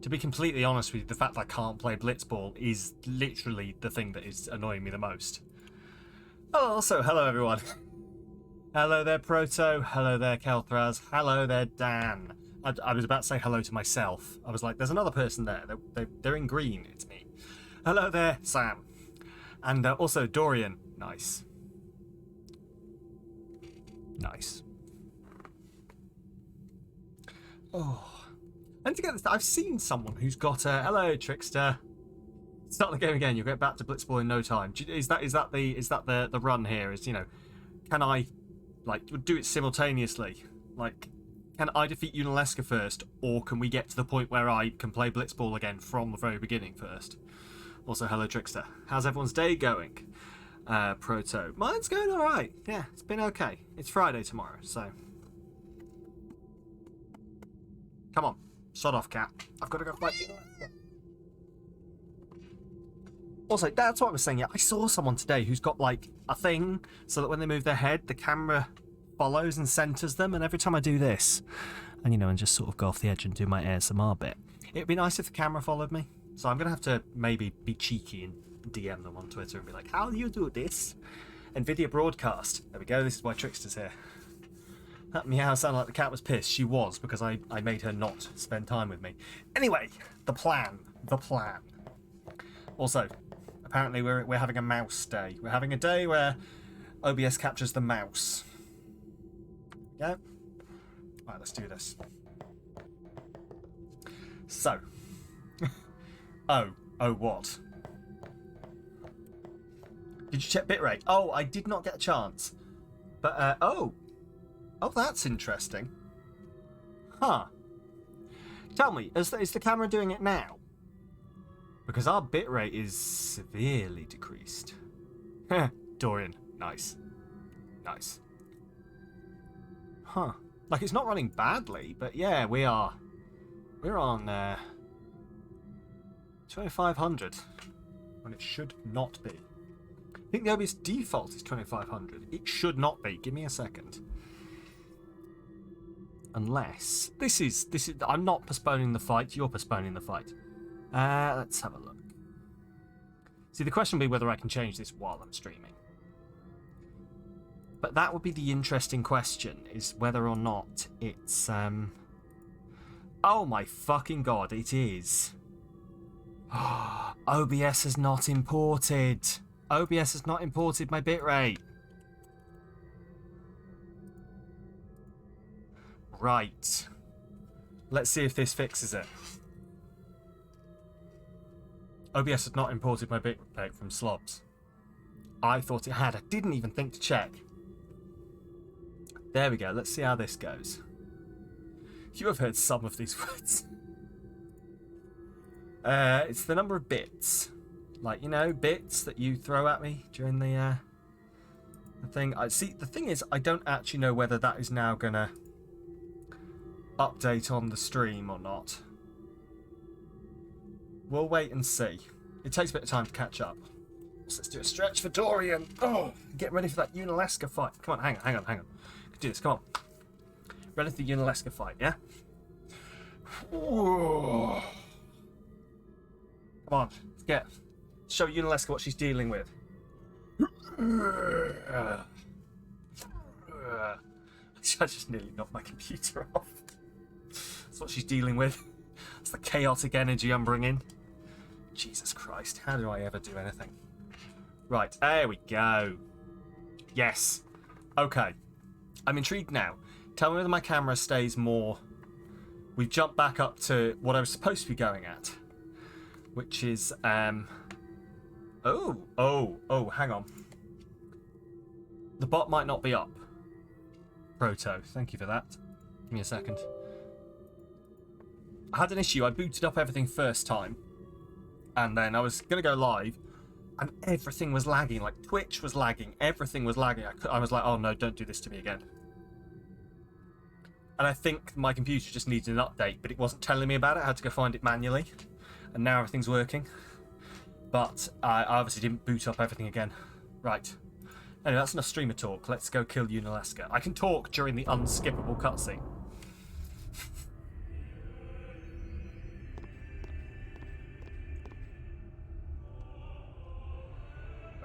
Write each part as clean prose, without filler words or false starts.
To be completely honest with you, the fact that I can't play Blitzball is literally the thing that is annoying me the most. Oh, also, hello everyone. Hello there, Proto. Hello there, Kelthraz. Hello there, Dan. I was about to say hello to myself. I was like, there's another person there. They're in green. It's me. Hello there, Sam. And also Dorian. Nice. Nice. Oh. And to get this, I've seen someone who's got a... Hello, Trickster. Start the game again. You'll get back to Blitzball in no time. Is that the run here? Is, you know, can I, like, do it simultaneously? Like, can I defeat Unaleska first, or can we get to the point where I can play Blitzball again from the very beginning first? Also, hello, Trickster. How's everyone's day going? Proto. Mine's going all right. Yeah, it's been okay. It's Friday tomorrow, so... Come on. Sod off, cat. I've got to go fight Unaleska. Also, that's what I was saying. Yeah, I saw someone today who's got, like, a thing so that when they move their head, the camera follows and centers them. And every time I do this, and, you know, and just sort of go off the edge and do my ASMR bit, it'd be nice if the camera followed me. So I'm going to have to maybe be cheeky and DM them on Twitter and be like, how do you do this? NVIDIA broadcast. There we go. This is why Trickster's here. That meow sounded like the cat was pissed. She was, because I made her not spend time with me. Anyway, the plan. The plan. Also... Apparently we're having a mouse day. We're having a day where OBS captures the mouse. Yeah? Right, let's do this. So. Oh what? Did you check bitrate? Oh, I did not get a chance. But, oh, that's interesting. Huh. Tell me, is the camera doing it now? Because our bitrate is severely decreased. Dorian. Nice. Nice. Huh. Like, it's not running badly, but yeah, we're on 2500 when it should not be. I think the OBS default is 2500. It should not be. Give me a second. Unless this is I'm not postponing the fight, you're postponing the fight. Let's have a look. See, the question will be whether I can change this while I'm streaming. But that would be the interesting question, is whether or not it's, Oh my fucking god, it is. OBS has not imported. OBS has not imported my bitrate. Right. Let's see if this fixes it. OBS had not imported my bitrate from Slobs. I thought it had. I didn't even think to check. There we go. Let's see how this goes. You have heard some of these words. It's the number of bits. Like, you know, bits that you throw at me during the thing. The thing is, I don't actually know whether that is now going to update on the stream or not. We'll wait and see. It takes a bit of time to catch up. So let's do a stretch for Dorian. Oh, get ready for that Unaleska fight. Come on, hang on. We can do this, come on. Ready for the Unaleska fight, yeah? Ooh. Come on, let's show Unaleska what she's dealing with. I just nearly knocked my computer off. That's what she's dealing with. That's the chaotic energy I'm bringing. Jesus Christ, how do I ever do anything? Right, there we go. Yes. Okay. I'm intrigued now. Tell me whether my camera stays more... We've jumped back up to what I was supposed to be going at. Which is, Oh, hang on. The bot might not be up. Proto, thank you for that. Give me a second. I had an issue. I booted up everything first time. And then I was going to go live. And everything was lagging. Like, Twitch was lagging. Everything was lagging. I was like, oh no, don't do this to me again. And I think my computer just needed an update, but it wasn't telling me about it. I had to go find it manually. And now everything's working. But I obviously didn't boot up everything again. Right. Anyway, that's enough streamer talk. Let's go kill Unaleska. I can talk during the unskippable cutscene.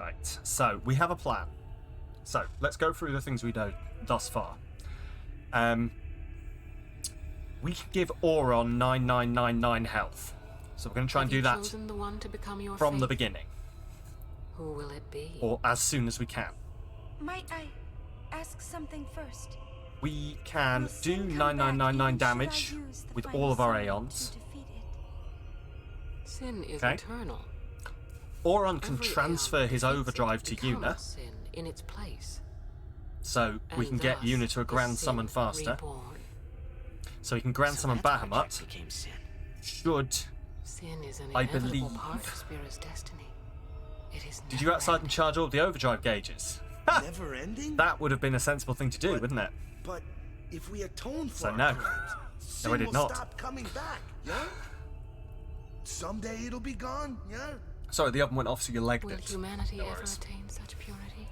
Right, so we have a plan. So let's go through the things we know thus far. We can give Auron 9999 health. So we're going to try and do that from the beginning. Who will it be? Or as soon as we can. Might I ask something first? We can do 9999 damage with all of our Aeons. Sin is eternal. Auron can transfer his overdrive to Yuna. Sin in its place. So we can get Yuna to a grand summon faster. So we can grand summon Bahamut. Should, I believe... Did you go outside and charge all the overdrive gauges? Never ending? That would have been a sensible thing to do, wouldn't it? But if we atone for So our no. crimes, No, I did sin will not. stop coming back, yeah? Someday it'll be gone, yeah? Sorry, the oven went off, so you legged Will it. humanity No ever worries. attain such purity?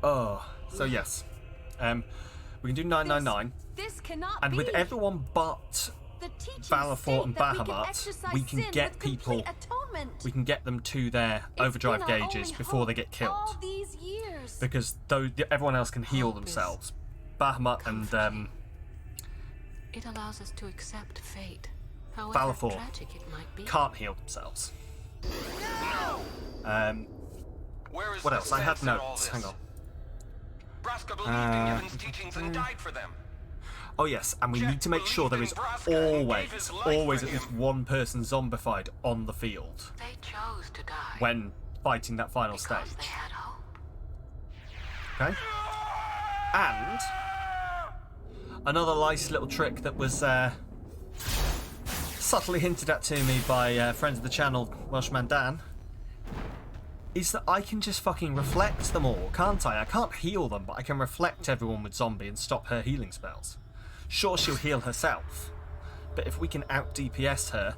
Oh, so yes. We can do 999. This cannot And be. with everyone but The teachings Valorfort and state that we can Bahamut, exercise we can sin get with complete people... atonement. We can get them to their It's overdrive been our gauges only before they hope get killed. all these years. Because everyone else can heal Hope is themselves. Bahamut and It allows us to accept fate, however Valorfor tragic it might be. can't heal themselves. Where is What the else? I had sense in all notes. this? Hang on. Braska believed in Yevon's teachings and died for them. Oh yes, and we need to make sure there is always at least one person zombified on the field They chose to die when fighting that final because stage. they had hope. Okay? And another nice little trick that was subtly hinted at to me by friends of the channel, Welshman Dan, is that I can just fucking reflect them all, can't I? I can't heal them, but I can reflect everyone with zombie and stop her healing spells. Sure, she'll heal herself, but if we can out DPS her,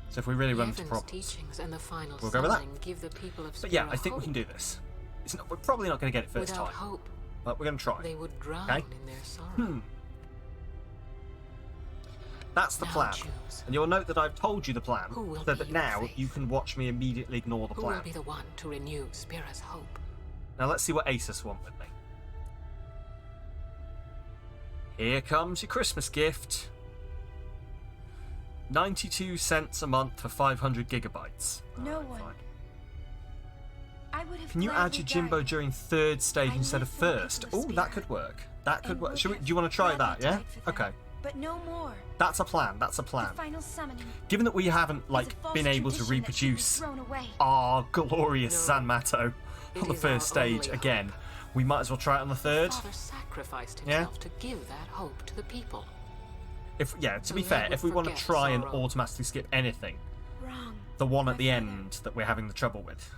so if we really run into Yevon's problems, teachings and the final we'll go with that. summoning give the people of But yeah, Spira I think we hope. can do this. We're probably not going to get it first Without time, hope, but we're going to try. they would drown Okay. in their sorrow. That's the Now plan. choose. And you'll note that I've told you the plan, Who will so be that your now faith? you can watch me immediately ignore the Who plan. will be the one to renew Spira's hope? Now let's see what Asus want with me. Here comes your Christmas gift. 92 cents a month for 500 gigabytes. No Alright, one. fine. I would have Can you add gladly your Jimbo died. during third stage I instead of live for the first? people Oh, of that Spira. could work. That could And work. would Do have you want to try that, gladly yeah? died for them, Okay. But no more. That's a plan. That's a plan. The final summoning Given that we haven't, is like, a false been able to tradition that should be reproduce thrown away. our glorious No. San Mato It on the is first our stage only again, we might as well try it on the third. Father sacrificed Yeah. himself to give that hope to the people. To be So fair, they if would we want to forget try and sorrow. automatically skip anything, Wrong. the one at My the father- end that we're having the trouble with,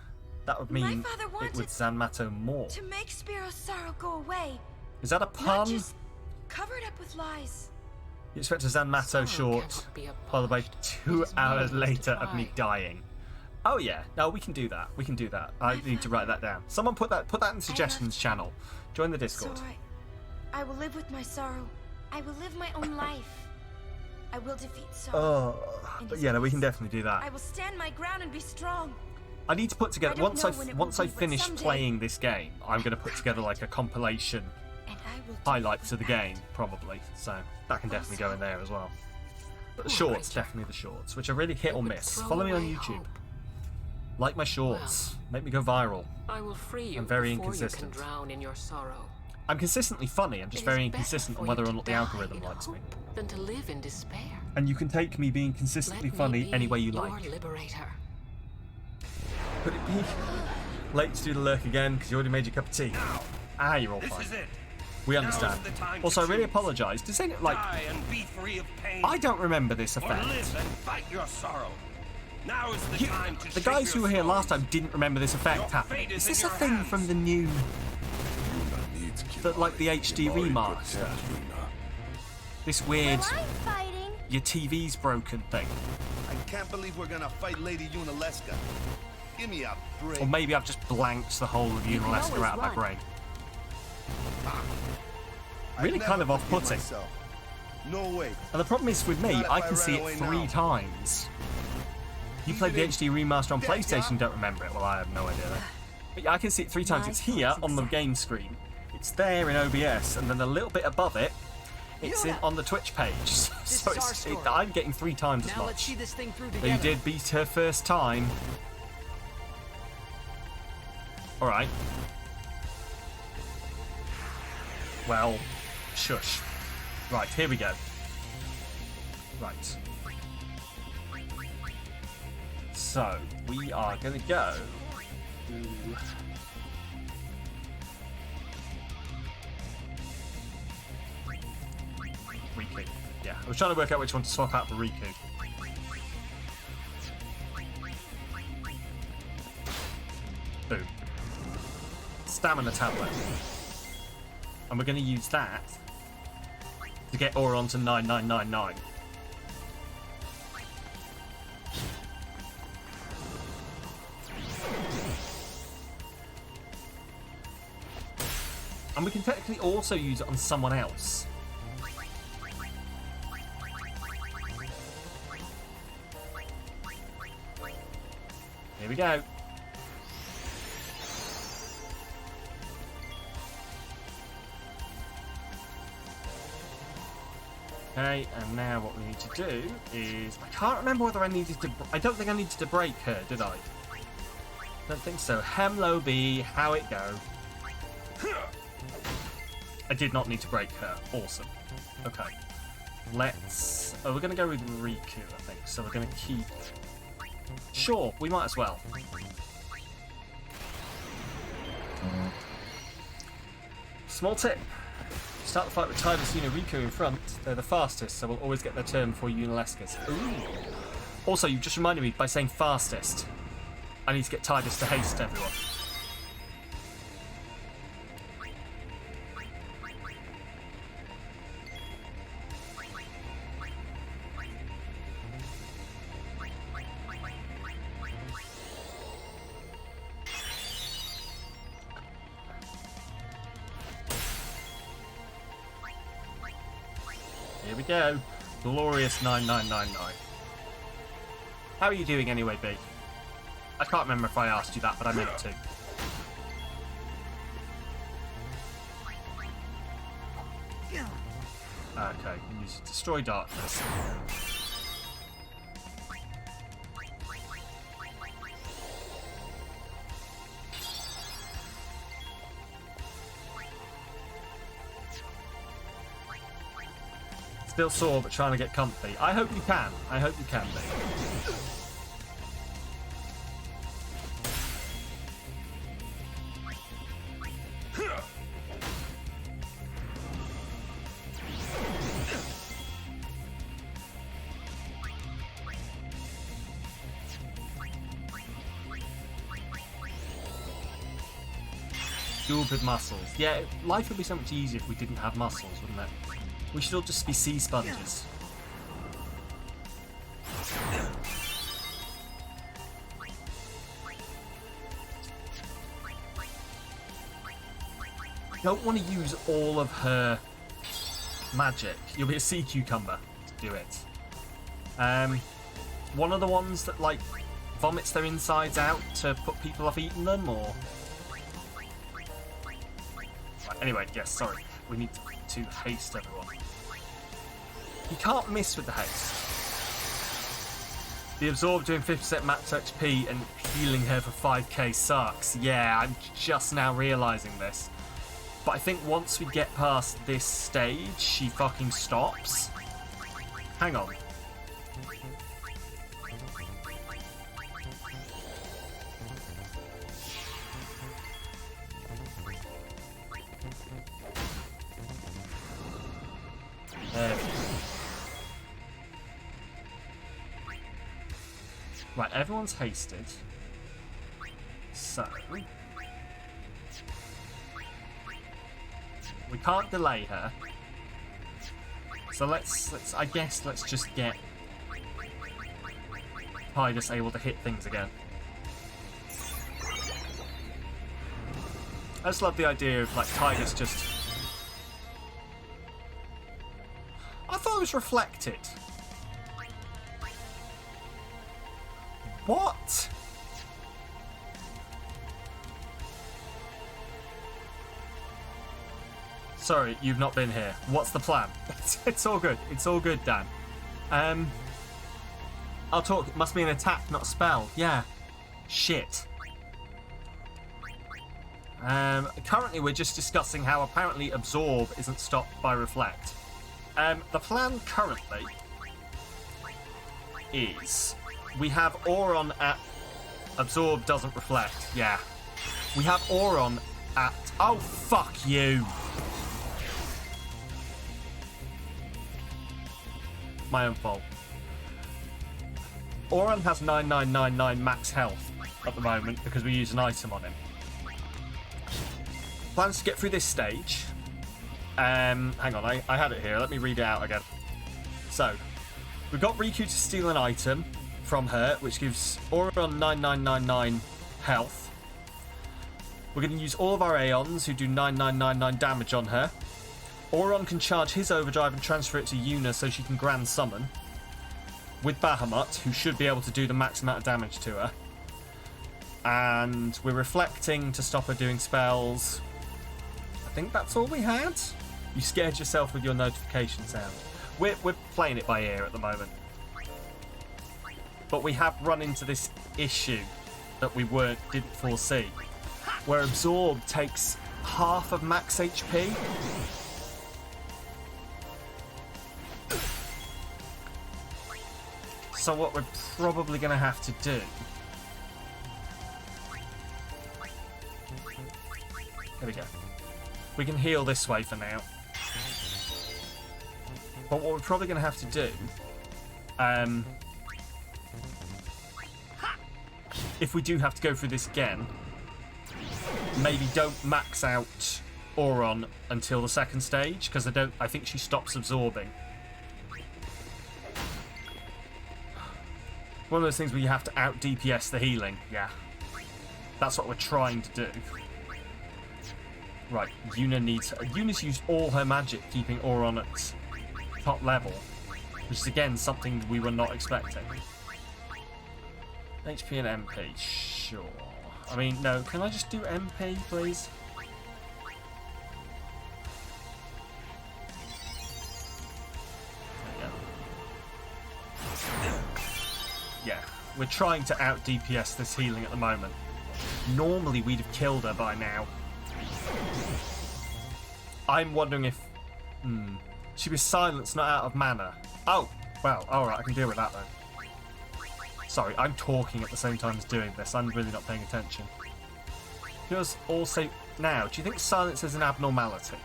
that would My mean father it wanted would Zanmato more. To make Spiro's sorrow go away. Is that a Not pun? just covered up with lies. You expect a Zanmato Sorrow short, cannot be followed by abolished. 2 It is hours made to later of me die. dying. Oh yeah, no, we can do that. We can do that. I need to write that down. Someone put that in the suggestions channel. Join the Discord. So I will live with my sorrow. I will live my own life. I will defeat sorrow. Oh, but yeah, no, we can definitely do I that. will stand my ground and be strong. I need to put together I don't once know when it will I be, but finish someday- playing this game, I'm going to put together like a compilation And I will highlights of defeat the game probably. So that can definitely go in there as well. But the Poor shorts, creature. definitely the shorts, which are really hit It or would miss. throw Follow me on away YouTube. hope. Like my shorts. Make me go viral. I will free you I'm very before inconsistent. you can drown in your sorrow. I'm consistently funny, I'm just It very is better inconsistent for on you whether to or not the die algorithm in likes me. hope than to live in despair. And you can take me being Let consistently me funny be any way you your like. liberator. Could it be late to do the lurk again because you already made your cup of tea? You're all This fine. is it. We understand. Now's the time Also, I to really choose. apologise. Does anyone like? Die and be free of pain. I don't remember this Or effect. live and fight your sorrow. Now is the time to The shape guys who your were here story. last time didn't remember this effect Your happening. fate Is is this in a your thing hands. from the new, like the HD remaster? This weird, Well, I'm fighting. your TV's broken thing. I can't believe we're gonna fight Lady Unaleska. Give me a break. Or maybe I've just blanked the whole of Unaleska always out of my run. brain. I'd Really never kind of forgive off-putting. myself. No way. And the problem is with me, Not if I I can see ran it away 3 now. times. You played the HD remaster on PlayStation, don't remember it? Well, I have no idea then. But yeah, I can see it 3 times. It's here on the game screen. It's there in OBS, and then a little bit above it, it's on the Twitch page. So I'm getting 3 times as much. Let's see this thing through So together. you did beat her first time. Alright. Well, shush. Right, here we go. Right. So, we are going to go to... Riku. Yeah, I was trying to work out which one to swap out for Riku. Boom. Stamina tablet. And we're going to use that to get Aura onto 9999. And we can technically also use it on someone else. Here we go. Okay, and now what we need to do is... I can't remember whether I needed to... I don't think I needed to break her, did I? Don't think so. Hemlo B, how it go? I did not need to break her. Awesome. Okay. Let's... Oh, we're going to go with Riku, I think. So we're going to keep... Sure, we might as well. Small tip. Start the fight with Tidus, Yuna, Riku in front. They're the fastest, so we'll always get their turn before Unalesca's. Ooh. Also, you just reminded me by saying fastest. I need to get Tidus to haste everyone. Here we go. Glorious 9999. How are you doing anyway, B? I can't remember if I asked you that, but I meant to. Okay, use Destroy Darkness. Still sore, but trying to get comfy. I hope you can. I hope you can be. Stupid muscles. Yeah, life would be so much easier if we didn't have muscles, wouldn't it? We should all just be sea sponges. Don't want to use all of her magic. You'll be a sea cucumber to do it. One of the ones that like vomits their insides out to put people off eating them, or... Right, anyway, yes, sorry. We need to haste everyone. You can't miss with the haste. The absorb doing 50% max HP and healing her for 5k sucks. Yeah, I'm just now realising this. But I think once we get past this stage, she fucking stops. Hang on. There we go. Right, everyone's hasted. So we can't delay her. So let's I guess let's just get Tidus able to hit things again. I just love the idea of like Tidus just... I thought it was reflected. What? Sorry, you've not been here. What's the plan? It's all good. It's all good, Dan. I'll talk. It must be an attack, not a spell. Yeah. Shit. Currently, we're just discussing how apparently Absorb isn't stopped by Reflect. The plan currently is we have Auron at Absorb doesn't reflect. Yeah. We have Auron at... Oh, fuck you. My own fault. Auron has 9999 max health at the moment because we use an item on him. Plans to get through this stage. Hang on, I had it here. Let me read it out again. So, we've got Riku to steal an item from her, which gives Auron 9999 health. We're going to use all of our Aeons, who do 9999 damage on her. Auron can charge his overdrive and transfer it to Yuna so she can grand summon. With Bahamut, who should be able to do the max amount of damage to her. And we're reflecting to stop her doing spells. I think that's all we had. You scared yourself with your notification sound. We're playing it by ear at the moment. But we have run into this issue that we didn't foresee. Where Absorb takes half of max HP. So what we're probably going to have to do... There we go. We can heal this way for now. But what we're probably going to have to do... if we do have to go through this again... Maybe don't max out Auron until the second stage, because I think she stops absorbing. One of those things where you have to out DPS the healing. Yeah. That's what we're trying to do. Right, Yuna's used all her magic keeping Auron at top level, which is again something we were not expecting. HP and MP, sure. I mean, no, can I just do MP, please? There we go. Yeah, we're trying to out DPS this healing at the moment. Normally we'd have killed her by now. I'm wondering if... she was silenced, not out of mana. Oh, well, alright, I can deal with that then. Sorry, I'm talking at the same time as doing this. I'm really not paying attention. Just also... Now, do you think silence is an abnormality?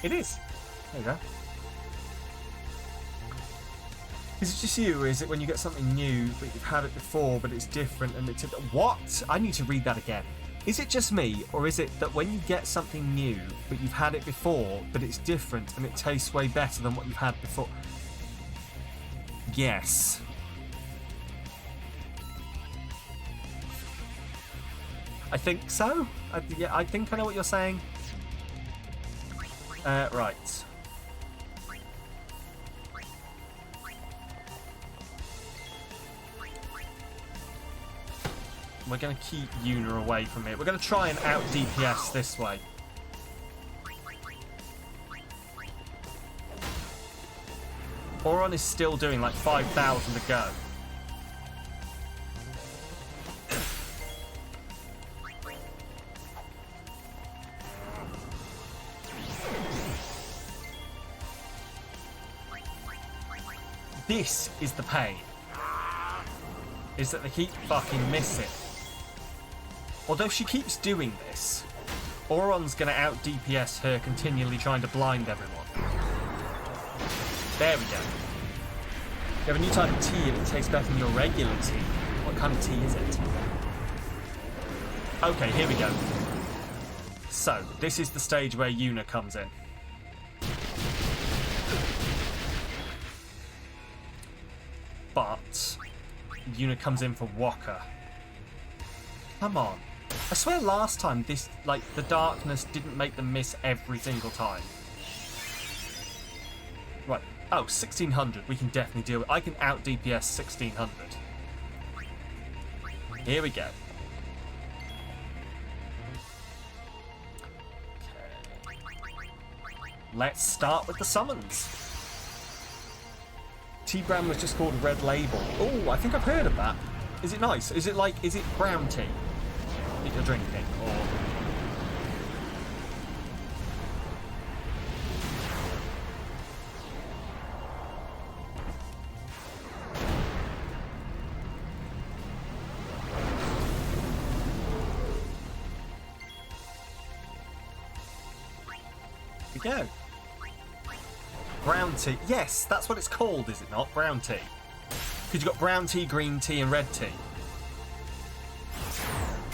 It is. There you go. Is it just you, or is it when you get something new, but you've had it before, but it's different, and it's... What? I need to read that again. Is it just me, or is it that when you get something new, but you've had it before, but it's different, and it tastes way better than what you've had before? Yes. I think so. Yeah, I think I know what you're saying. Right. We're going to keep Yuna away from it. We're going to try and out DPS this way. Auron is still doing like 5,000 to go. This is the pain. Is that they keep fucking missing. Although she keeps doing this, Auron's going to out DPS her continually trying to blind everyone. There we go. You have a new type of tea and it tastes better than your regular tea. What kind of tea is it? Okay, here we go. So, this is the stage where Yuna comes in. But Yuna comes in for Waka. Come on. I swear last time this, like, the darkness didn't make them miss every single time. Right. Oh, 1600. We can definitely deal with. I can out DPS 1600. Here we go. Let's start with the summons. Tea-brand was just called Red Label. Oh, I think I've heard of that. Is it nice? Is it brown tea that you're drinking? Or... Here we go. Brown tea. Yes, that's what it's called, is it not? Brown tea. Because you've got brown tea, green tea, and red tea.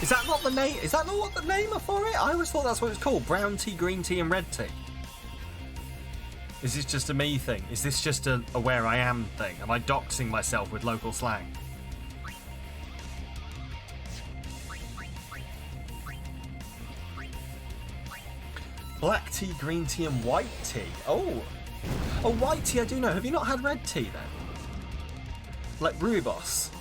Is that not the name? Is that not what the name are for it? I always thought that's what it's called. Brown tea, green tea, and red tea. Is this just a me thing? Is this just a where I am thing? Am I doxing myself with local slang? Black tea, green tea, and white tea. Oh. Oh, white tea I do know. Have you not had red tea then? Like rooibos.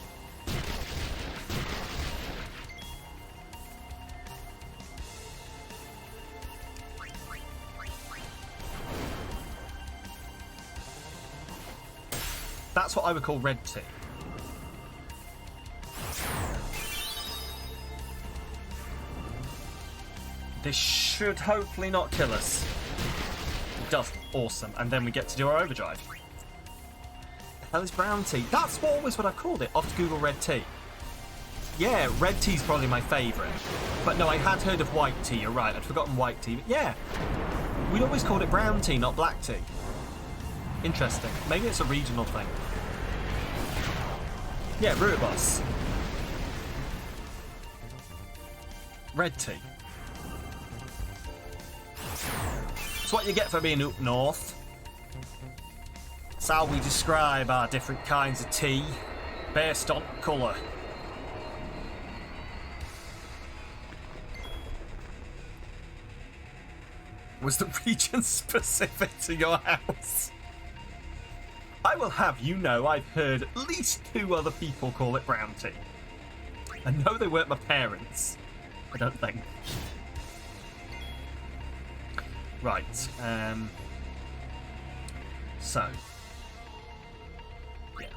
That's what I would call red tea. This should hopefully not kill us. It doesn't. Awesome. And then we get to do our overdrive. The hell is brown tea? That's always what I've called it. Off to Google red tea. Yeah, red tea's probably my favourite. But no, I had heard of white tea. You're right. I'd forgotten white tea. But yeah, we'd always called it brown tea, not black tea. Interesting. Maybe it's a regional thing. Yeah, rooibos. Red tea. It's what you get for being up north. It's how we describe our different kinds of tea based on colour. Was the region specific to your house? I will have you know I've heard at least 2 other people call it brown tea. I know they weren't my parents. I don't think. Right, so. Yeah.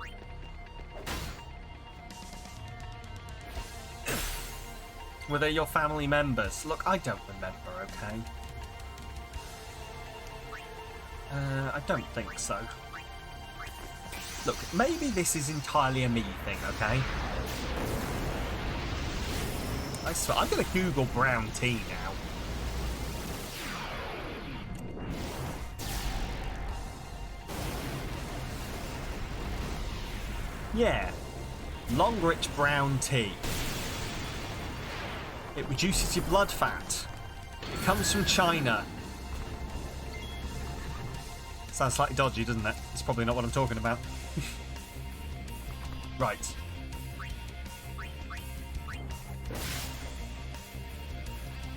Were they your family members? Look, I don't remember, okay? I don't think so. Look, maybe this is entirely a me thing, okay? I swear, I'm gonna Google brown tea now. Yeah, long rich brown tea. It reduces your blood fat. It comes from China. Sounds slightly dodgy, doesn't it? It's probably not what I'm talking about. Right.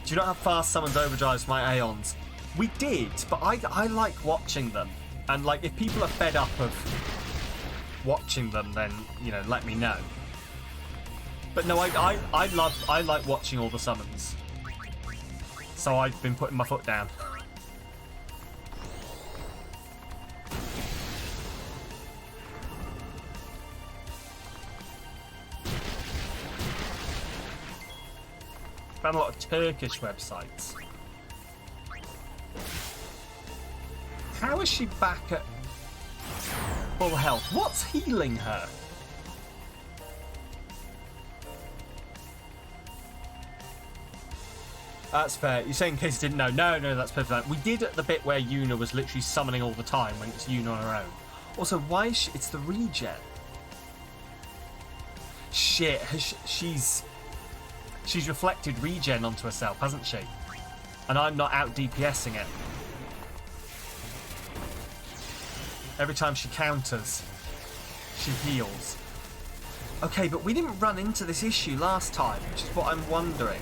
Do you not have fast summons overdrives for my Aeons? We did, but I like watching them. And like, if people are fed up of watching them, then, you know, let me know. But no, I like watching all the summons. So I've been putting my foot down. Found a lot of Turkish websites. How is she back at full health? What's healing her? That's fair. You're saying in case you didn't know. No, that's perfect. We did at the bit where Yuna was literally summoning all the time when it's Yuna on her own. Also, why is she... It's the regen. Shit, she's reflected regen onto herself, hasn't she? And I'm not out DPSing it. Every time she counters, she heals. Okay, but we didn't run into this issue last time, which is what I'm wondering.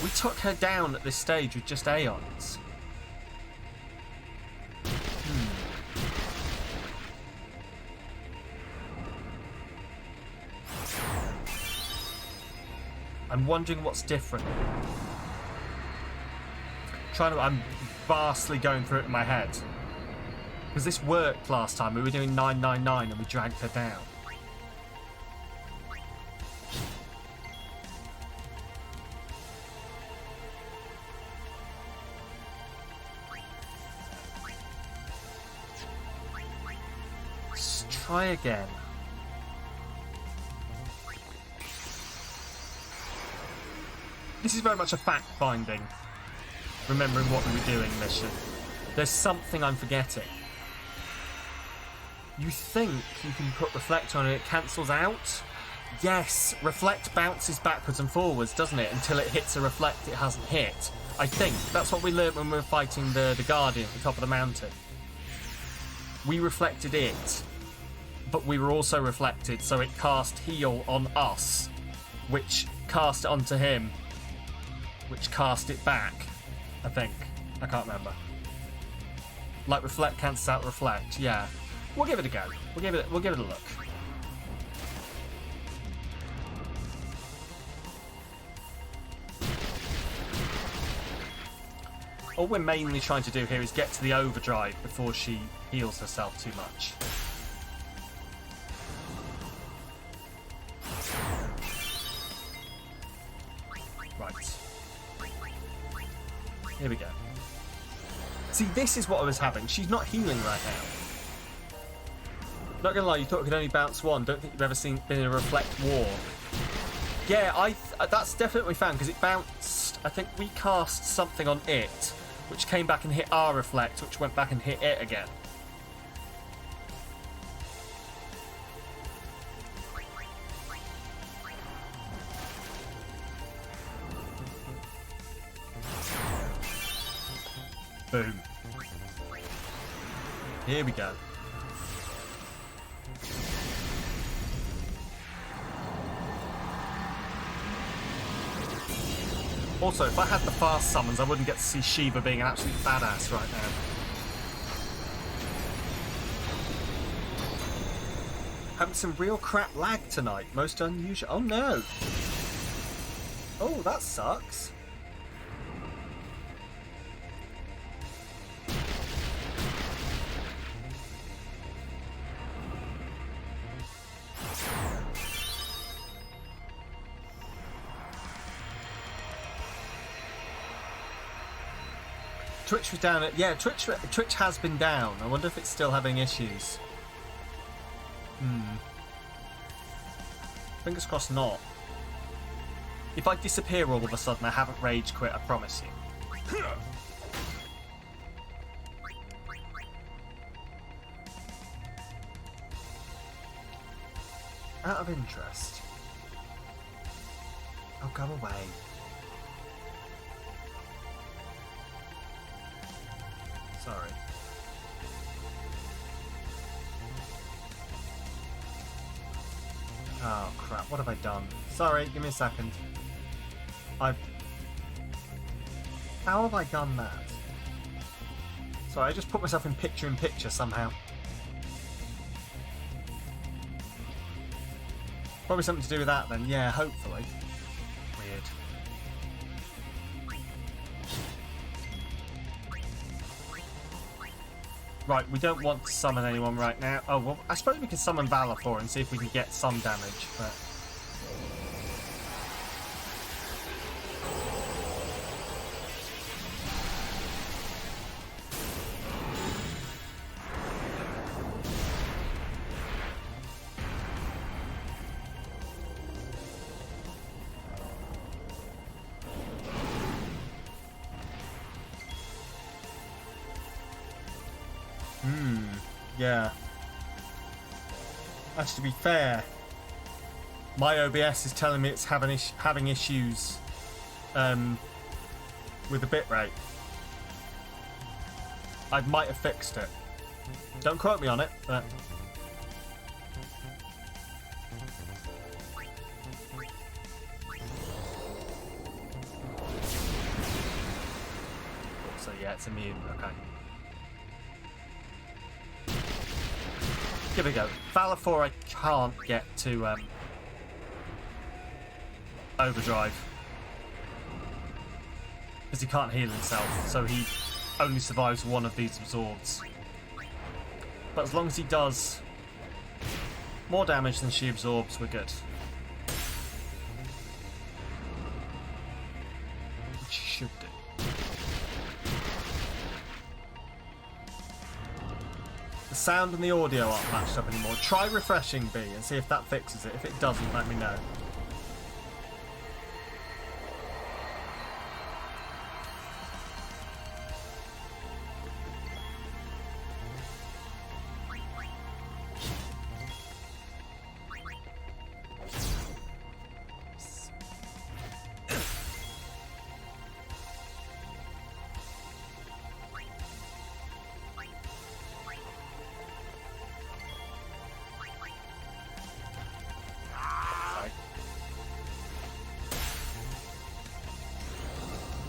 We took her down at this stage with just Aeons. I'm wondering what's different. I'm vastly going through it in my head. Because this worked last time. We were doing 999 and we dragged her down. Let's try again. This is very much a fact-finding, remembering what we were doing mission. There's something I'm forgetting. You think you can put Reflect on and it cancels out? Yes, Reflect bounces backwards and forwards, doesn't it? Until it hits a Reflect it hasn't hit. I think that's what we learned when we were fighting the Guardian at the top of the mountain. We reflected it, but we were also reflected, so it cast Heal on us, which cast it onto him, which cast it back, I think. I can't remember. Like Reflect cancels out Reflect, yeah. We'll give it a go. We'll give it a look. All we're mainly trying to do here is get to the overdrive before she heals herself too much. Right. Here we go. See, this is what I was having. She's not healing right now. Not gonna lie, you thought it could only bounce one. Don't think you've ever been in a Reflect war. Yeah, that's definitely found, because it bounced. I think we cast something on it, which came back and hit our Reflect, which went back and hit it again. Boom. Here we go. Also, if I had the fast summons, I wouldn't get to see Shiva being an absolute badass right now. Having some real crap lag tonight. Most unusual. Oh no! Oh, that sucks. Twitch was down at... Yeah, Twitch has been down. I wonder if it's still having issues. Fingers crossed not. If I disappear all of a sudden, I haven't rage quit, I promise you. Out of interest. Oh, go away. Sorry. Oh crap, what have I done? Sorry, give me a second. How have I done that? Sorry, I just put myself in picture somehow. Probably something to do with that then, yeah, hopefully. Weird. Right, we don't want to summon anyone right now. Oh, well, I suppose we can summon Valor for and see if we can get some damage, but... Yeah. Actually, to be fair, my OBS is telling me it's having issues with the bitrate. I might have fixed it. Don't quote me on it, but... So yeah, it's immune. Okay. Here we go. Valor 4 I can't get to overdrive. Because he can't heal himself, so he only survives one of these absorbs. But as long as he does more damage than she absorbs, we're good. Which she should do. The sound and the audio aren't matched up anymore. Try refreshing B and see if that fixes it. If it doesn't, let me know.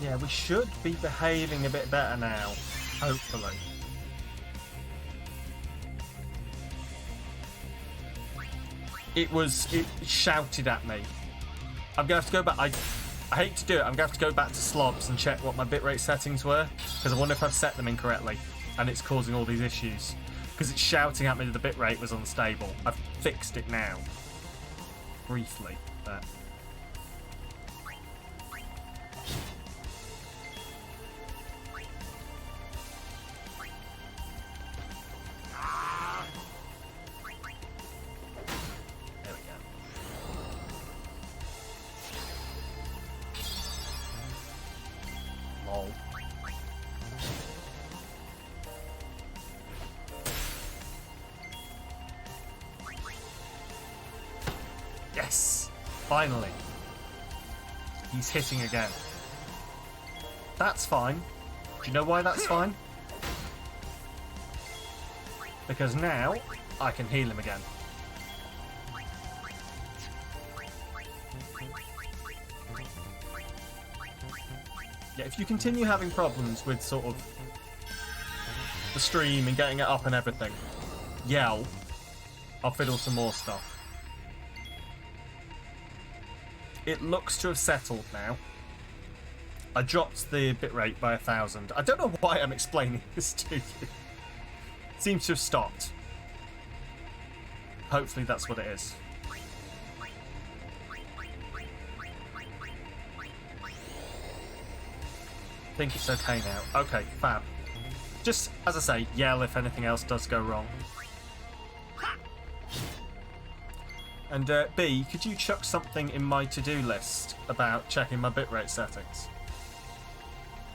Yeah, we should be behaving a bit better now, hopefully. It shouted at me. I'm gonna have to go back. I hate to do it. I'm gonna have to go back to slobs and check what my bitrate settings were, because I wonder if I've set them incorrectly and it's causing all these issues. Because it's shouting at me that the bitrate was unstable. I've fixed it now, briefly, but. Yes! Finally. He's hitting again. That's fine. Do you know why that's fine? Because now I can heal him again. Yeah, if you continue having problems with sort of the stream and getting it up and everything, yell. I'll fiddle some more stuff. It looks to have settled now. I dropped the bitrate by 1,000. I don't know why I'm explaining this to you. It seems to have stopped. Hopefully that's what it is. I think it's okay now. Okay, fab. Just, as I say, yell if anything else does go wrong. And B, could you chuck something in my to-do list about checking my bitrate settings?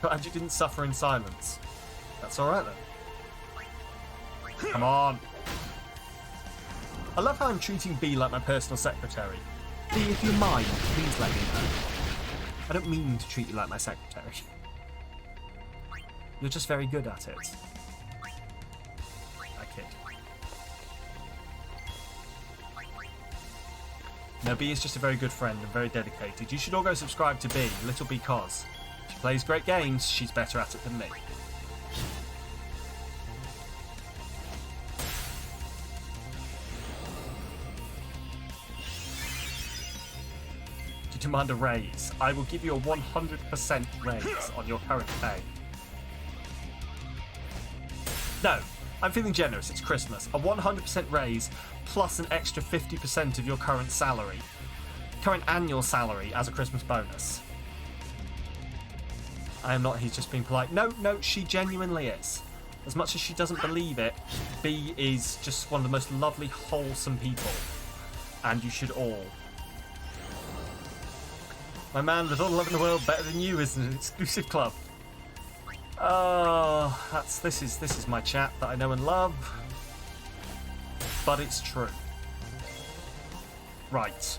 Glad you didn't suffer in silence. That's alright then. Come on. I love how I'm treating B like my personal secretary. B, if you mind, please let me know. I don't mean to treat you like my secretary. You're just very good at it. I kid. No, B is just a very good friend and very dedicated. You should all go subscribe to B, little because she plays great games, she's better at it than me. Do you demand a raise? I will give you a 100% raise on your current pay. No, I'm feeling generous, it's Christmas. A 100% raise plus an extra 50% of your current salary. Current annual salary as a Christmas bonus. I am not, he's just being polite. No, she genuinely is. As much as she doesn't believe it, B is just one of the most lovely, wholesome people. And you should all. My man, with all the love in the world, better than you is an exclusive club. Oh, this is my chat that I know and love. But it's true. Right.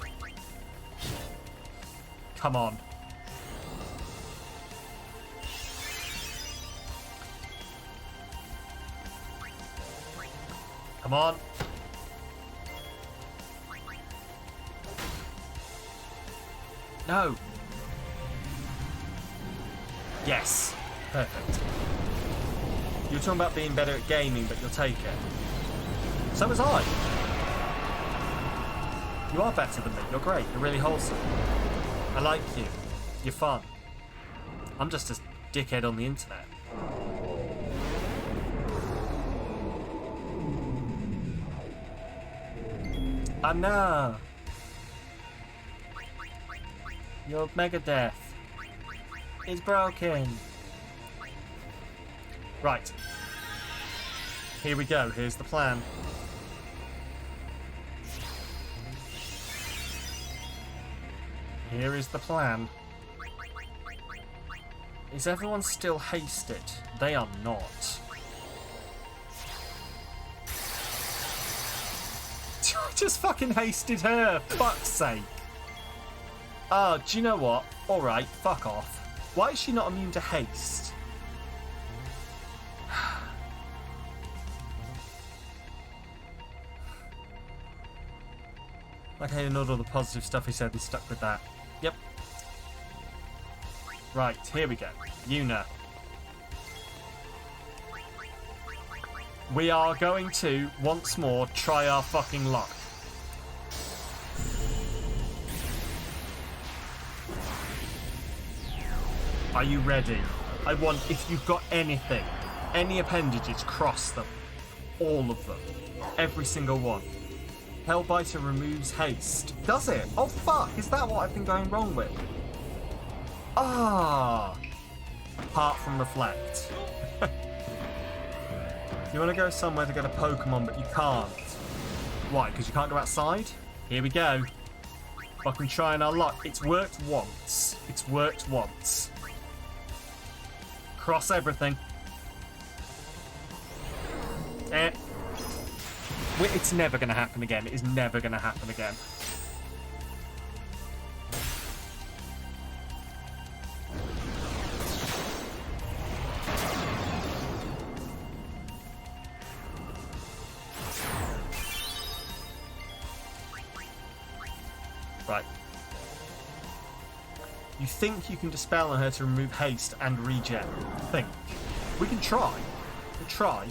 Come on. Come on. No. Yes. Perfect. You were talking about being better at gaming, but you'll take it. So was I. You are better than me. You're great. You're really wholesome. I like you. You're fun. I'm just a dickhead on the internet. Anna! Your Megadeth is broken. Right. Here we go. Here's the plan. Here is the plan. Is everyone still hasted? They are not. I just fucking hasted her. Fuck's sake. Oh, do you know what? Alright, fuck off. Why is she not immune to haste? Okay, ignored all the positive stuff he said and stuck with that. Yep. Right, here we go. Yuna. We are going to, once more, try our fucking luck. Are you ready? I want, if you've got anything, any appendages, cross them. All of them. Every single one. Hellbiter removes haste. Does it? Oh fuck, is that what I've been going wrong with? Ah! Apart from reflect. You want to go somewhere to get a Pokemon, but you can't. Why? Because you can't go outside? Here we go. Fucking trying our luck. It's worked once. It's worked once. Cross everything. It's never going to happen again. It is never going to happen again. Right. You think you can dispel on her to remove haste and regen? Think. We can try. We'll try.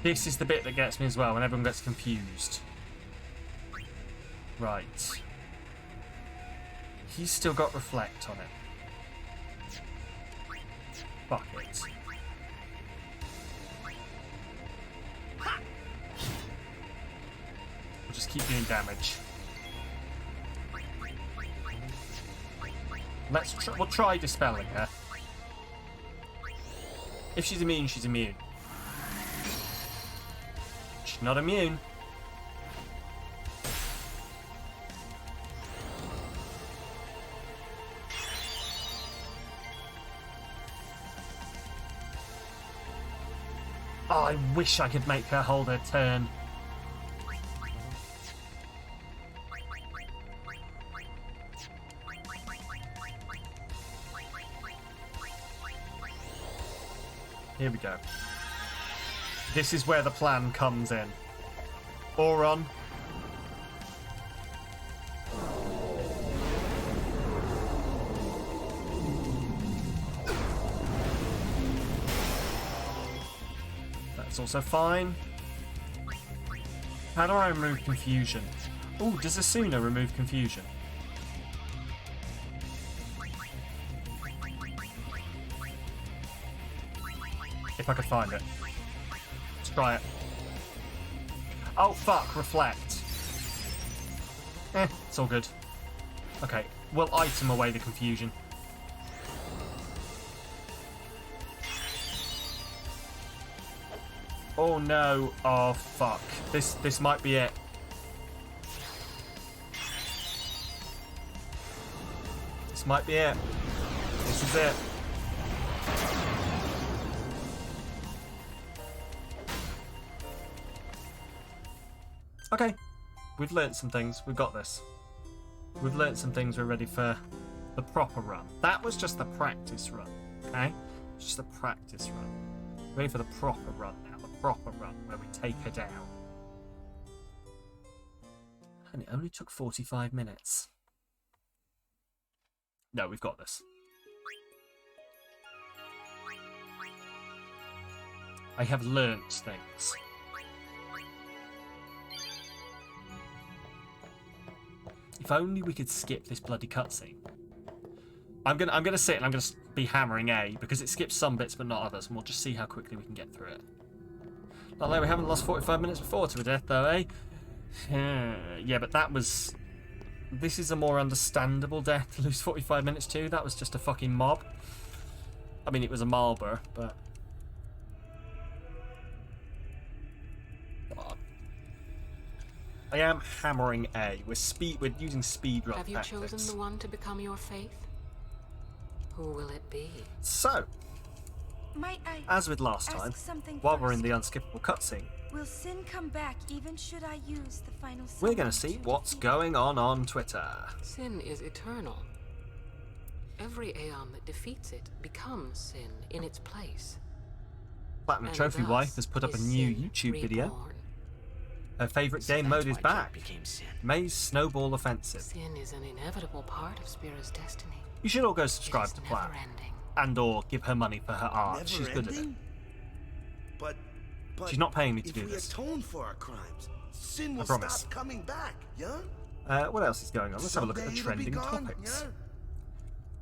This is the bit that gets me as well, when everyone gets confused. Right. He's still got reflect on it. Fuck it. We'll just keep doing damage. We'll try dispelling her. If she's immune, she's immune. She's not immune. Oh, I wish I could make her hold her turn. Here we go. This is where the plan comes in. Auron. That's also fine. How do I remove confusion? Oh, does Asuna remove confusion? If I could find it. Let's try it. Oh fuck, reflect. It's all good. Okay, we'll item away the confusion. Oh no, oh fuck. This might be it. This might be it. This is it. Okay, we've learnt some things. We've got this. We've learnt some things. We're ready for the proper run. That was just the practice run, okay? Just the practice run. Ready for the proper run now. The proper run where we take her down. And it only took 45 minutes. No, we've got this. I have learnt things. If only we could skip this bloody cutscene. I'm gonna sit and I'm gonna be hammering A because it skips some bits but not others, and we'll just see how quickly we can get through it. Not like we haven't lost 45 minutes before to a death though, eh? Yeah, but that was... This is a more understandable death to lose 45 minutes to. That was just a fucking mob. I mean, it was a Marlborough, but... God. I am hammering A. We're using speed run Have you tactics. chosen the one to become your faith? Who will it be? So, Might I as with last ask time, something while we're in first? the unskippable cutscene, Will sin come back even should I use the final we're summon going to see to what's defeat? going on Twitter. Sin is eternal. Every aeon that defeats it becomes sin in its place. Platinum And Trophy thus Wife has put up a is new sin YouTube video. reborn. Her favourite game mode is back. May's Snowball Offensive. Sin is an inevitable part of Spira's destiny. You should all go It subscribe is to never Plat. ending. And or give her money for her art. Never She's good at it. ending? But She's not paying me to if do we this. atone for our crimes, sin will promise. stop coming back, yeah? What else is going on? Let's have a look at the Someday it'll be trending gone, topics. yeah? Will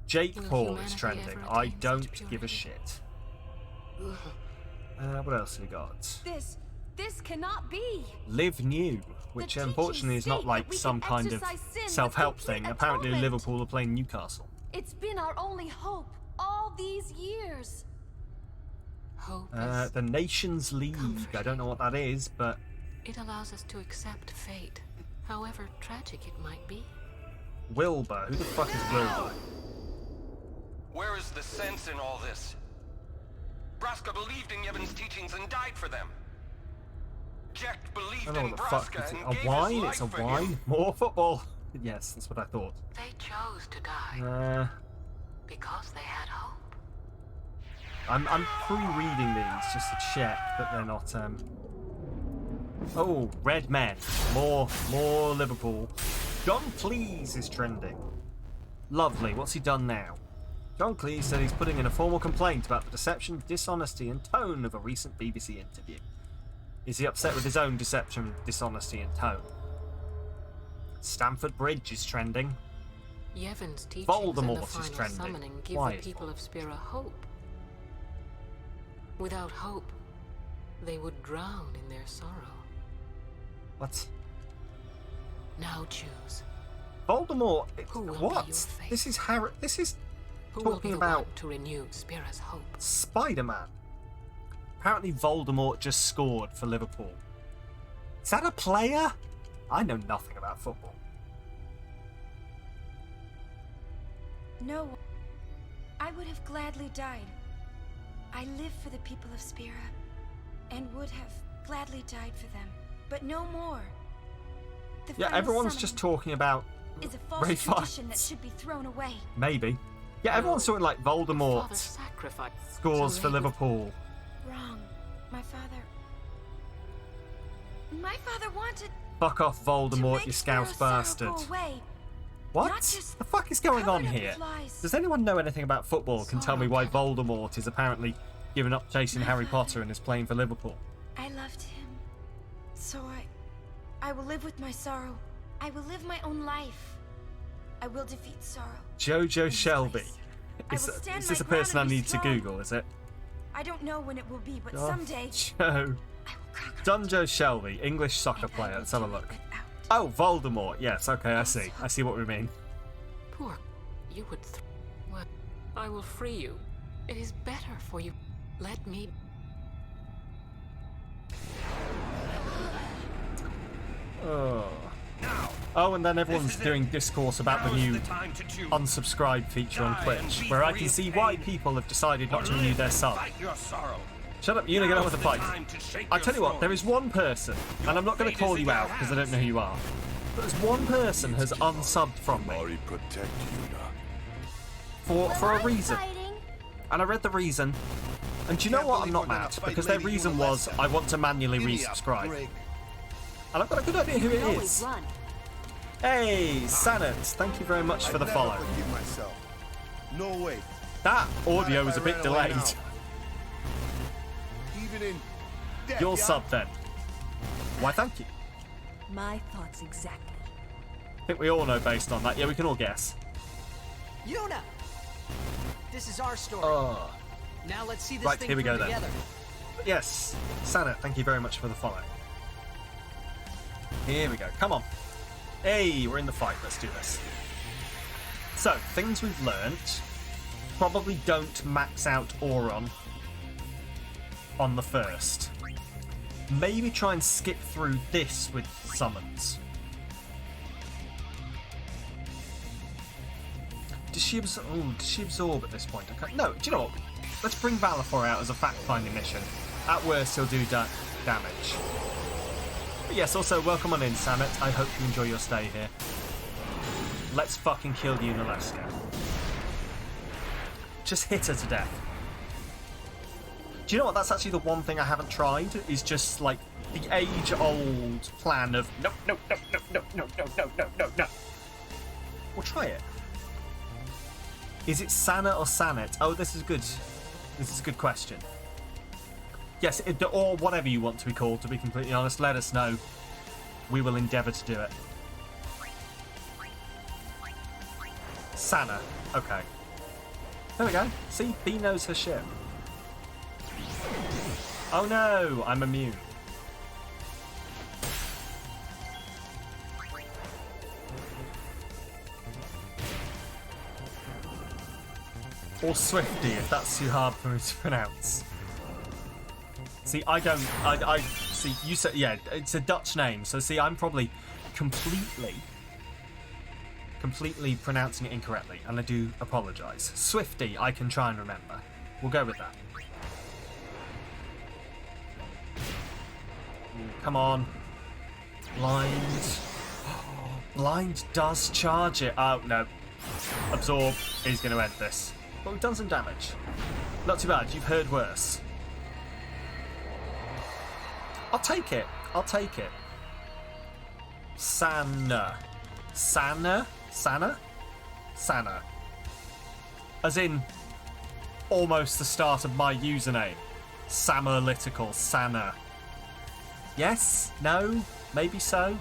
Jake Paul is humanity trending. ever I attain don't such give a purity? shit. What else have we got? This cannot be. Live New, which teachings unfortunately is not state like that we some can kind of exercise sin with self-help complete thing. Apparently atonement. Liverpool are playing Newcastle. It's been our only hope all these years. Hope is... The Nations League. I don't know what that is, but It allows us to accept fate, however tragic it might be. Wilbur. Who the fuck is Wilbur? Where is the sense in all this? Braska believed in Yevon's teachings and died for them. Jack I believed don't know in what the fuck Braska is it. and A gave wine? his It's a life for wine? him. More football? Yes, that's what I thought. They chose to die because they had hope. I'm pre-reading these just to check that they're not Oh, Red Men. More Liverpool. John Cleese is trending. Lovely. What's he done now? John Cleese said he's putting in a formal complaint about the deception, dishonesty and tone of a recent BBC interview. Is he upset with his own deception, dishonesty and tone? Stamford Bridge is trending. Yevon's teachings Voldemort and the is final trending. summoning give Why the is people of Spira hope. Without hope, they would drown in their sorrow. What? Now choose. Voldemort? Who will be What? your fate? This is Harry. This is Who will be talking the about one to renew Spira's hope? Spider-Man. Apparently Voldemort just scored for Liverpool. Is that a player? I know nothing about football. No, I would have gladly died. I live for the people of Spira, and would have gladly died for them, but no more. The Yeah, final everyone's summoning just talking about is a false Ray tradition that Fiennes. should be thrown away. Maybe. Yeah, everyone's talking like Father Voldemort sacrificed scores so for they would- Liverpool. Wrong. My father wanted Fuck off, to Voldemort, make you scouse Spiro's sorrow bastard. go away. What not just the fuck is going on covered up here? with lies. Does anyone know anything about football? Can tell me why Sorrow. Voldemort is apparently giving up chasing Harry Potter and is playing for Liverpool? I loved him. So I will live with my sorrow. I will live my own life. I will defeat sorrow. Jojo his Shelby. place. I Is, will stand is this my a person I ground and be need to strong. Google, is it? I don't know when it will be, but Oh, someday Joe. I will conquer. Dunjo Shelby, English soccer and I player. will Let's have a do it look. without. Oh, Voldemort. Yes, okay, I see. I see what we mean. Poor, you would. Well, I will free you. It is better for you. Let me. Oh, and then everyone's doing discourse about the new unsubscribe feature on Twitch, where I can see why people have decided not to renew their sub. Shut up, Una, get on with the fight. I tell you what, there is one person, and I'm not going to call you out because I don't know who you are, but there's one person has unsubbed from me. Mari protect Yuna. for a reason. And I read the reason. And do you know Can't what? I'm believe not we're gonna mad. fight Because their Lady reason was, Unalesca. I want to manually Give me a resubscribe. break. And I've got a good idea who it Always is. run. Hey, Sanet, thank you very much for I'd the never follow. forgive myself. No way. That audio Not was a if I bit ran away delayed. now. Even in death, Your yeah? sub then. Why, thank you. My thoughts exactly. I think we all know based on that. Yeah, we can all guess. Yuna! This is our story. Oh. Now let's see this Right, thing here we through go then. together. Yes, Sanet, thank you very much for the follow. Here we go. Come on. Hey, we're in the fight. Let's do this. So, things we've learnt. Probably don't max out Auron on the first. Maybe try and skip through this with summons. Does she absorb at this point? Okay. No, do you know what? Let's bring Valifor out as a fact-finding mission. At worst, he'll do damage. But yes, also, welcome on in, Samet. I hope you enjoy your stay here. Let's fucking kill Unalesca. Just hit her to death. Do you know what? That's actually the one thing I haven't tried, is just, like, the age-old plan of no, no, no, no, no, no, no, no, no, no, no. We'll try it. Is it Sana or Sanet? Oh, this is good. This is a good question. Yes, or whatever you want to be called, to be completely honest. Let us know. We will endeavour to do it. Sana. Okay. There we go. See? B knows her shit. Oh no! I'm immune. Or Swifty, if that's too hard for me to pronounce. See, I see, you said, yeah, it's a Dutch name, so see, I'm probably completely pronouncing it incorrectly, and I do apologise. Swifty, I can try and remember. We'll go with that. Come on. Blind. Blind does charge it. Oh, no. Absorb is going to end this. But we've done some damage. Not too bad. You've heard worse. I'll take it. I'll take it. Sana. Sana? Sana? Sana. As in, almost the start of my username. Samalytical. Sana. Yes? No? Maybe so?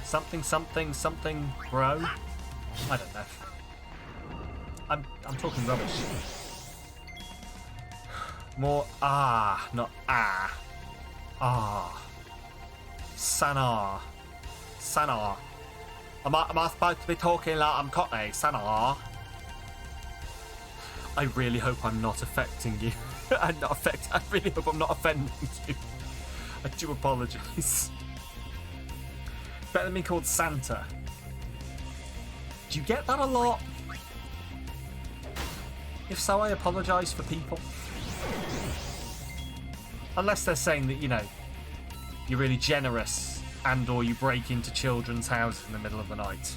Something, something, something, bro? I don't know. I'm talking rubbish. More not Sana. Sana. Am I supposed to be talking like I'm Cockney? Sana. I really hope I'm not affecting you. I really hope I'm not offending you. I do apologise. Better than me called Santa. Do you get that a lot? If so, I apologise for people. Unless they're saying that, you know, you're really generous and or you break into children's houses in the middle of the night.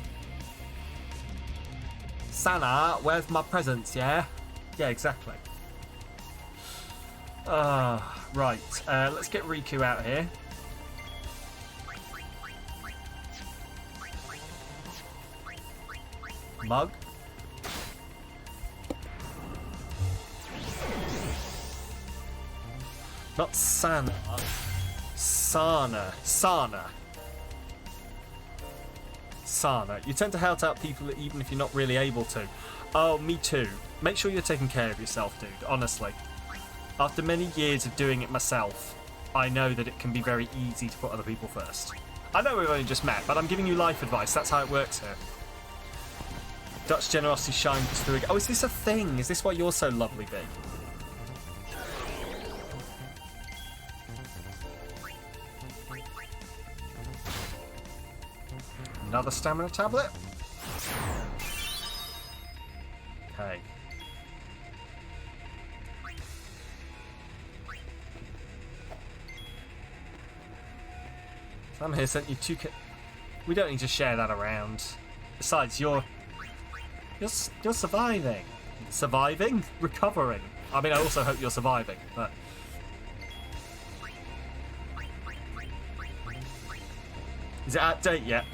Sana, where's my presents, yeah? Yeah, exactly. Right. Let's get Riku out here. Mug. Not Sana. Sana. Sana. Sana. You tend to help out people even if you're not really able to. Oh, me too. Make sure you're taking care of yourself, dude. Honestly. After many years of doing it myself, I know that it can be very easy to put other people first. I know we've only just met, but I'm giving you life advice. That's how it works here. Dutch generosity shines through. Oh, is this a thing? Is this why you're so lovely, B? Another stamina tablet. Okay. Sam here sent you 2K. We don't need to share that around. Besides, you're You're surviving. Surviving? Recovering. I mean, I also hope you're surviving, but... Is it out of date yet?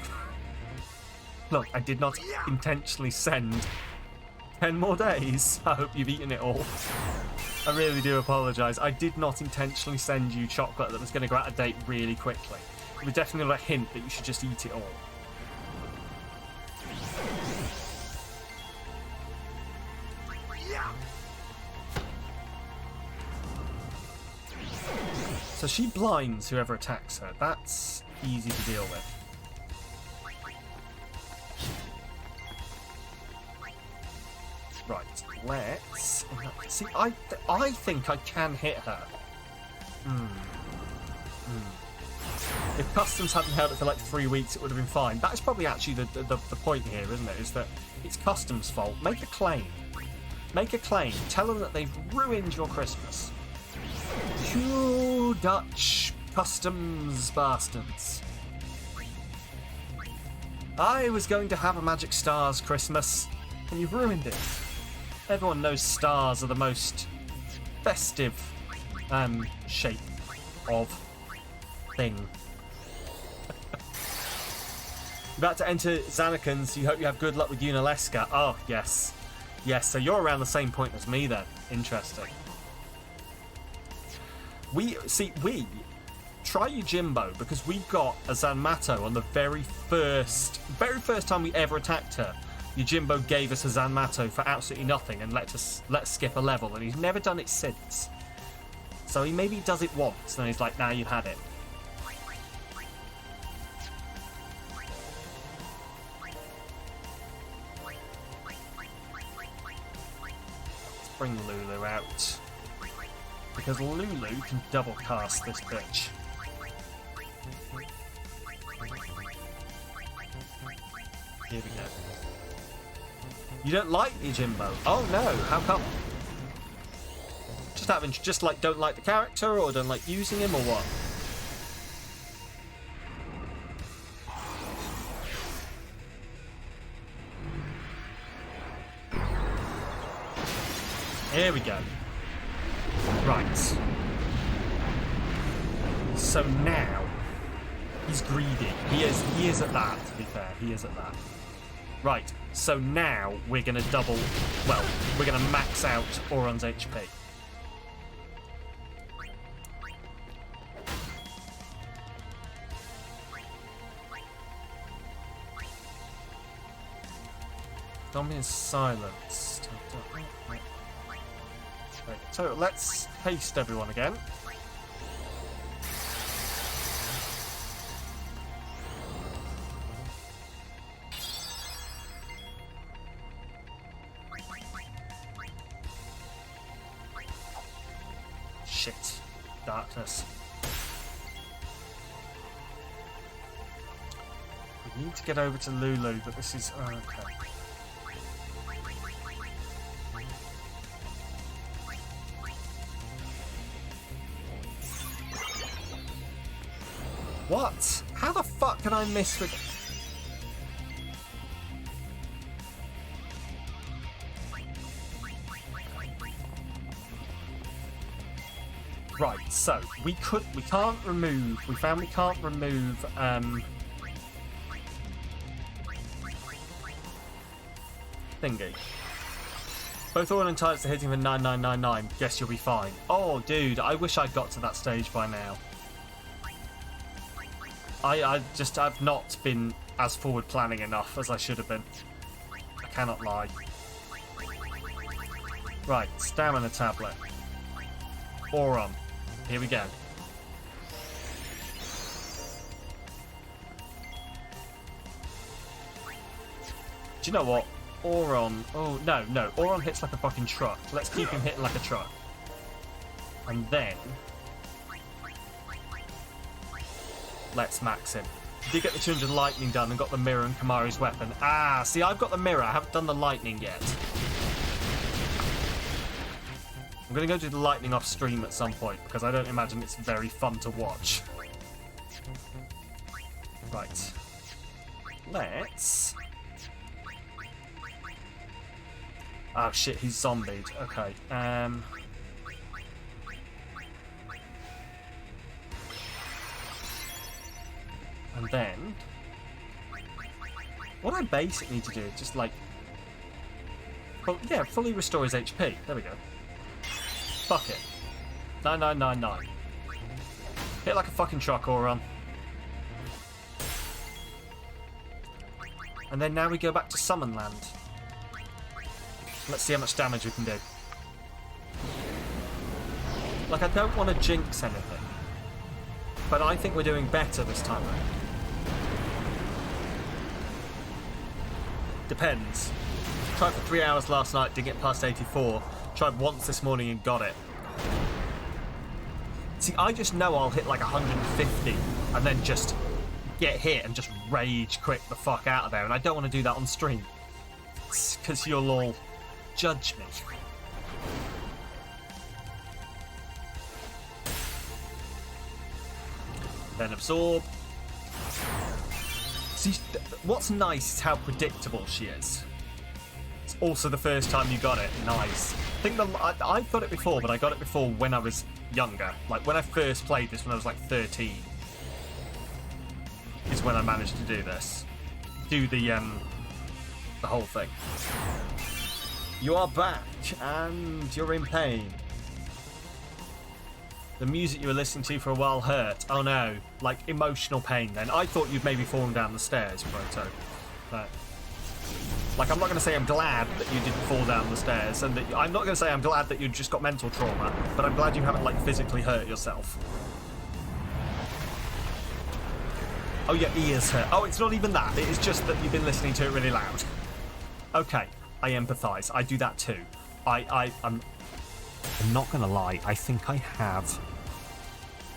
Look, I did not intentionally send 10 more days. I hope you've eaten it all. I really do apologise. I did not intentionally send you chocolate that was going to go out of date really quickly. It was definitely a hint that you should just eat it all. So she blinds whoever attacks her. That's easy to deal with. Right, let's... See, I think I can hit her. If customs hadn't held it for like 3 weeks, it would have been fine. That is probably actually the point here, isn't it? Is that it's customs' fault. Make a claim. Make a claim. Tell them that they've ruined your Christmas. You Dutch customs bastards. I was going to have a Magic Stars Christmas, and you've ruined it. Everyone knows stars are the most festive shape of thing. About to enter Zanarkand's. You hope you have good luck with Unaleska. Oh, yes. Yes, so you're around the same point as me then. Interesting. We try Yojimbo because we got a Zanmato on the very first time we ever attacked her. Yojimbo gave us a Zanmato for absolutely nothing and let's skip a level, and he's never done it since. So he maybe does it once, and he's like, "Nah, you've had it." Let's bring Lulu out. Because Lulu can double cast this bitch. Here we go. You don't like Yojimbo? Oh no, how come? Just like don't like the character, or don't like using him, or what? Here we go. Right. So now he's greedy. He is at that, to be fair. He is at that. Right. So now we're gonna we're gonna max out Auron's HP. Dominion's silenced. Right, so let's haste everyone again. Shit. Darkness. We need to get over to Lulu, but this is... Oh, okay. What? How the fuck can I miss with... Right, so we can't remove thingy. Both Auron and Titus are hitting for 9999. Guess you'll be fine. Oh dude, I wish I'd got to that stage by now. I've not been as forward planning enough as I should have been. I cannot lie. Right, stamina tablet. Auron. Here we go. Do you know what? Auron... Oh, no. Auron hits like a fucking truck. Let's keep him hitting like a truck. And then... let's max him. Did get the 200 lightning done and got the mirror and Kamari's weapon. Ah, see, I've got the mirror. I haven't done the lightning yet. I'm going to go do the lightning off stream at some point because I don't imagine it's very fun to watch. Right. Let's... Oh shit, he's zombied. Okay. And then what I basically need to do is just like, well, yeah, fully restore his HP. There we go. Fuck it. 9999. Hit like a fucking truck or run. And then now we go back to Summon Land. Let's see how much damage we can do. Like, I don't want to jinx anything, but I think we're doing better this time around. Depends. Tried for 3 hours last night, didn't get past 84. Tried once this morning and got it. See, I just know I'll hit like 150 and then just get hit and just rage quit the fuck out of there, and I don't want to do that on stream. Because you'll all judge me. Then absorb. See, what's nice is how predictable she is. It's also the first time you got it. Nice. I think I've got it before, but I got it before when I was younger. Like when I first played this when I was like 13. Is when I managed to do this. Do the whole thing. You are back, and you're in pain. The music you were listening to for a while hurt. Oh no, like emotional pain then. I thought you'd maybe fallen down the stairs, Proto. But, like, I'm not going to say I'm glad that you didn't fall down the stairs, and that I'm not going to say I'm glad that you just got mental trauma, but I'm glad you haven't, like, physically hurt yourself. Oh, your ears hurt. Oh, it's not even that. It is just that you've been listening to it really loud. Okay, I empathise. I do that too. I'm not going to lie. I think I have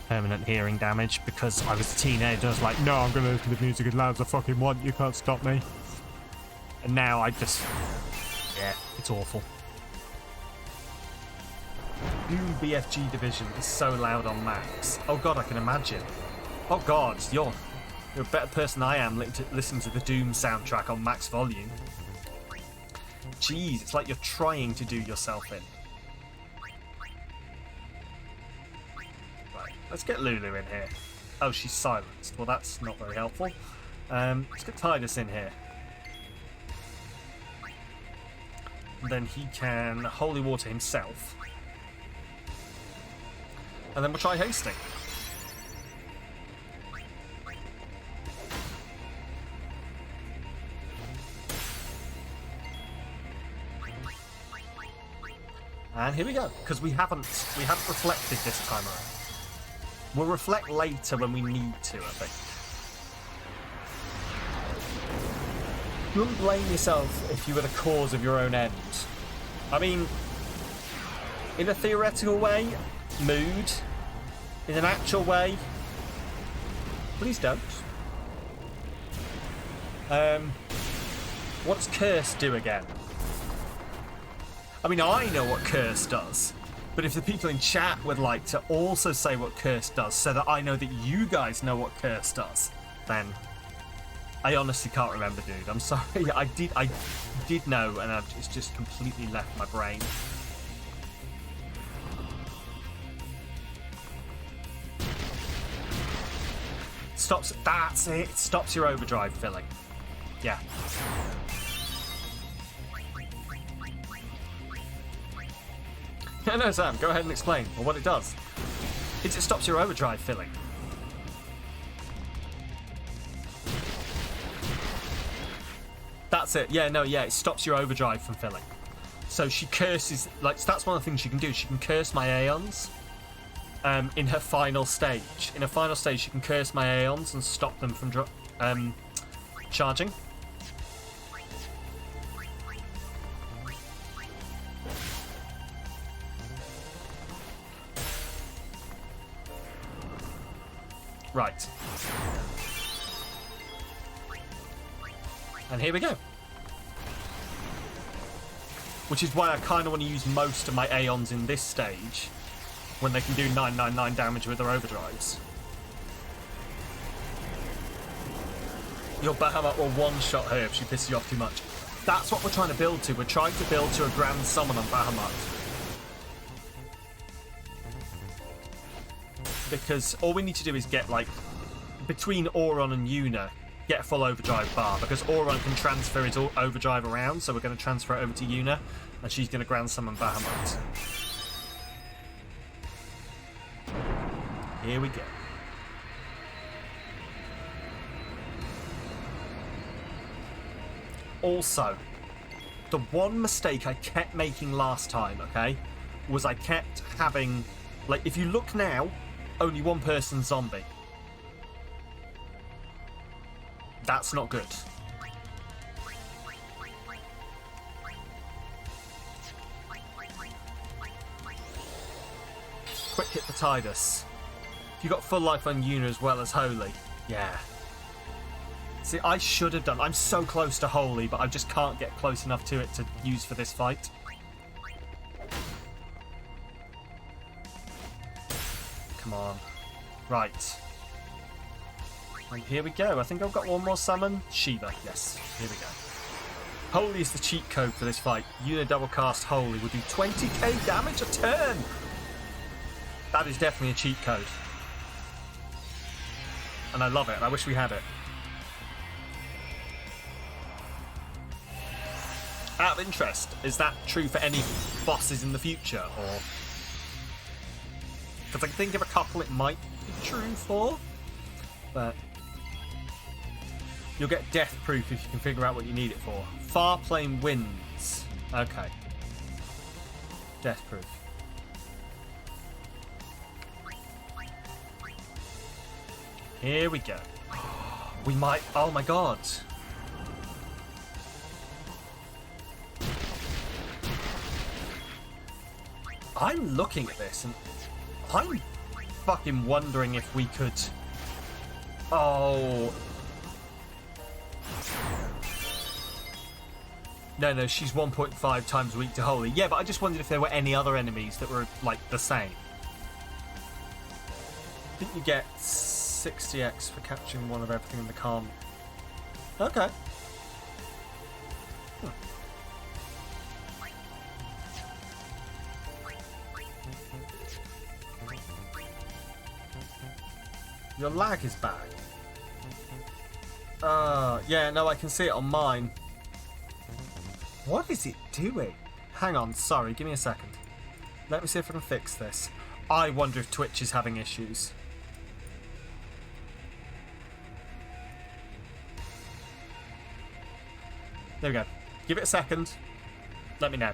permanent hearing damage because I was a teenager. I was like, no, I'm going to listen to the music as loud as I fucking want. You can't stop me. And now I just... yeah, it's awful. Doom BFG Division is so loud on max. Oh god, I can imagine. Oh god, you're a better person than I am listening to the Doom soundtrack on max volume. Jeez, it's like you're trying to do yourself in. Right, let's get Lulu in here. Oh, she's silenced. Well, that's not very helpful. Let's get Tidus in here. And then he can Holy Water himself. And then we'll try Hasting. And here we go, because we haven't reflected this time around. We'll reflect later when we need to, I think. You wouldn't blame yourself if you were the cause of your own end. I mean, in a theoretical way, mood. In an actual way, please don't. What's Curse do again? I mean, I know what Curse does, but if the people in chat would like to also say what Curse does so that I know that you guys know what Curse does, then I honestly can't remember, dude. I'm sorry. I did know, and it's just completely left my brain. Stops. That's it. It stops your overdrive filling. Yeah. No, Sam, go ahead and explain. Well, what it does is it stops your overdrive filling. That's it. Yeah, no, yeah, it stops your overdrive from filling. So she curses, like, that's one of the things she can do. She can curse my Aeons in her final stage. In her final stage, she can curse my Aeons and stop them from charging. Right. And here we go. Which is why I kind of want to use most of my Aeons in this stage, when they can do 999 damage with their overdrives. Your Bahamut will one-shot her if she pisses you off too much. That's what we're trying to build to. We're trying to build to a grand summon on Bahamut. Because all we need to do is get, like, between Auron and Yuna, get a full overdrive bar. Because Auron can transfer his overdrive around, so we're going to transfer it over to Yuna, and she's going to grand summon Bahamut. Here we go. Also, the one mistake I kept making last time, okay, was I kept having, like, if you look now, only one person's zombie. That's not good. Quick hit the Tidus. If you got full life on Yuna as well as Holy, yeah. See, I should have done. I'm so close to Holy, but I just can't get close enough to it to use for this fight. Come on. Right. And here we go. I think I've got one more summon. Shiva. Yes. Here we go. Holy is the cheat code for this fight. Yuna double cast Holy would do 20k damage a turn. That is definitely a cheat code. And I love it. I wish we had it. Out of interest, is that true for any bosses in the future, or? Because I can think of a couple it might be true for, but you'll get death proof if you can figure out what you need it for. Farplane wins. Okay. Death proof. Here we go. We might. Oh my god. I'm looking at this and I'm fucking wondering if we could. Oh. No, she's 1.5 times weak to Holy. Yeah, but I just wondered if there were any other enemies that were, like, the same. I think you get 60x for capturing one of everything in the calm. Okay. Your lag is back. Yeah, no, I can see it on mine. What is it doing? Hang on, sorry, give me a second. Let me see if I can fix this. I wonder if Twitch is having issues. There we go. Give it a second. Let me know.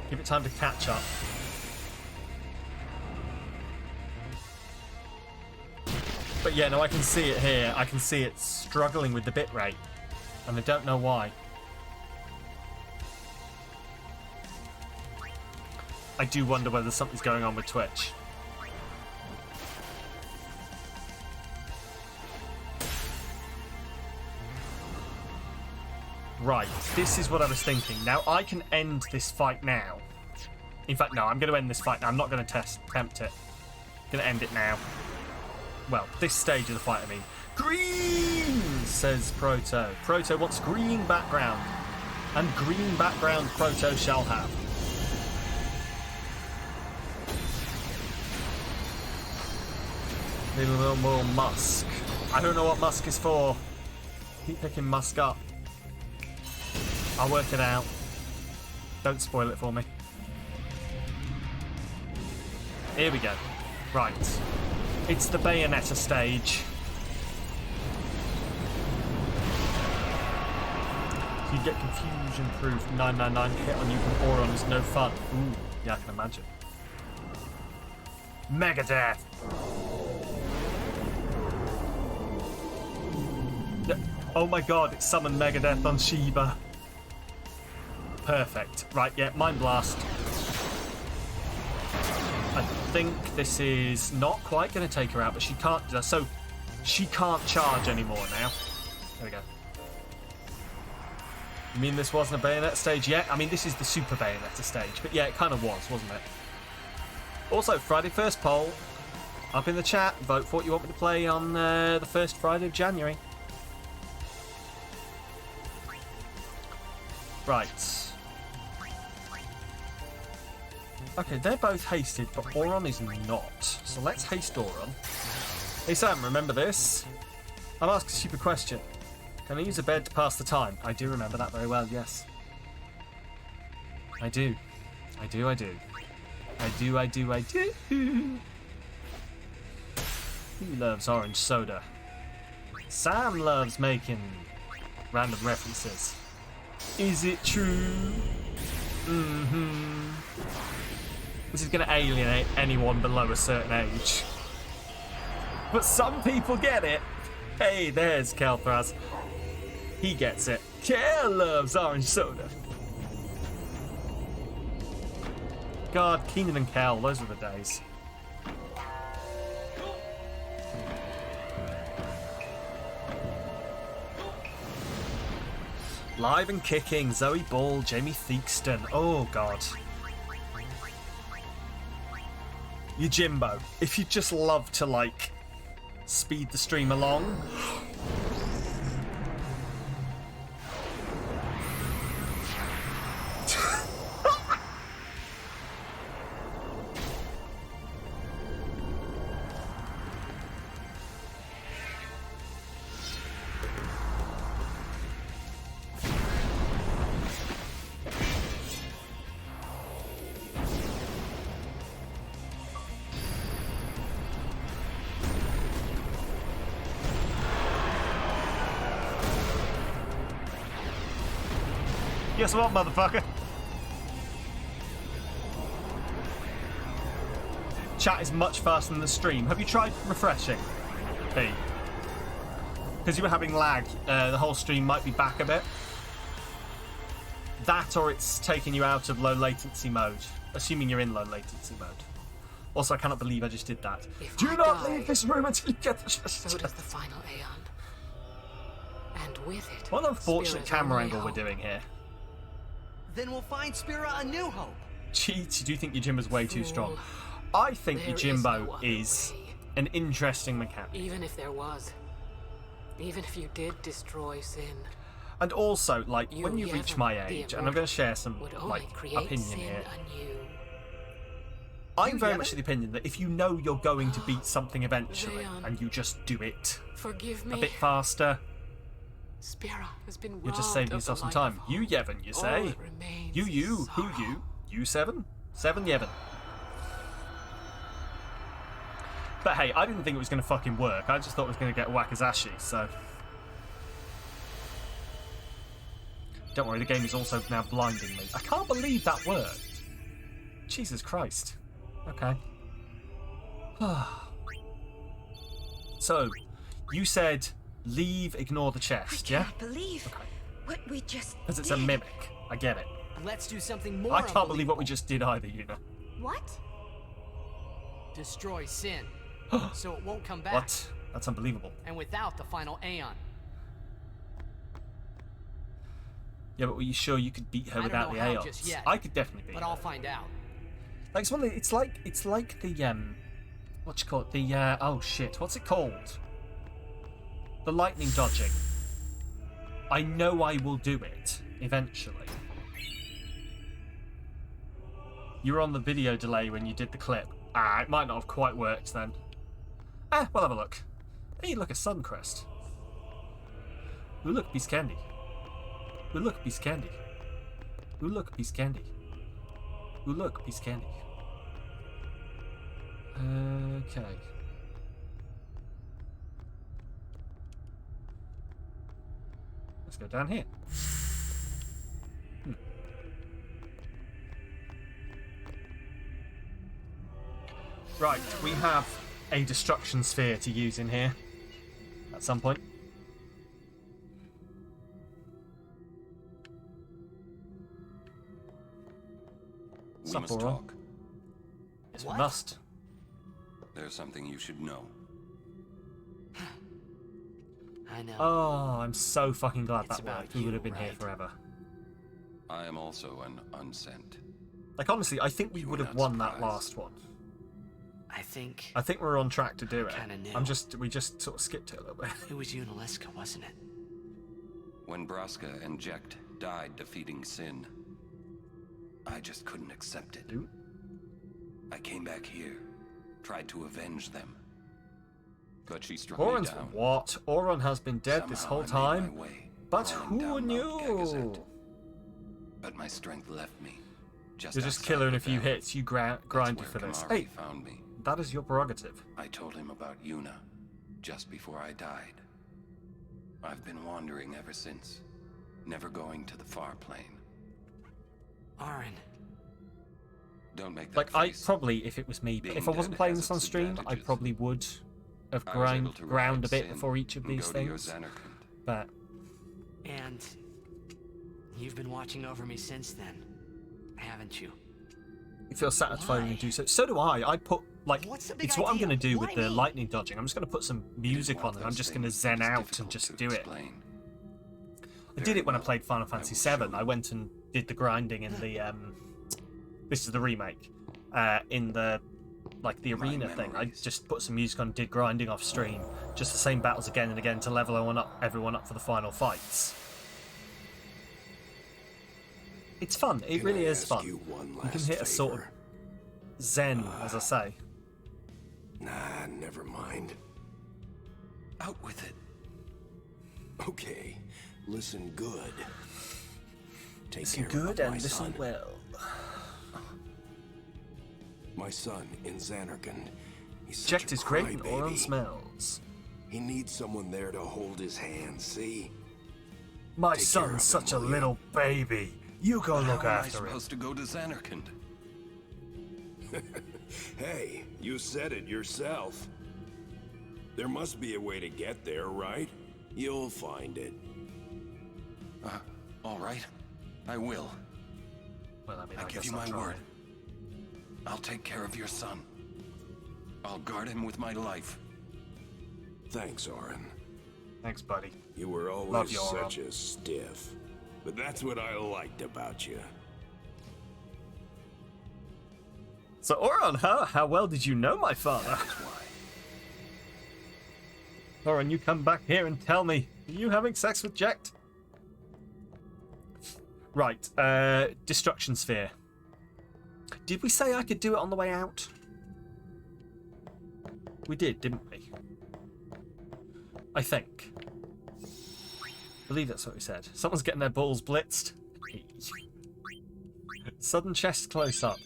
Give it time to catch up. But yeah, no, I can see it here. I can see it struggling with the bitrate. And I don't know why. I do wonder whether something's going on with Twitch. Right, this is what I was thinking. Now, I can end this fight now. In fact, no, I'm going to end this fight now. I'm not going to tempt it. I'm going to end it now. Well, this stage of the fight, I mean. Green, says Proto. Proto wants green background. And green background Proto shall have. Little more musk. I don't know what musk is for. Keep picking musk up. I'll work it out. Don't spoil it for me. Here we go. Right. It's the Bayonetta stage. You get confusion proof. 999 hit on you from Auron is no fun. Ooh, yeah, I can imagine. Megadeth. Oh my god, it summoned Megadeth on Shiva. Perfect. Right, yeah, Mind Blast. I think this is not quite going to take her out, but she can't. So she can't charge anymore now. There we go. You mean this wasn't a Bayonetta stage yet? I mean, this is the Super Bayonetta stage, but yeah, it kind of was, wasn't it? Also, Friday First poll. Up in the chat, vote for what you want me to play on the first Friday of January. Right. Okay, they're both hasted, but Auron is not. So let's haste Auron. Hey Sam, remember this? I'm asking a stupid question. Can I use a bed to pass the time? I do remember that very well, yes. I do. I do. Who loves orange soda? Sam loves making random references. Is it true? This is going to alienate anyone below a certain age. But some people get it. Hey, there's Kelthraz. He gets it. Kel loves orange soda. God, Keenan and Kel, those were the days. Live and kicking, Zoe Ball, Jamie Theakston. Oh, God. Yojimbo, if you just love to, like, speed the stream along. Guess what, motherfucker? Chat is much faster than the stream. Have you tried refreshing, P? Because you were having lag, the whole stream might be back a bit. That or it's taking you out of low latency mode, assuming you're in low latency mode. Also, I cannot believe I just did that. Do not leave this room until you get the chest. So does the final Aeon. And with it, What an unfortunate Spira's camera only angle we're hope. doing here. Then we'll find Spira a new hope. Cheats, you do think Yojimbo's way too strong. Fool. I think There is Yojimbo no other is way. an interesting mechanic. Even if there was. Even if you did destroy sin. And also, like, You, when you reach Yevon, my the age, and I'm going to share some, would only like, create opinion sin here. anew. I'm very Yevon? much of the opinion that if you know you're going to beat something eventually, Leon. and you just do it Forgive a me. bit faster, Spira has been you're just robbed saving of yourself the some light time. of You, hope. Yevon, you All say? that remains You, is who, sorrow. you? You, Seven? Seven, Yevon. But hey, I didn't think it was going to fucking work. I just thought it was going to get Wakazashi, so... Don't worry, the game is also now blinding me. I can't believe that worked. Jesus Christ. Okay. So, you said leave, ignore the I chest, yeah? cannot believe what we just Because it's did. a mimic. I get it. Let's do something more I can't believe what unbelievable. we just did either, you know. What? Destroy sin, so it won't come back. What? That's unbelievable. And without the final Aeon. Yeah, but were you sure you could beat her I don't without know the how Aeons? just yet, I could definitely beat But her. I'll find out. Like, it's like the what you call it? The oh shit, what's it called? The lightning dodging. I know I will do it eventually. You were on the video delay when you did the clip. Ah, it might not have quite worked then. We'll have a look. Hey, look, a Suncrest. Ooh, look, piece of candy. Ooh, look, piece of candy. Ooh, look, piece of candy. Ooh, look, piece of candy. Okay. Let's go down here. Right, we have a destruction sphere to use in here at some point. We Sup, must Auron? talk. Yes, we What? must. There's something you should know. I know. Oh, I'm so fucking glad It's that about worked. We you, would have been here right? forever. I am also an unsent. Like, honestly, I think we You would were have not won that surprised. last one. I think I think we're on track to do it. Kinda knew. We just sort of skipped it a little bit. it was you and Aleska, wasn't it? When Braska and Jecht died defeating Sin, I just couldn't accept it. Ooh. I came back here, tried to avenge them. But she struck Oron's me down. what? Oron has been dead this whole Somehow I made time? my way, But crawling who down Mount knew? Gegazet. But my strength left me. You're just outside killing the a few valley. hits. You That's grind you where for this. Kamari Hey, found me. that is your prerogative. I told him about Yuna just before I died. I've been wandering ever since, never going to the far plane. Aaron, Don't make that Like, I face. probably, if it was me, Being if I wasn't dead playing has this on its stream, I advantages. probably would have I was able to ground a ride bit Sin before each of and these go to your things. Xanarkand. But and you've been watching over me since then, haven't you? it feels satisfying Why? to do so. So do I. I put, like, What's the big it's what I'm idea? going to do Why with the me? lightning dodging. I'm just going to put some It is music one on of it. I'm those just going to things zen that's out and difficult just to do it. explain. I did Very it when I well. played Final I Fantasy will show VII. you. I went and did the grinding in the this is the remake. In the like the My arena thing. I memories. just put some music on, did grinding off stream, just the same battles again and again to level everyone up for the final fights. It's fun. It really is fun. You one You can last hit a sort of favor? zen, as I say. Nah, never mind. Out with it. Okay, listen good. Take Listen care good of and my listen son. well. My son in Xanarkand. He's such Jecht a is great and crybaby. Oron smells. He needs someone there to hold his hand, see? My Take care of son's him, such a will you? little baby. You go look How am I after him. supposed to go to Xanarkand? Hey, you said it yourself. There must be a way to get there, right? You'll find it. All right. I will. Well, I mean, I give guess you I'll my try. word. I'll take care of your son. I'll guard him with my life. Thanks, Oren. Thanks, buddy. You were Love always you, Oren. such a stiff. But that's what I liked about you. So, Oron, how well did you know my father? That's why. Oron, you come back here and tell me, are you having sex with Jecht? Right, Destruction Sphere. Did we say I could do it on the way out? We did, didn't we? I think. I believe that's what we said. Someone's getting their balls blitzed. Sudden chest close-up.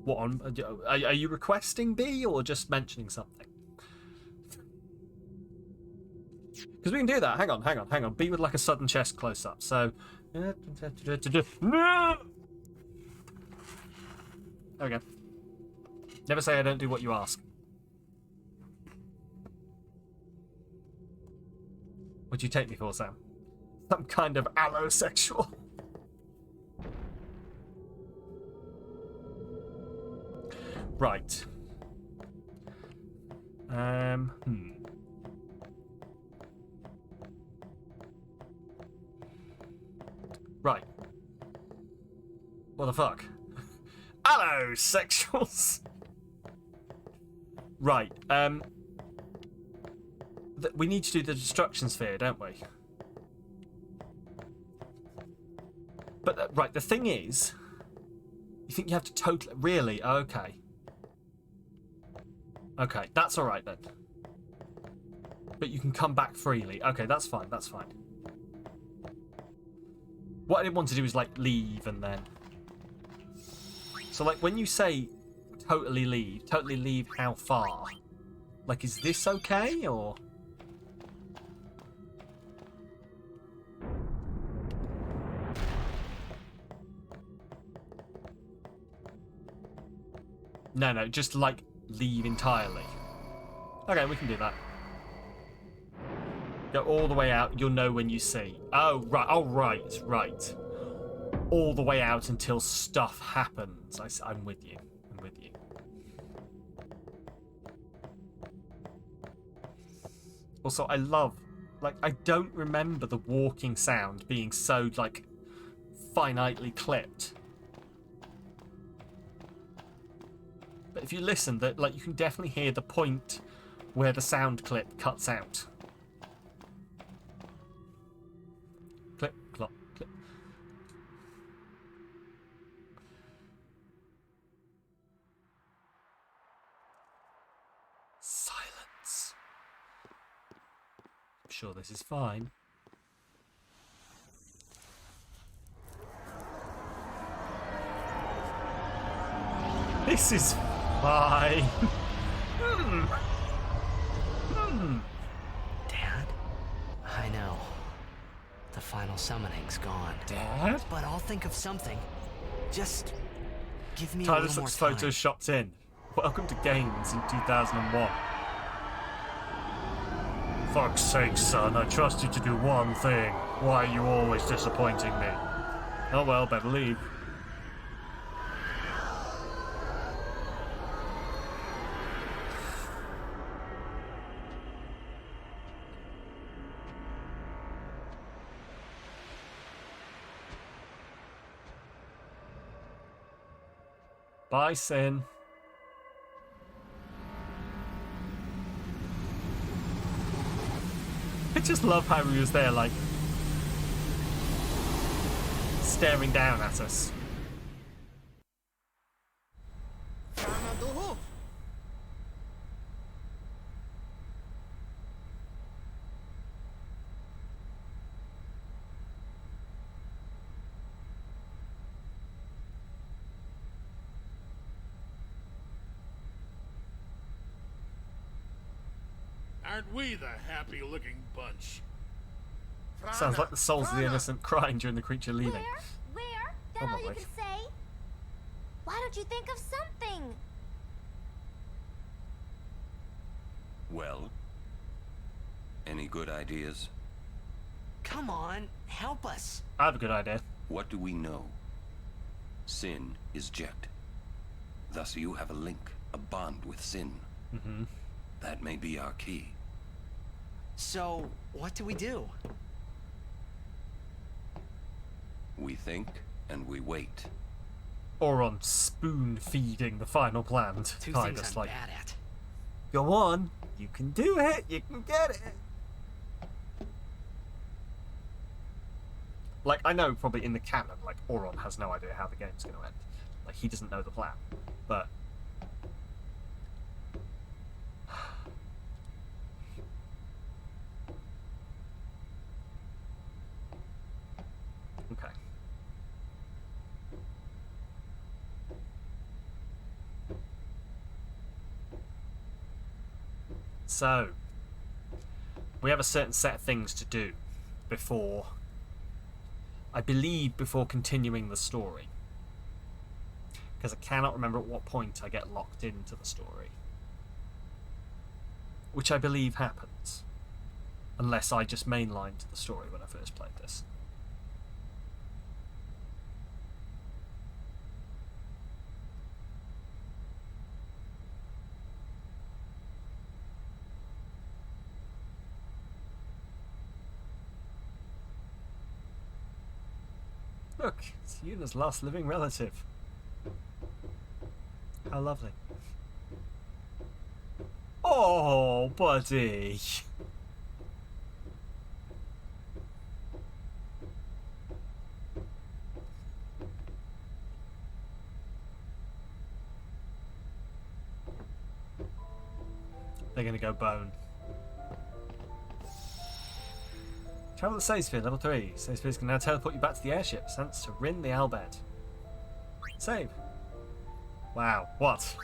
What on? Are you requesting B or just mentioning something? Because we can do that. Hang on. B with like a sudden chest close-up. So... No! There we go. Never say I don't do what you ask. What'd you take me for, Sam? Some kind of allosexual. Right. Right. What the fuck? Allosexuals. Right. We need to do the destruction sphere, don't we? But right, the thing is, you think you have to totally really? Okay. Okay, that's all right then. But you can come back freely. Okay, that's fine. That's fine. What I didn't want to do is like leave and then. So like when you say totally leave how far? Like is this okay or? No, just like leave entirely. Okay, we can do that. Go all the way out, you'll know when you see. Oh, right. All the way out until stuff happens. I'm with you. Also, I love, like, I don't remember the walking sound being so, like, finitely clipped. But if you listen, that like you can definitely hear the point where the sound clip cuts out. Clip, clop, clip. Silence. I'm sure this is fine. This is fine. Dad? I know. The final summoning's gone. Dad? But I'll think of something. Just give me a Tyler little more looks time. photoshopped in. Welcome to Games in 2001. Fuck's sake, son, I trust you to do one thing. Why are you always disappointing me? Oh well, better leave. Bye, Sin. I just love how he was there, like, staring down at us. Aren't we the happy-looking bunch? Sounds like the souls of the innocent crying during the creature leaving. Where? That all you Probably. can say? Why don't you think of something? Well, any good ideas? Come on, help us. I have a good idea. What do we know? Sin is Jet. Thus you have a link, a bond with Sin. Mm-hmm. That may be our key. So, what do we do? We think and we wait. Or on spoon-feeding the final plan to Two Titus, things I'm like, bad at. go on, you can do it, you can get it. Like, I know probably in the canon, like, Auron has no idea how the game's going to end. Like, he doesn't know the plan. But... okay. So, we have a certain set of things to do before, I believe, before continuing the story. Because I cannot remember at what point I get locked into the story. Which I believe happens. Unless I just mainlined the story when I first played this. Look, it's Yuna's last living relative. How lovely. Oh, buddy. They're gonna go bone. Travel the Save level 3. Save spheres can now teleport you back to the airship. Thanks to Rin the Albed. Save. Wow. What?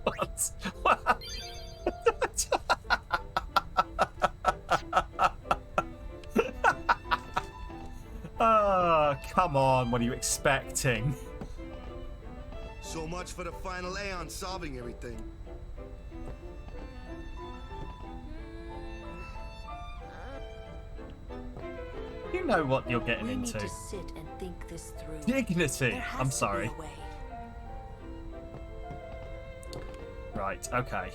What? What? Oh, come on. What are you expecting? So much for the final Aeon solving everything. You know what you're getting We into. need to sit and think this through. Dignity. There has I'm to be sorry. a way. Right, okay.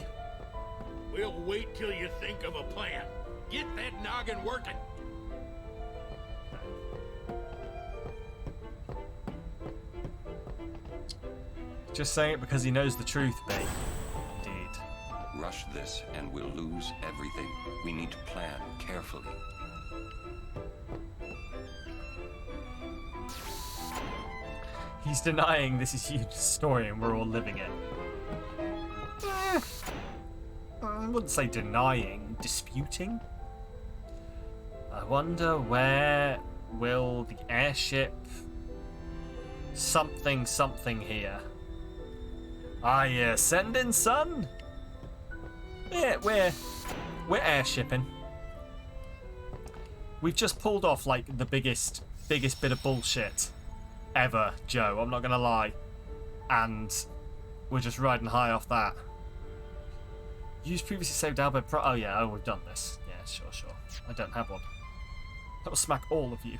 We'll wait till you think of a plan. Get that noggin working. Just saying it because he knows the truth, B. Indeed. Rush this and we'll lose everything. We need to plan carefully. He's denying this is huge story and we're all living it. I wouldn't say denying, disputing. I wonder where will the airship something here. Send in, son. Yeah, we're airshipping. We've just pulled off like the biggest bit of bullshit ever, Joe. I'm not gonna lie, and we're just riding high off that. Used previously saved Albert Pro. Oh yeah, we've done this. Yeah, sure. I don't have one. That will smack all of you.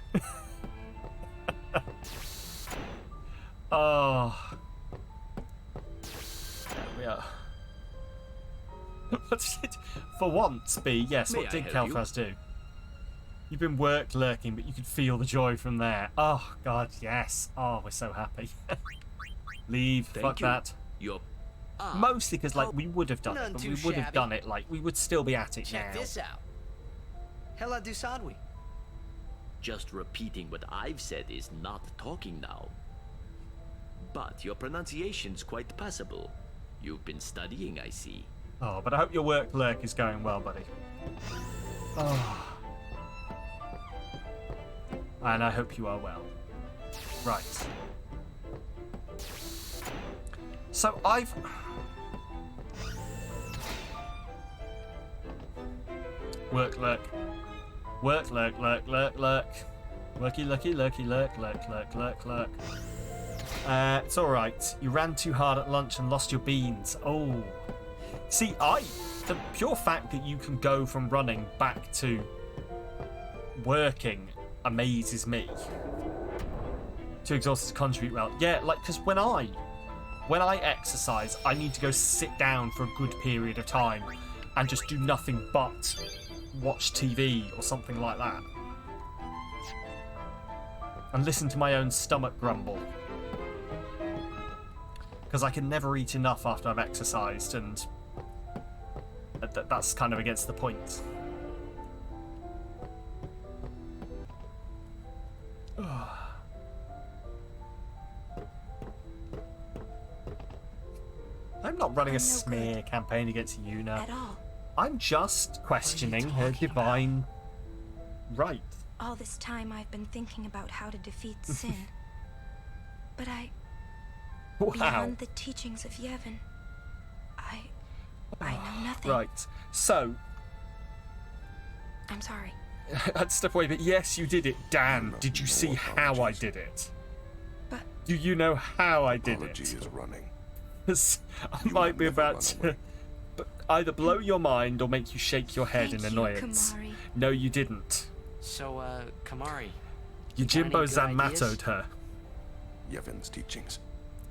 Oh. There we are. What did it? For once, B, yes, what did Kel'Thas do? You've been lurking, but you could feel the joy from there. Oh, God, yes. Oh, we're so happy. Leave. Fuck that. Mostly because, like, we would have done it, but we would have done it, like, we would still be at it now. Check this out. Hela Dusadwi. Just repeating what I've said is not talking now. But your pronunciation's quite passable. You've been studying, I see. Oh, but I hope your work lurk is going well, buddy. Oh. And I hope you are well. Right. So I've... Work lurk. Work lurk. Worky lurk. It's alright. You ran too hard at lunch and lost your beans. Oh. See, the pure fact that you can go from running back to working amazes me. Too exhausted to contribute well. Yeah, like, because when I exercise, I need to go sit down for a good period of time and just do nothing but watch TV or something like that. And listen to my own stomach grumble. Because I can never eat enough after I've exercised, and that's kind of against the point. I'm not running a smear campaign against Yuna. At all. I'm just questioning her divine right. All this time I've been thinking about how to defeat sin. But Wow. beyond the teachings of Yevon, I know nothing. Right. So, I'm sorry. I'd step away, but yes, you did it. Dan, did you see how I did it? But do you know how I did Apology it? is running. I might be about to either blow your mind or make you shake your head Thank in you, annoyance. Kamari. No, you didn't. So, Kamari. You Jimbo any good ideas? Zanmato'd her. Yevon's teachings.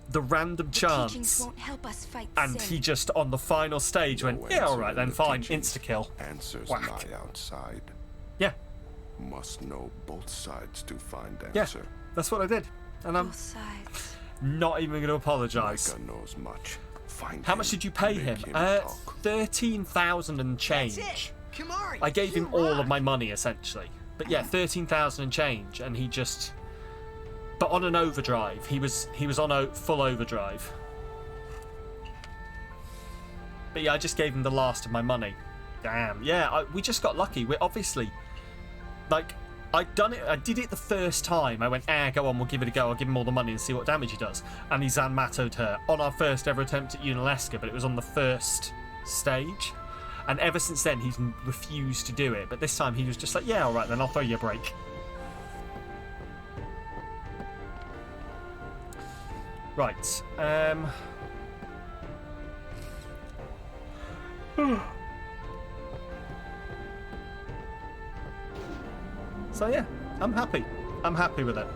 The random the chance. teachings won't help us fight And sin. he just on the final stage went, yeah, alright then, fine, insta-kill. Answers Whack. lie outside. Yeah. Must know both sides to find Yeah, answer. that's what I did. And I'm Both sides. not even going to apologise. Micah knows much. Find How him, much did you pay make him? talk. 13,000 and change. That's it. Kamari, I gave him you all rock. of my money, essentially. But yeah, 13,000 and change, and he just... But on an overdrive. He was on full overdrive. But yeah, I just gave him the last of my money. Damn. Yeah, we just got lucky. We're obviously... Like, I did it the first time. I went, go on, we'll give it a go. I'll give him all the money and see what damage he does. And he Zanmato'd her on our first ever attempt at Unalesca, but it was on the first stage. And ever since then, he's refused to do it. But this time, he was just like, yeah, alright then, I'll throw you a break. Right. So yeah, I'm happy. I'm happy with it.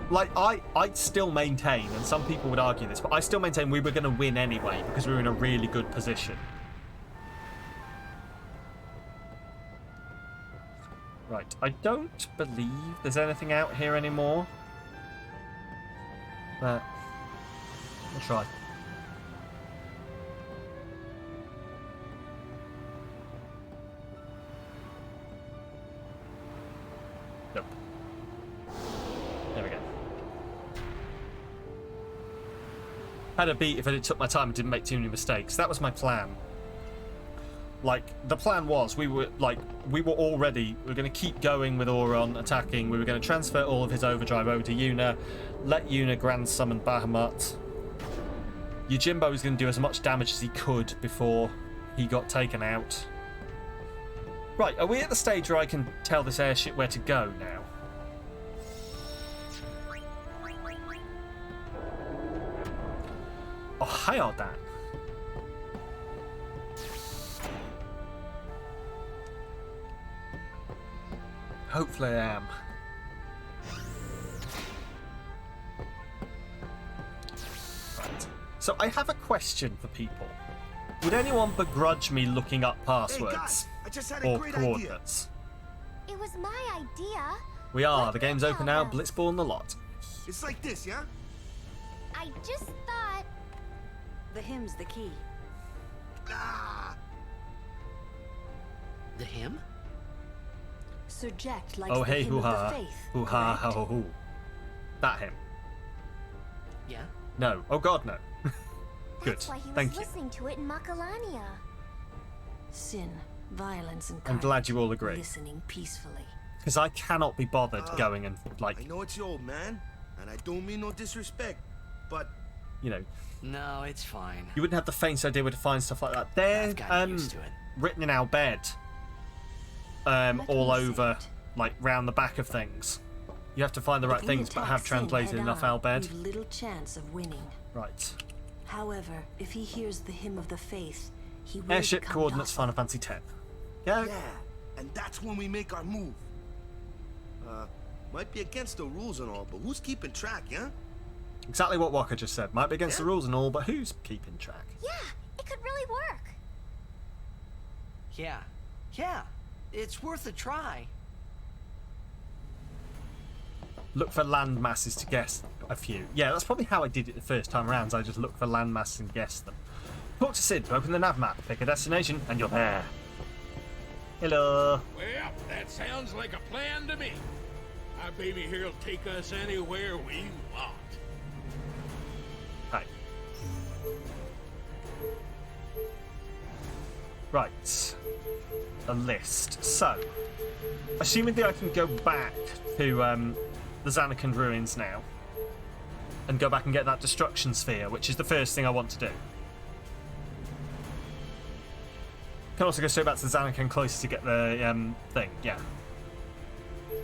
Like, I'd still maintain, and some people would argue this, but I still maintain we were going to win anyway because we were in a really good position. Right, I don't believe there's anything out here anymore. But I'll try. Nope. There we go. Had a beat if I took my time and didn't make too many mistakes. That was my plan. Like, the plan was, we were already, we were going to keep going with Auron attacking. We were going to transfer all of his overdrive over to Yuna, let Yuna grand summon Bahamut. Yojimbo was going to do as much damage as he could before he got taken out. Right, are we at the stage where I can tell this airship where to go now? Oh, hi, Dan. Hopefully I am. Right. So I have a question for people. Would anyone begrudge me looking up passwords? Hey guys, I just had a or great coordinates? It was my idea. We are. The game's open now. Blitzball the lot. It's like this, yeah? I just thought... The hymn's the key. Ah! The hymn? Sir Jack likes Oh, the hey, hymn of the hoo-ha. faith. Hoo-ha, correct? ho-ho-ho. That him. Yeah? No. Oh, God, no. Good. That's why he was Thank you. listening to it in Makalania. Sin, violence, and I'm glad you all agree. listening peacefully. Because I cannot be bothered going and, like, I know it's your old man, and I don't mean no disrespect, but you know, No, it's fine. you wouldn't have the faintest idea where to find stuff like that. They're I've gotten used to it. written in our bed, all over, like, round the back of things. You have to find the right If we things, but attack have Sin translated enough head-on, Albed. we've little chance of winning. Right. However, if he hears the hymn of the faith, he will Airship become coordinates docile. Final Fantasy X. Yeah. yeah, and that's when we make our move. Might be against the rules and all, but who's keeping track, yeah? Exactly what Walker just said. Might be against the rules and all, but who's keeping track? Yeah, it could really work. Yeah. Yeah. It's worth a try. Look for land masses to guess a few. Yeah, that's probably how I did it the first time around. So I just looked for land masses and guessed them. Talk to Sid to open the nav map, pick a destination, and you're there. Hello. Well, that sounds like a plan to me. Our baby here'll take us anywhere we want. Hi. Right. A list. So, assuming that I can go back to the Xanacan ruins now, and go back and get that destruction sphere, which is the first thing I want to do. Can also go straight back to the Xanacan closest to get the thing. Yeah.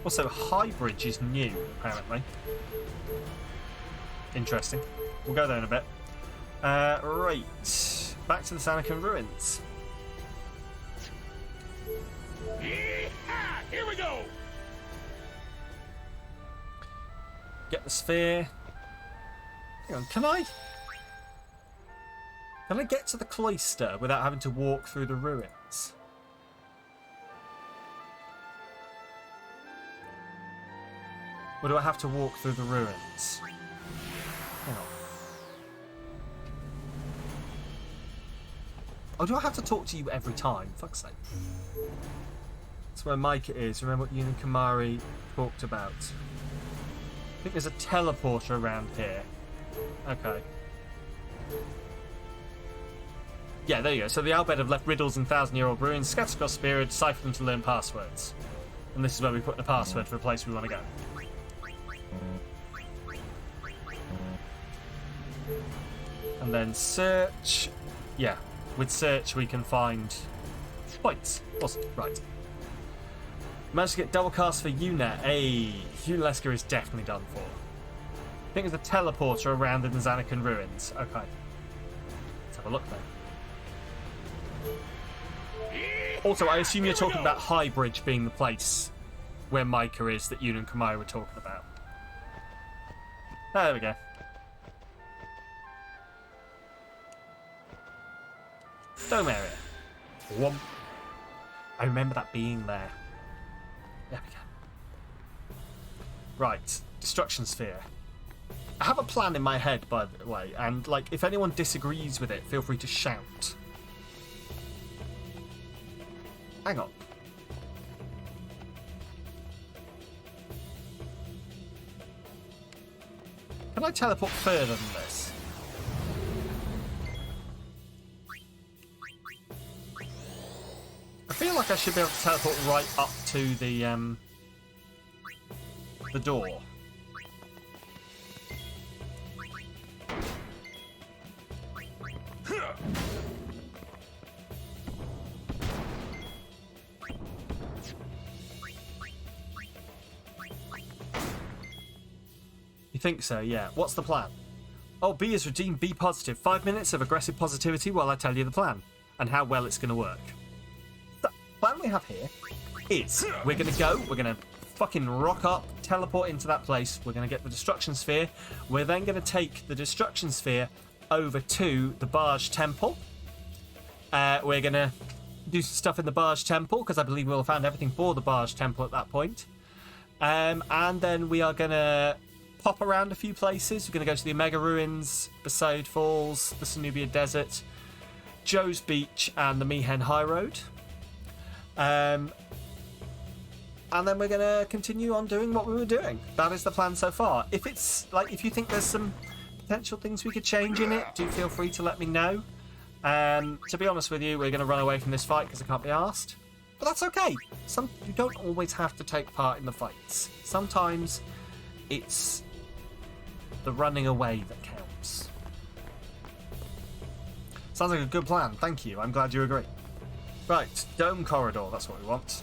Also, High Bridge is new, apparently. Interesting. We'll go there in a bit. Right. Back to the Xanacan ruins. Yeehaw! Here we go! Get the sphere. Hang on, can I get to the cloister without having to walk through the ruins? Or do I have to walk through the ruins? Hang on. Oh, do I have to talk to you every time? Fuck's sake. That's where Micah is. Remember what Yuna Kamari talked about? I think there's a teleporter around here. Okay. Yeah, there you go. So the Albed have left riddles in thousand-year-old ruins, scattered across Spira, decipher them to learn passwords. And this is where we put the password for the place we want to go. And then search. Yeah, with search we can find points. Awesome. Right. Managed to get double cast for Yuna. Hey, Yuna is definitely done for. I think there's a teleporter around in the Xanacan ruins. Okay. Let's have a look then. Also, I assume you're talking about High Bridge being the place where Micah is that Yuna and Kamai were talking about. There we go. Dome area. Whomp. I remember that being there. There we go. Right. Destruction sphere. I have a plan in my head, by the way, and like if anyone disagrees with it, feel free to shout. Hang on. Can I teleport further than this? I feel like I should be able to teleport right up to the door. You think so, yeah. What's the plan? Oh, B is redeemed B positive. 5 minutes of aggressive positivity while I tell you the plan and how well it's going to work. The plan we have here is we're going to go, we're going to fucking rock up, teleport into that place, we're going to get the destruction sphere, we're then going to take the destruction sphere over to the Barge Temple. We're going to do some stuff in the Barge Temple because I believe we'll have found everything for the Barge Temple at that point. And then we are going to pop around a few places. We're going to go to the Omega Ruins, Besaid Falls, the Sanubia Desert, Joe's Beach, and the Mihen High Road. And then we're going to continue on doing what we were doing. That is the plan so far. If it's like, if you think there's some potential things we could change in it, do feel free to let me know. To be honest with you, we're going to run away from this fight because I can't be asked. But that's okay. You don't always have to take part in the fights. Sometimes it's the running away that counts. Sounds like a good plan. Thank you. I'm glad you agree. Right, Dome Corridor. That's what we want.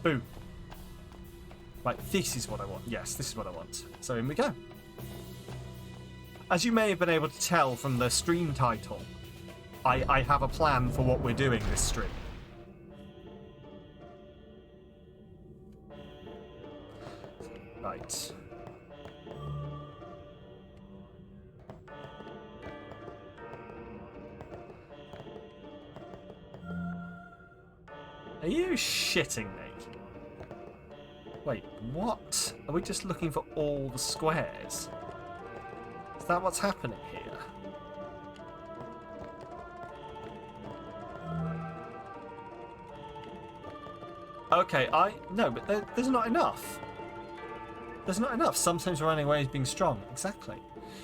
Boom. Right, this is what I want. Yes, this is what I want. So in we go. As you may have been able to tell from the stream title, I have a plan for what we're doing this stream. Right. Are you shitting me? Wait, what? Are we just looking for all the squares? Is that what's happening here? Okay, no, but there's not enough. There's not enough. Sometimes running away is being strong. Exactly.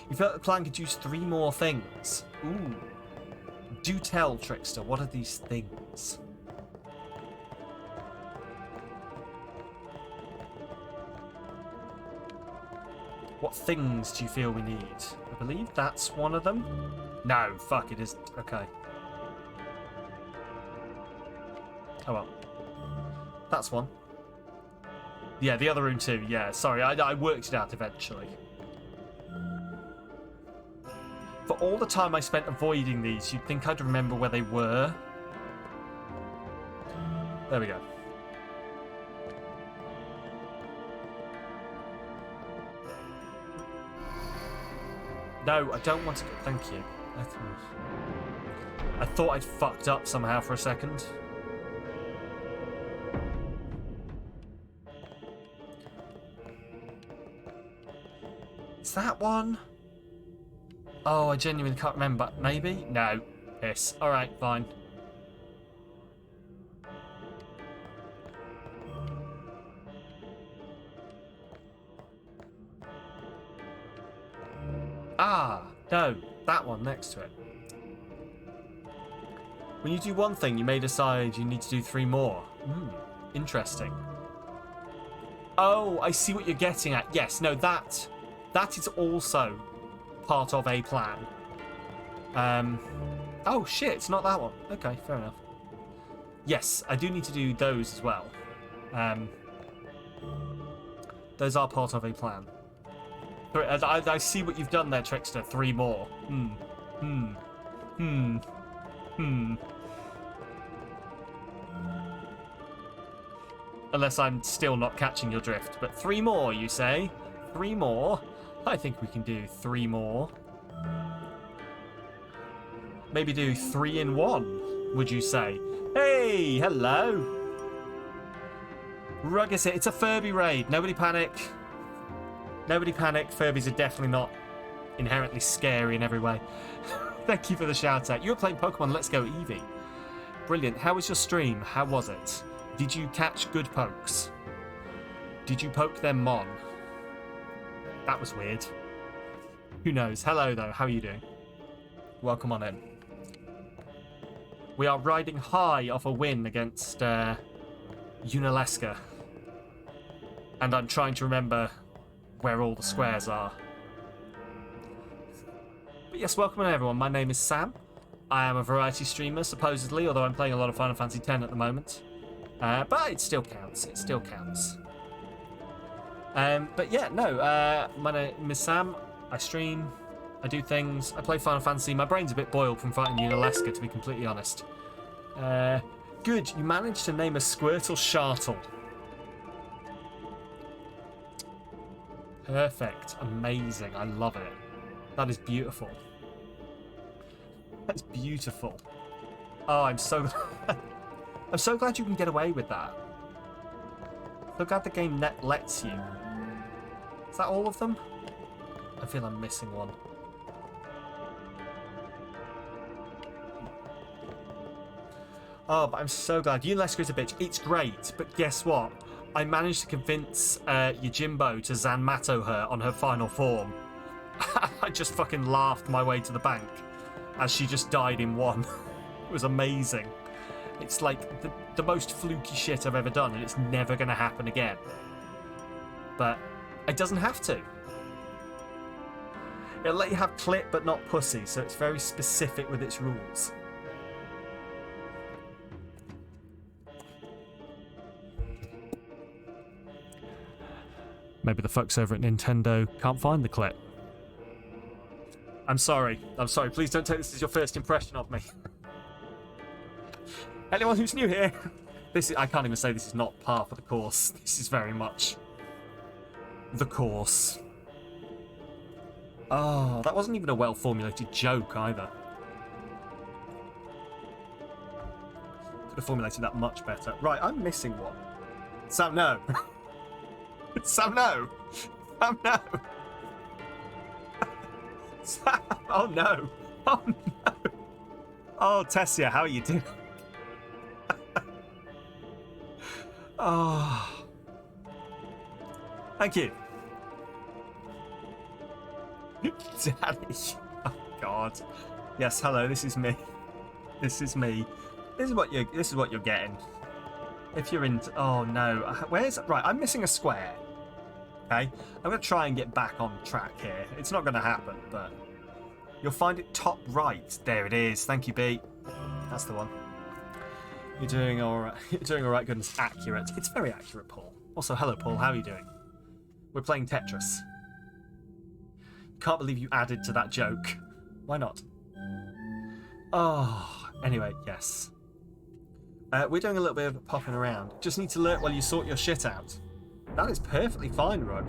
You felt the plan could use 3 more things. Ooh. Do tell, Trickster, what are these things? What things do you feel we need? I believe that's one of them. No, fuck, it isn't. Okay. Oh well. That's one. Yeah, the other room too. Yeah, sorry, I worked it out eventually. For all the time I spent avoiding these, you'd think I'd remember where they were. There we go. No, I don't want to go. Thank you. I thought I'd fucked up somehow for a second. Is that one? Oh, I genuinely can't remember. Maybe? No. Piss. Alright, fine. Ah, no. That one next to it. When you do one thing, you may decide you need to do 3 more. Interesting. Oh, I see what you're getting at. Yes, no, that is also part of a plan. Oh shit, it's not that one. Okay, fair enough. Yes, I do need to do those as well. Those are part of a plan. I see what you've done there, Trickster. 3 more. Unless I'm still not catching your drift. But 3 more, you say? 3 more? I think we can do 3 more. Maybe do 3 in 1, would you say? Hey, hello. Ruggis it. It's a Furby raid. Nobody panic. Nobody panic. Furbies are definitely not inherently scary in every way. Thank you for the shout out. You were playing Pokemon Let's Go Eevee. Brilliant. How was your stream? How was it? Did you catch good pokes? Did you poke them mon? That was weird. Who knows? Hello though. How are you doing? Welcome on in. We are riding high off a win against Unalesca. And I'm trying to remember where all the squares are. But yes, welcome on everyone. My name is Sam. I am a variety streamer, supposedly, although I'm playing a lot of Final Fantasy X at the moment. But it still counts. It still counts. But yeah, no. My name is Sam. I stream. I do things. I play Final Fantasy. My brain's a bit boiled from fighting Unalesca, to be completely honest. Good. You managed to name a Squirtle Shartle. Perfect. Amazing. I love it. That is beautiful. That's beautiful. Oh, I'm so I'm so glad you can get away with that. So glad the game lets you. Is that all of them? I feel I'm missing one. Oh, but I'm so glad. Unalesca is a bitch. It's great, but guess what? I managed to convince Yojimbo to Zanmato her on her final form. I just fucking laughed my way to the bank as she just died in one. It was amazing. It's like the most fluky shit I've ever done, and it's never going to happen again. But it doesn't have to. It'll let you have clit but not pussy, so it's very specific with its rules. Maybe the folks over at Nintendo can't find the clip. I'm sorry. I'm sorry. Please don't take this as your first impression of me. Anyone who's new here, I can't even say this is not par for the course. This is very much the course. Oh, that wasn't even a well-formulated joke either. Could have formulated that much better. Right, I'm missing one. Sam, no. Sam, no. Sam, no. Sam, oh no. Oh no. Oh, Tessia, how are you doing? Oh. Thank you. Daddy. Oh God. Yes, hello, this is me. This is me. This is what you're getting. If you're into... Oh no. Where's... Right, I'm missing a square. Okay? I'm going to try and get back on track here. It's not going to happen, but... You'll find it top right. There it is. Thank you, B. That's the one. You're doing alright. You're doing alright, goodness. Accurate. It's very accurate, Paul. Also, hello, Paul. How are you doing? We're playing Tetris. Can't believe you added to that joke. Why not? Oh, anyway, yes. We're doing a little bit of popping around. Just need to lurk while you sort your shit out. That is perfectly fine, Rug.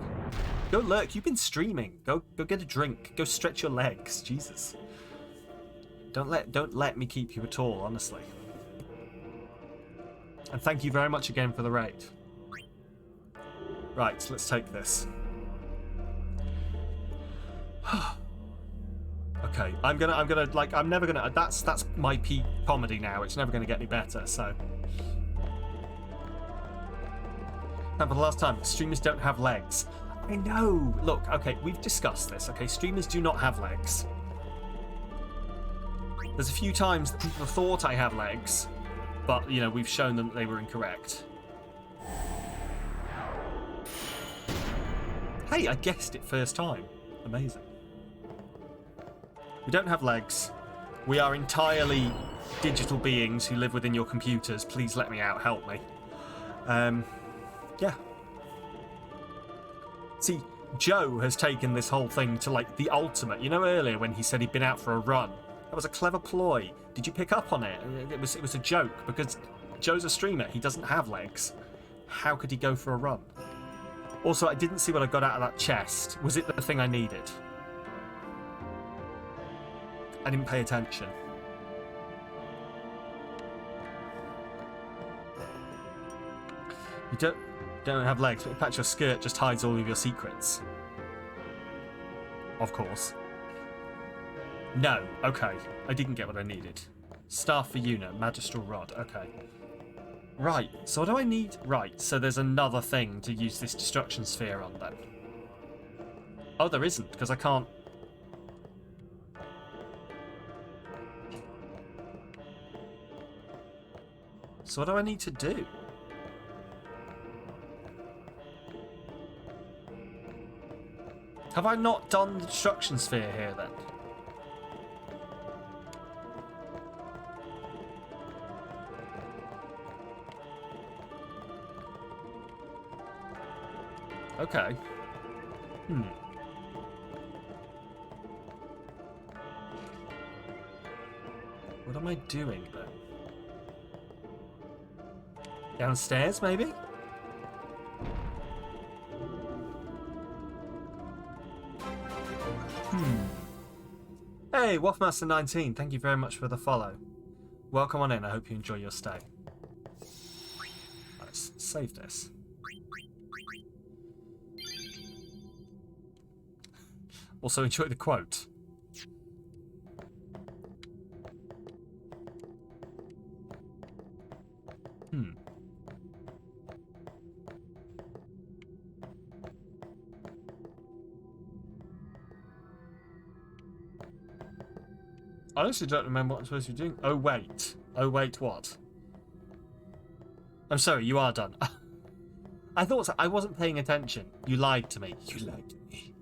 Go lurk. You've been streaming. Go get a drink. Go stretch your legs. Jesus. Don't let me keep you at all, honestly. And thank you very much again for the raid. Right, let's take this. Okay, I'm never gonna. That's my peak comedy now. It's never gonna get any better. So, and for the last time, streamers don't have legs. I know. Look, okay, we've discussed this. Okay, streamers do not have legs. There's a few times that people thought I had legs, but you know we've shown them that they were incorrect. Hey, I guessed it first time. Amazing. We don't have legs. We are entirely digital beings who live within your computers. Please let me out. Help me. Yeah. See, Joe has taken this whole thing to, like, the ultimate. You know earlier when he said he'd been out for a run? That was a clever ploy. Did you pick up on it? It was a joke, because Joe's a streamer. He doesn't have legs. How could he go for a run? Also, I didn't see what I got out of that chest. Was it the thing I needed? I didn't pay attention. You Don't have legs, but the patch your skirt just hides all of your secrets. Of course. No, okay. I didn't get what I needed. Staff for Una, Magistral Rod, okay. Right, so what do I need? Right, so there's another thing to use this destruction sphere on then. Oh, there isn't, because I can't... So what do I need to do? Have I not done the destruction sphere here then? Okay. What am I doing then? Downstairs, maybe? Hey, Wolfmaster19, thank you very much for the follow. Welcome on in, I hope you enjoy your stay. Let's save this. Also enjoy the quote. I honestly don't remember what I'm supposed to be doing. Oh wait. Oh wait, what? I'm sorry, you are done. I thought so. I wasn't paying attention. You lied to me. You lied to me.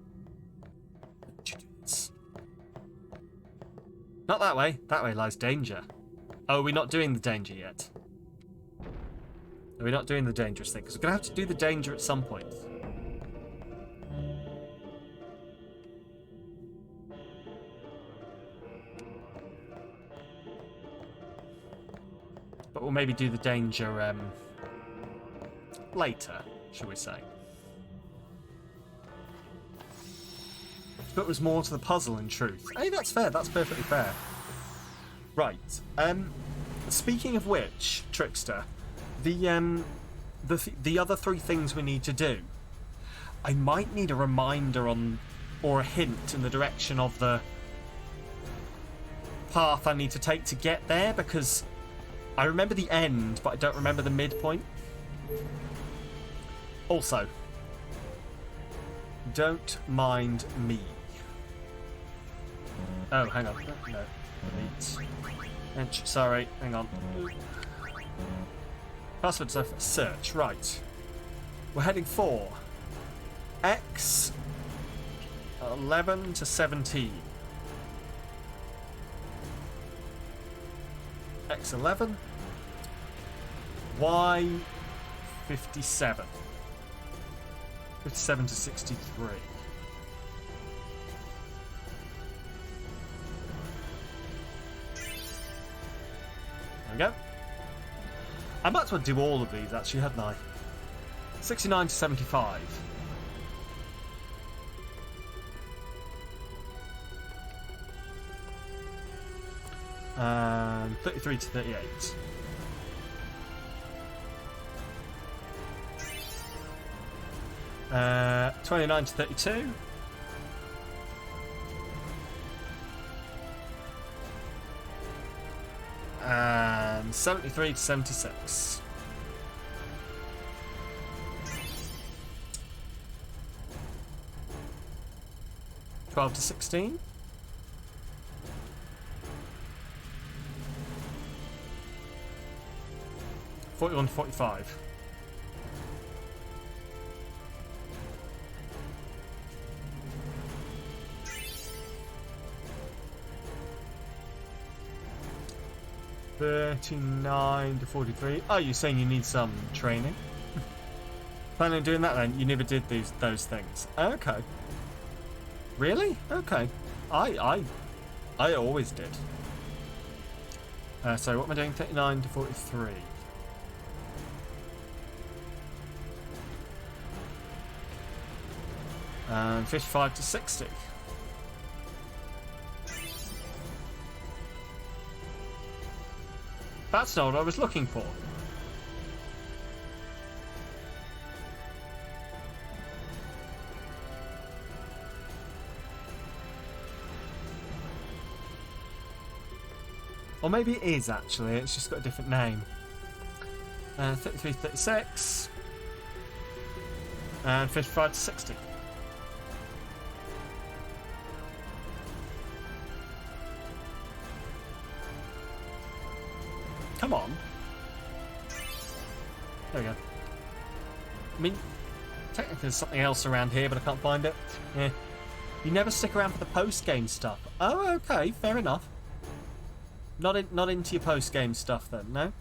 Why did you do this? Not that way. That way lies danger. Oh, are we not doing the danger yet? Are we not doing the dangerous thing? Because we're going to have to do the danger at some point. But we'll maybe do the danger later, shall we say. But there's more to the puzzle in truth. Hey, that's fair. That's perfectly fair. Right. Speaking of which, Trickster, the other three things we need to do, I might need a reminder on, or a hint in the direction of the path I need to take to get there, because I remember the end, but I don't remember the midpoint. Also, don't mind me. Oh, hang on. No. Sorry, hang on. Password search, right. We're heading for X 11 to 17. X11, Y 57, 57 to 63. There we go. I might as well do all of these actually, hadn't I? 69 to 75. And 33 to 38. Uh, 29 to 32. And 73 to 76. (12 to 16). 41 to 45. (39 to 43). Oh, you're saying you need some training? Planning on doing that then? You never did those things. Okay. Really? Okay. I always did. So what am I doing? 39 to 43. And 55 to 60. That's not what I was looking for. Or maybe it is, actually. It's just got a different name. 33 to 36. And 55 to 60. Come on. There we go. I mean, technically there's something else around here, but I can't find it. Yeah. You never stick around for the post-game stuff. Oh, okay, fair enough. Not into your post-game stuff then, no?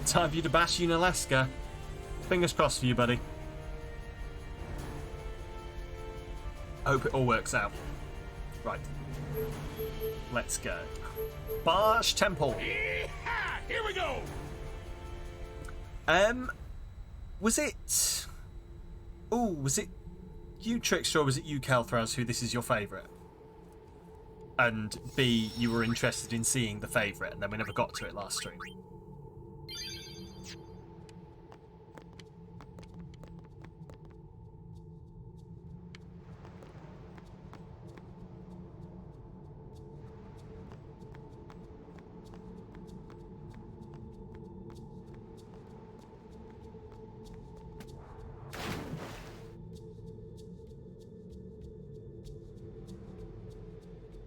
Time for you to bash Unalaska. Fingers crossed for you, buddy. Hope it all works out. Right. Let's go. Barsh Temple. Yeehaw! Here we go! Was it... Oh, was it you, Trickster, or was it you, Kelthraz, who this is your favourite? And B, you were interested in seeing the favourite, and then we never got to it last stream.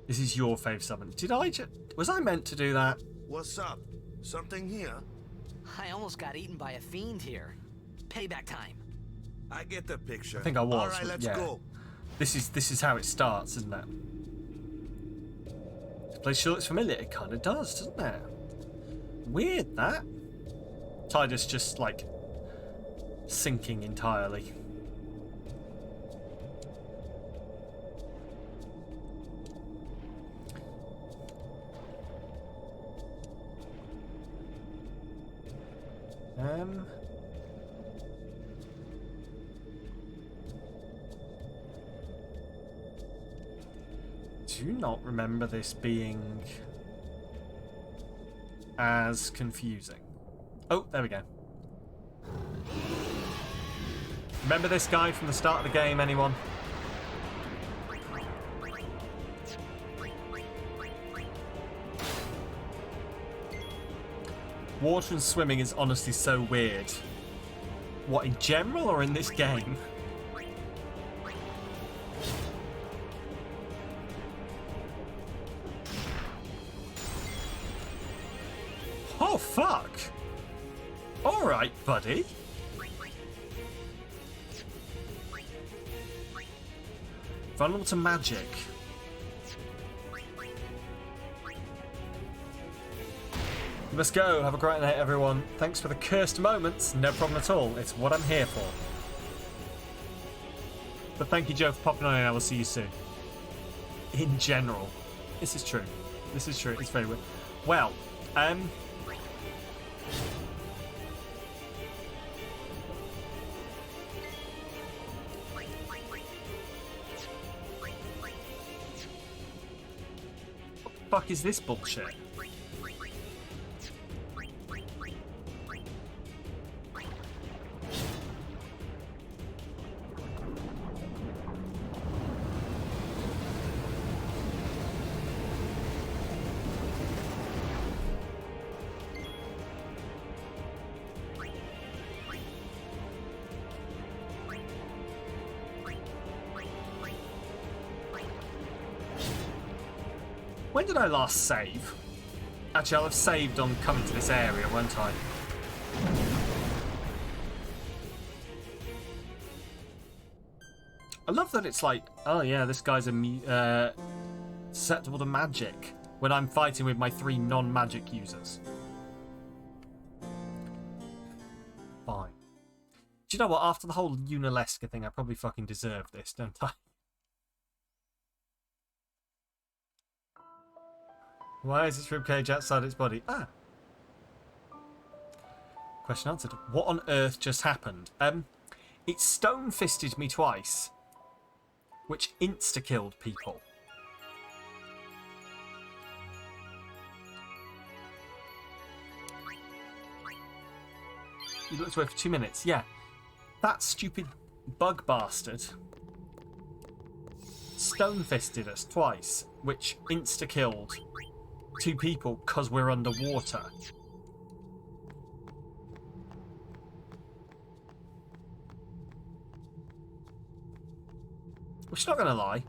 This is your fave summon. Was I meant to do that? What's up? Something here? I almost got eaten by a fiend here. Payback time. I get the picture. I think I was. All right, let's go. This is how it starts, isn't it? This place sure looks familiar. It kind of does, doesn't it? Weird that. Tidus just like sinking entirely. Do not remember this being as confusing. Oh, there we go. Remember this guy from the start of the game, anyone? Water and swimming is honestly so weird. What, in general or in this game? Oh, fuck! Alright, buddy. Vulnerable to magic. You must go. Have a great night, everyone. Thanks for the cursed moments. No problem at all. It's what I'm here for. But thank you, Joe, for popping on in. I will see you soon. In general. This is true. This is true. It's very weird. Well, what the fuck is this bullshit? When did I last save? Actually, I'll have saved on coming to this area, won't I? I love that it's like, oh yeah, this guy's susceptible to magic when I'm fighting with my 3 non-magic users. Fine. Do you know what? After the whole Unalaska thing, I probably fucking deserve this, don't I? Why is its ribcage outside its body? Ah. Question answered. What on earth just happened? It stone-fisted me twice, which insta-killed people. You looked away for 2 minutes. Yeah. That stupid bug bastard stone-fisted us twice, which insta-killed 2 people because we're underwater. Which, not gonna lie,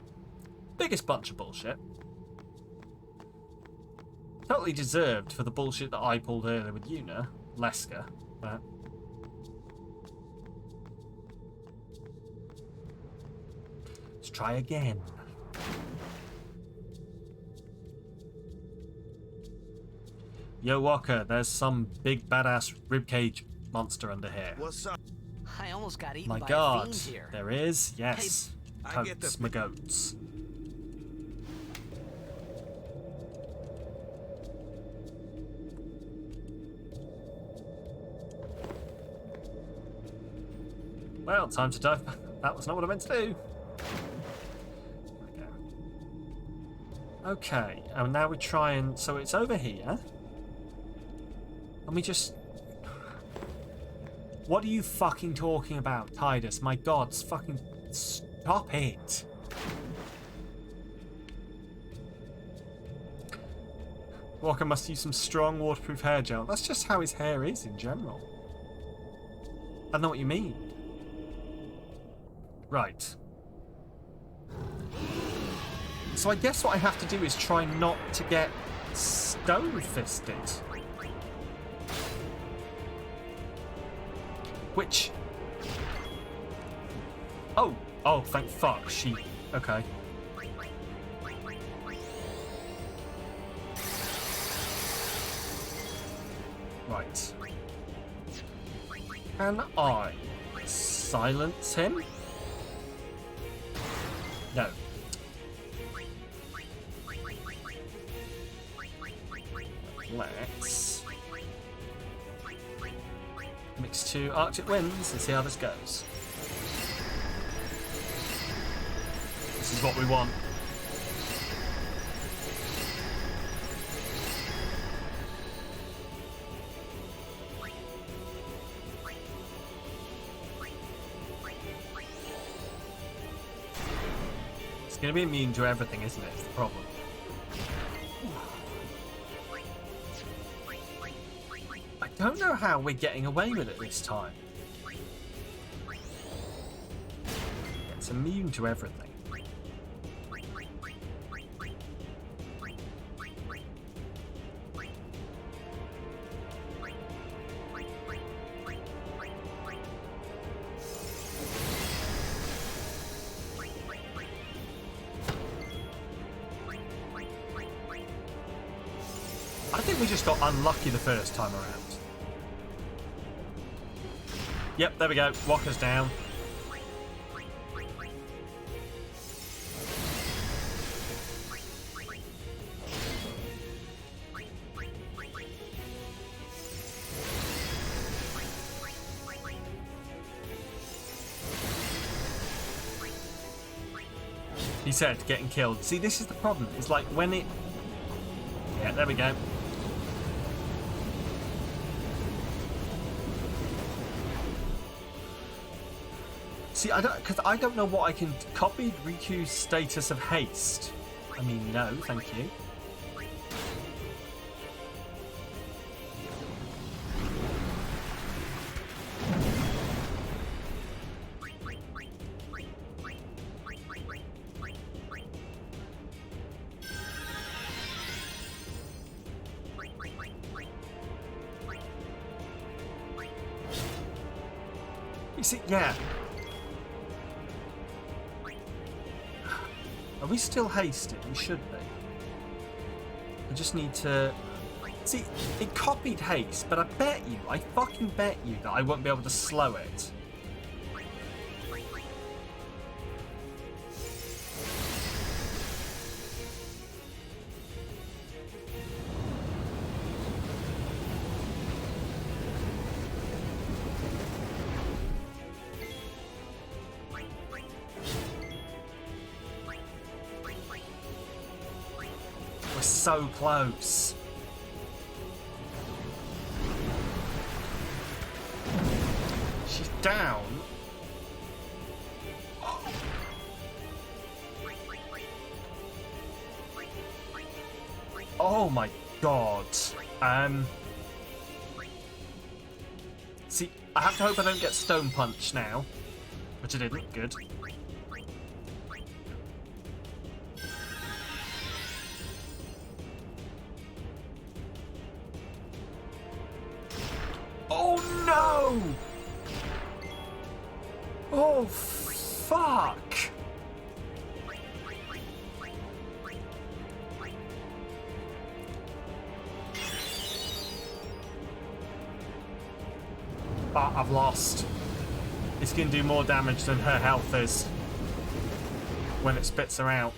biggest bunch of bullshit. Totally deserved for the bullshit that I pulled earlier with Yuna, Leska, but... let's try again. Yo, Walker, there's some big badass ribcage monster under here. What's up? I almost got eaten My by a God, fiend here. there is, yes. I get Totes, the- my goats. Well, time to dive. That was not what I meant to do. Okay, and now we try and... so it's over here. And we just... what are you fucking talking about, Tidus? My God, fucking... stop it. Walker must use some strong waterproof hair gel. That's just how his hair is in general. I know what you mean. Right. So I guess what I have to do is try not to get stone-fisted. Which... oh, thank fuck, she... okay. Right. Can I silence him? No. Let's mix 2 Arctic winds and see how this goes. This is what we want. It's going to be immune to everything, isn't it? It's the problem. I don't know how we're getting away with it this time. It's immune to everything. I think we just got unlucky the first time around. Yep, there we go. Walker's down. He said getting killed. See, this is the problem. It's like when it... yeah, there we go. See, because I don't know what I can copy Riku's status of haste. I mean, no, thank you. You see, yeah. Are we still hasted? We should be. I just need to... see, it copied haste, but I fucking bet you that I won't be able to slow it. We're so close. She's down. Oh my god. See, I have to hope I don't get stone punched now. Which I didn't. Good. Oh no! Oh fuck! But I've lost. It's going to do more damage than her health is when it spits her out.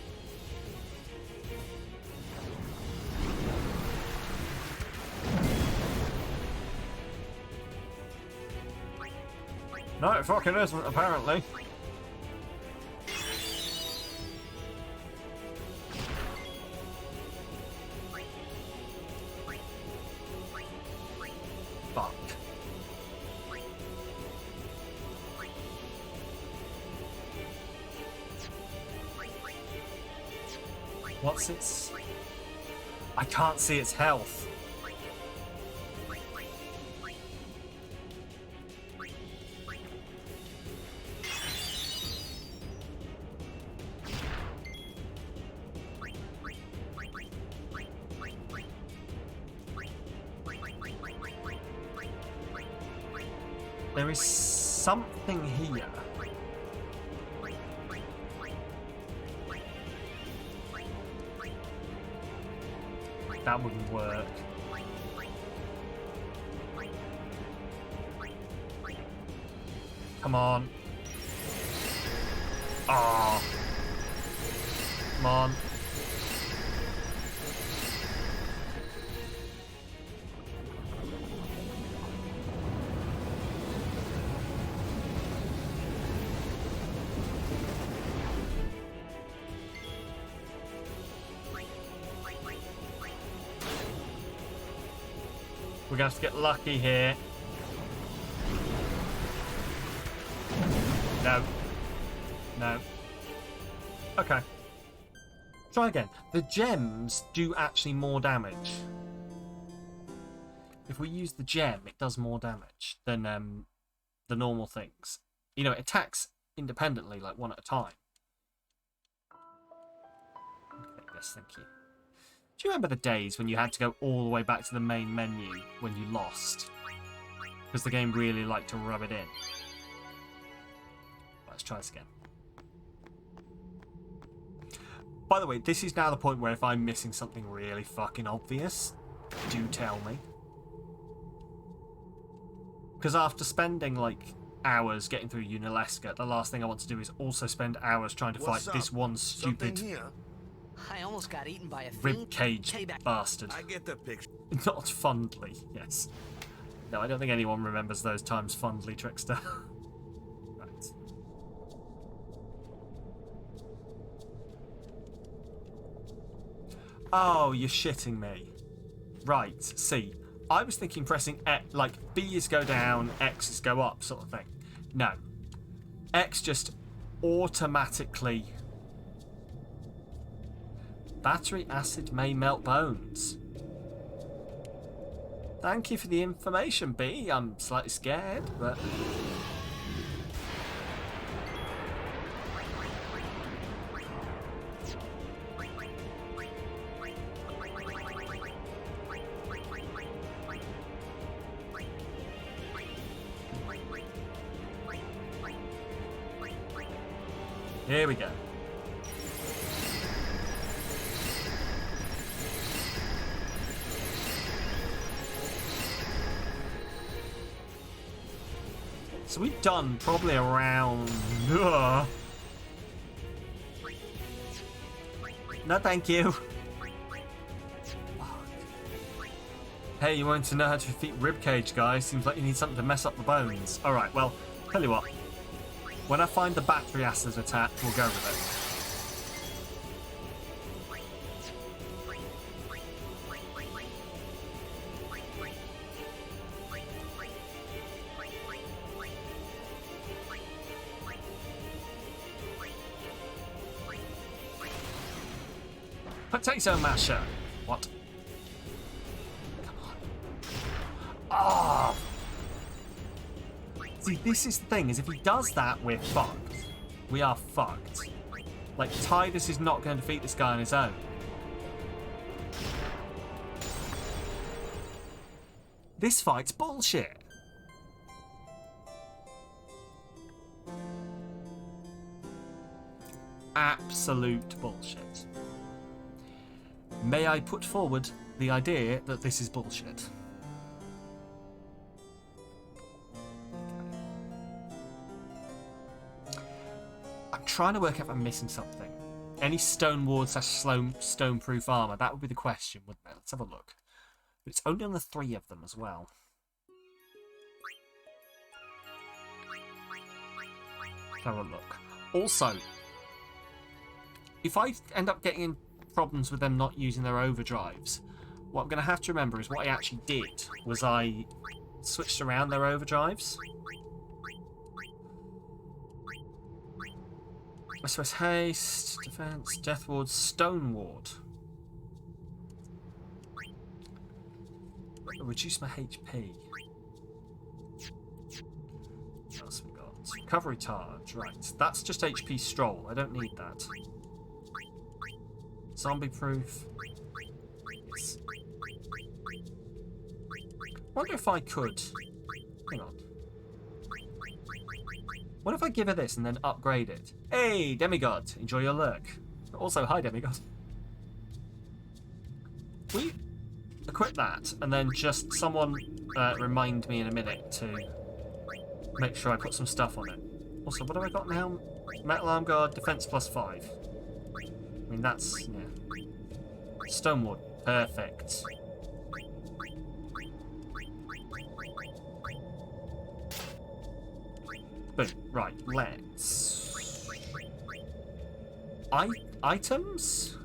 No, it fucking isn't, apparently. Fuck. What's its... I can't see its health. There is something here. That wouldn't work. Come on. Ah. Come on. We're gonna have to get lucky here. No. No. Okay. Try again. The gems do actually more damage. If we use the gem, it does more damage than the normal things. You know, it attacks independently, like one at a time. Okay, yes, thank you. Do you remember the days when you had to go all the way back to the main menu when you lost? Because the game really liked to rub it in. Let's try this again. By the way, this is now the point where if I'm missing something really fucking obvious, do tell me. Because after spending like hours getting through Unalesca, the last thing I want to do is also spend hours trying to fight this one stupid I almost got eaten by a rib cage bastard. I get the picture. Not fondly, yes. No, I don't think anyone remembers those times fondly, Trickster. Right. Oh, you're shitting me. Right, see. I was thinking pressing X, like B is go down, X is go up sort of thing. No. X just automatically... Battery acid may melt bones. Thank you for the information, B. I'm slightly scared, but... Here we go. So we've done probably around... No, thank you. Hey, you want to know how to defeat Ribcage, guys? Seems like you need something to mess up the bones. Alright, well, tell you what. When I find the battery acid attack, we'll go with it. Potato masher. What? Ah! See, this is the thing, is if he does that, we're fucked. We are fucked. Like, Tidus is not going to defeat this guy on his own. This fight's bullshit. Absolute bullshit. May I put forward the idea that this is bullshit? I'm trying to work out if I'm missing something. Any stone ward / stone-proof armor? That would be the question, wouldn't it? Let's have a look. But it's only on the 3 of them as well. Let's have a look. Also, if I end up getting in problems with them not using their overdrives, what I'm going to have to remember is what I actually did was I switched around their overdrives. I suppose haste, defense, death ward, stone ward. Reduce my HP. What else we got? Recovery charge, right. That's just HP stroll. I don't need that. Zombie proof. Yes. Wonder if I could. Hang on. What if I give her this and then upgrade it? Hey, Demigod, enjoy your lurk. Also, hi, Demigod. Will you equip that and then just someone remind me in a minute to make sure I put some stuff on it? Also, what have I got now? Metal Arm Guard, defense +5. I mean, that's, yeah. Stoneward, perfect. Boom. Right, let's... Items?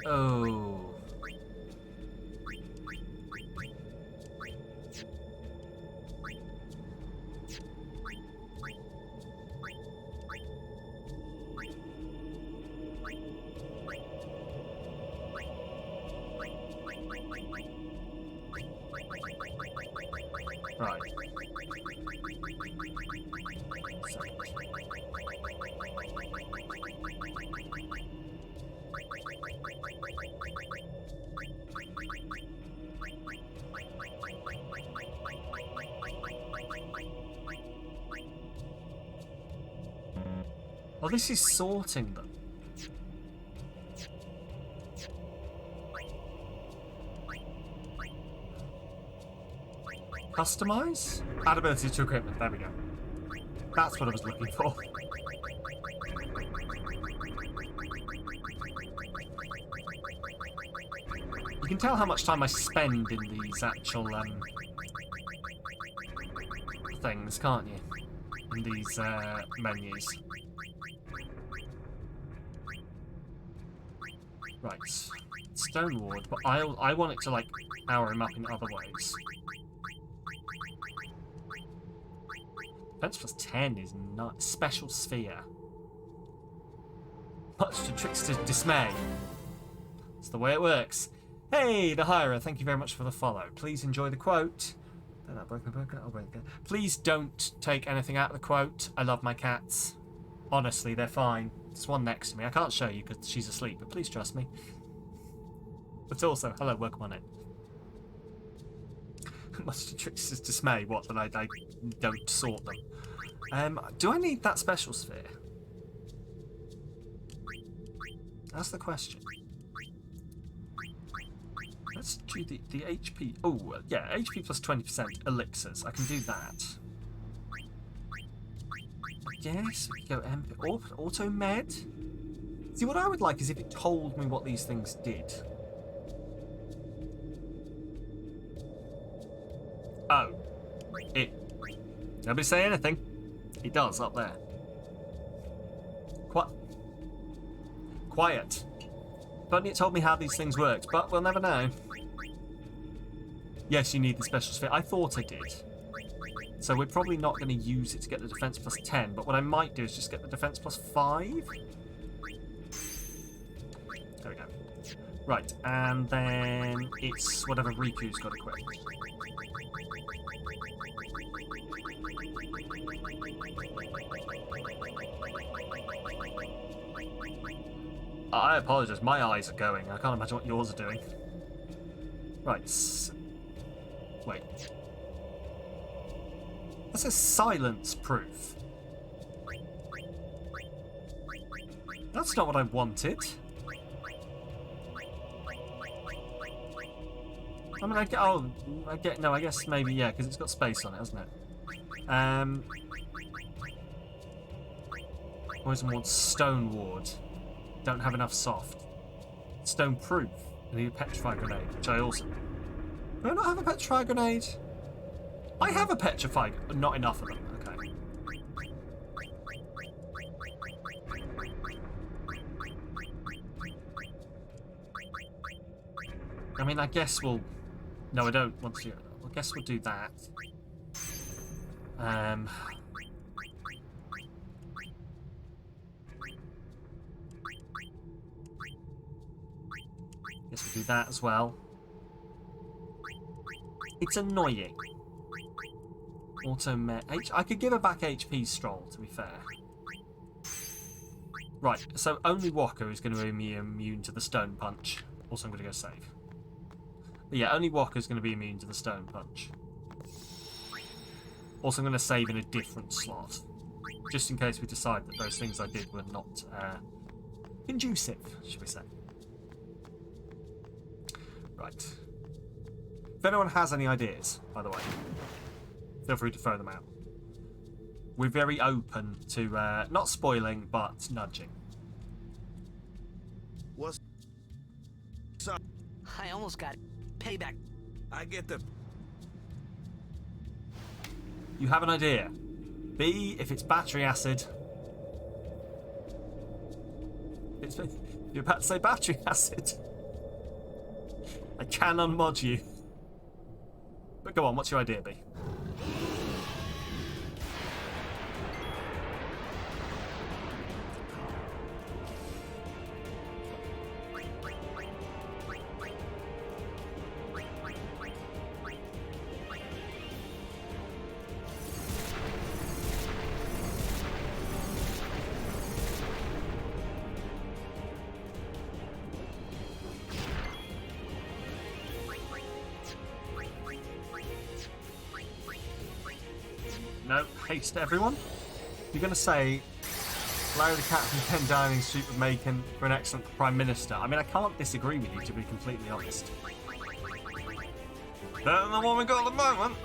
Oh... Right. Well, this is sorting them. Customize? Add ability to equipment. There we go. That's what I was looking for. You can tell how much time I spend in these actual things, can't you? In these menus. Right. Stone Ward, but I want it to like power him up in other ways. Defense +10 is not special sphere. Much to Trickster's dismay. It's the way it works. Hey, the hirer, thank you very much for the follow. Please enjoy the quote. Please don't take anything out of the quote. I love my cats. Honestly, they're fine. There's one next to me. I can't show you because she's asleep, but please trust me. But also, hello, welcome on it. Much to Trickster's dismay, what, that I don't sort them. Do I need that special sphere? That's the question. Let's do the HP. Oh, yeah, HP +20% elixirs. I can do that. Yes, we can go auto med. See, what I would like is if it told me what these things did. Oh, nobody say anything. It does up there. Quiet. If only it told me how these things worked, but we'll never know. Yes, you need the special sphere. I thought I did. So we're probably not going to use it to get the defense +10, but what I might do is just get the defense +5. There we go. Right, and then it's whatever Riku's got equipped. I apologise, my eyes are going. I can't imagine what yours are doing. Right. Wait. That says silence proof. That's not what I wanted. I mean, I guess maybe, yeah, because it's got space on it, hasn't it? Poison ward, stone ward. Don't have enough soft. Stone proof. I need a petrify grenade, which I also... Do I not have a petrify grenade? I have a petrify... Not enough of them, okay. I mean, I guess we'll... No, I don't want to. I guess we'll do that. Guess we'll do that as well. It's annoying. I could give her back HP Stroll, to be fair. Right, so only Walker is going to be immune to the Stone Punch. Also, I'm going to go save. But yeah, only Walker's going to be immune to the Stone Punch. Also, I'm going to save in a different slot. Just in case we decide that those things I did were not conducive, should we say. Right. If anyone has any ideas, by the way, feel free to throw them out. We're very open to not spoiling, but nudging. What's up? I almost got payback. I get the... You have an idea. B, if it's battery acid. You're about to say battery acid. I can unmod you. But go on, what's your idea, B? No, haste everyone. You're going to say Larry the Cat from Ken Downing Street would make him for an excellent Prime Minister. I mean, I can't disagree with you, to be completely honest. Better than the one we got at the moment.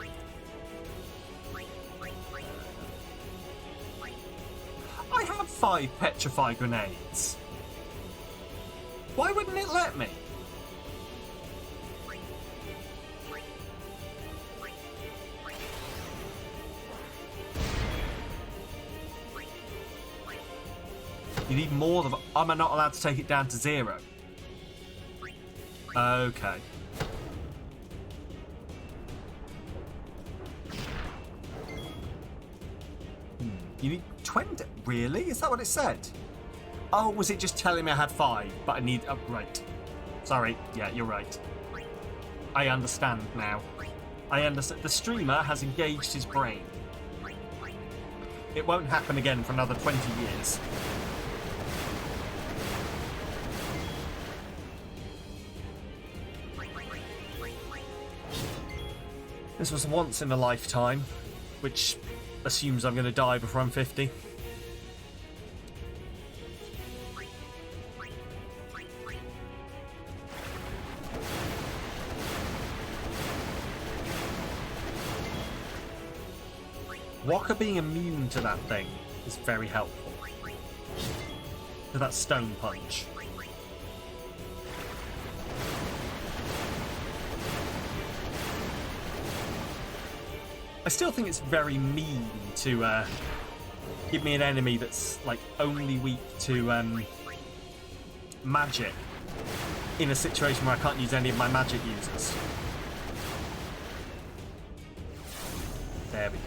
I have 5 petrify grenades. Why wouldn't it let me? You need more than... Am I not allowed to take it down to 0? Okay. You need 20? Really? Is that what it said? Oh, was it just telling me I had 5? But I need... Oh, right. Sorry. Yeah, you're right. I understand now. I understand. The streamer has engaged his brain. It won't happen again for another 20 years. This was once in a lifetime, which assumes I'm going to die before I'm 50. Walker being immune to that thing is very helpful. To that stone punch. I still think it's very mean to give me an enemy that's like only weak to magic in a situation where I can't use any of my magic users. There we go.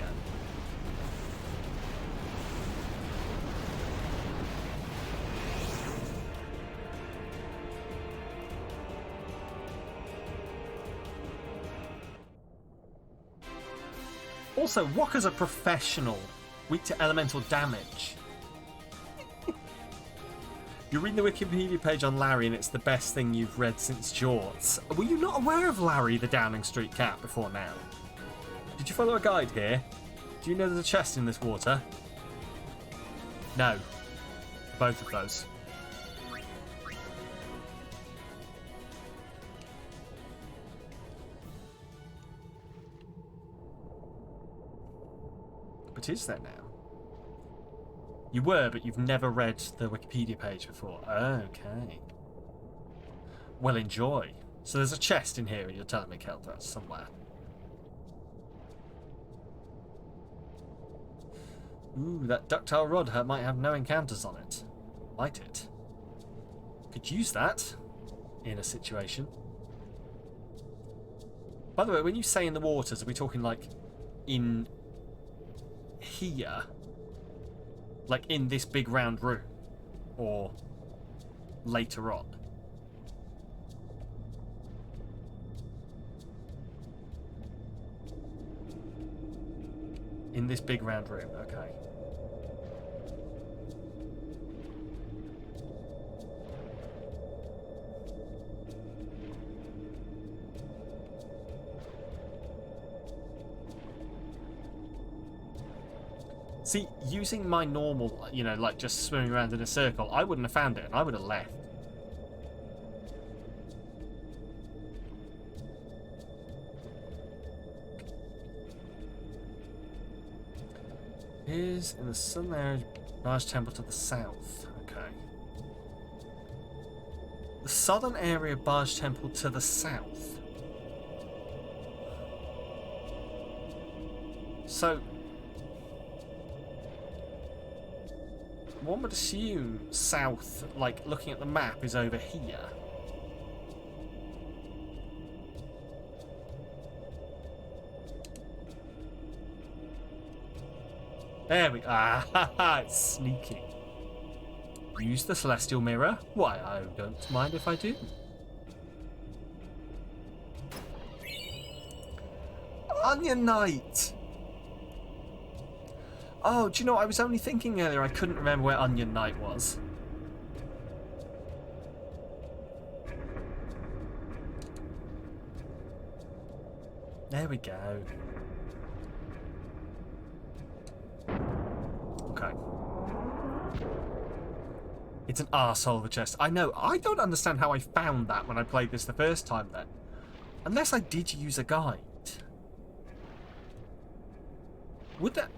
Also, Wakka's a professional. Weak to elemental damage. You're reading the Wikipedia page on Larry and it's the best thing you've read since Jorts. Were you not aware of Larry the Downing Street cat before now? Did you follow a guide here? Do you know there's a chest in this water? No. Both of those. But is there now? You were, but you've never read the Wikipedia page before. Okay. Well, enjoy. So there's a chest in here, and you're telling me, Kelter, somewhere. Ooh, that ductile rod might have no encounters on it. Might it? Could use that in a situation. By the way, when you say in the waters, are we talking like in here? Like in this big round room? Or later on? In this big round room, okay. See, using my normal, you know, like just swimming around in a circle, I wouldn't have found it and I would have left. Is in the southern area, large temple to the south. Okay. The southern area barge temple to the south. So one would assume south, like looking at the map, is over here. There we are. It's sneaky. Use the celestial mirror? Why, I don't mind if I do. Onion Knight! Oh, do you know what? I was only thinking earlier I couldn't remember where Onion Knight was. There we go. Okay. It's an arsehole of a chest. I know. I don't understand how I found that when I played this the first time then. Unless I did use a guide. Would that...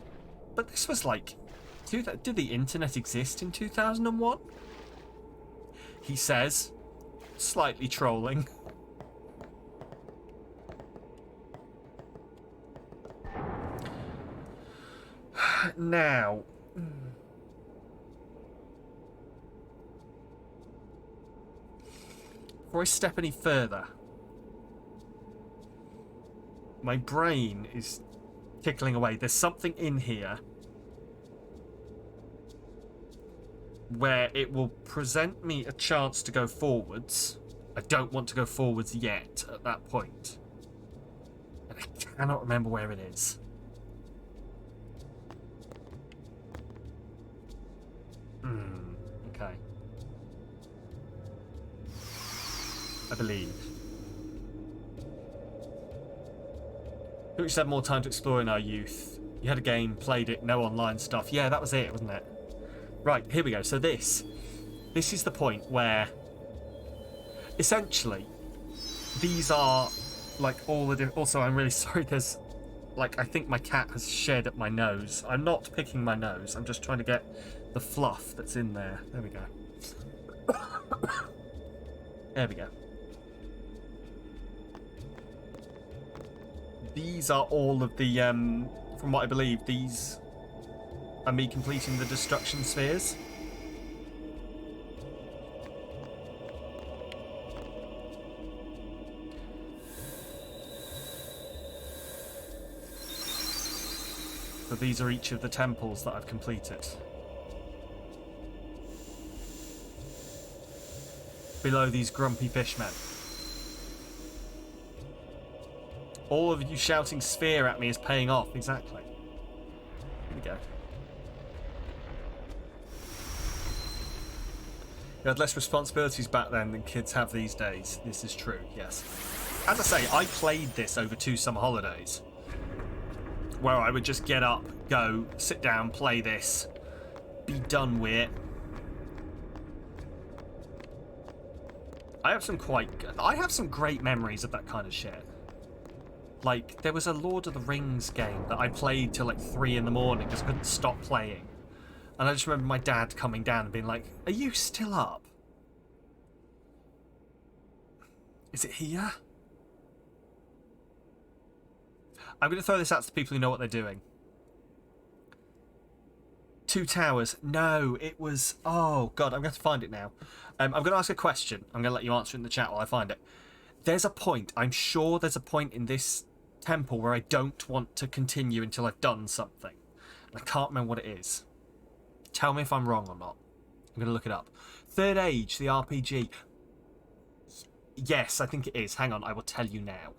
But this was like... Did the internet exist in 2001? He says. Slightly trolling. Now... Before I step any further... My brain is tickling away. There's something in here where it will present me a chance to go forwards. I don't want to go forwards yet at that point. And I cannot remember where it is. Okay. I believe. We should have more time to explore in our youth. You had a game, played it, no online stuff. Yeah, that was it, wasn't it? Right, here we go. So this is the point where essentially these are like all the also I'm really sorry, there's like I think my cat has shed at my nose. I'm not picking my nose, I'm just trying to get the fluff that's in there. There we go. There we go. These are all of the, from what I believe, these are me completing the destruction spheres. So these are each of the temples that I've completed. Below these grumpy fishmen. All of you shouting sphere at me is paying off. Exactly. Here we go. You had less responsibilities back then than kids have these days. This is true, yes. As I say, I played this over 2 summer holidays, where I would just get up, go, sit down, play this, be done with it. I have some great memories of that kind of shit. Like, there was a Lord of the Rings game that I played till like 3 in the morning because I couldn't stop playing. And I just remember my dad coming down and being like, "Are you still up? Is it here?" I'm going to throw this out to the people who know what they're doing. 2 Towers. No, it was... Oh, God, I'm going to find it now. I'm going to ask a question. I'm going to let you answer it in the chat while I find it. There's a point. I'm sure there's a point in this temple where I don't want to continue until I've done something. I can't remember what it is. Tell me if I'm wrong or not. I'm going to look it up. Third Age, the RPG. Yes, I think it is. Hang on, I will tell you now.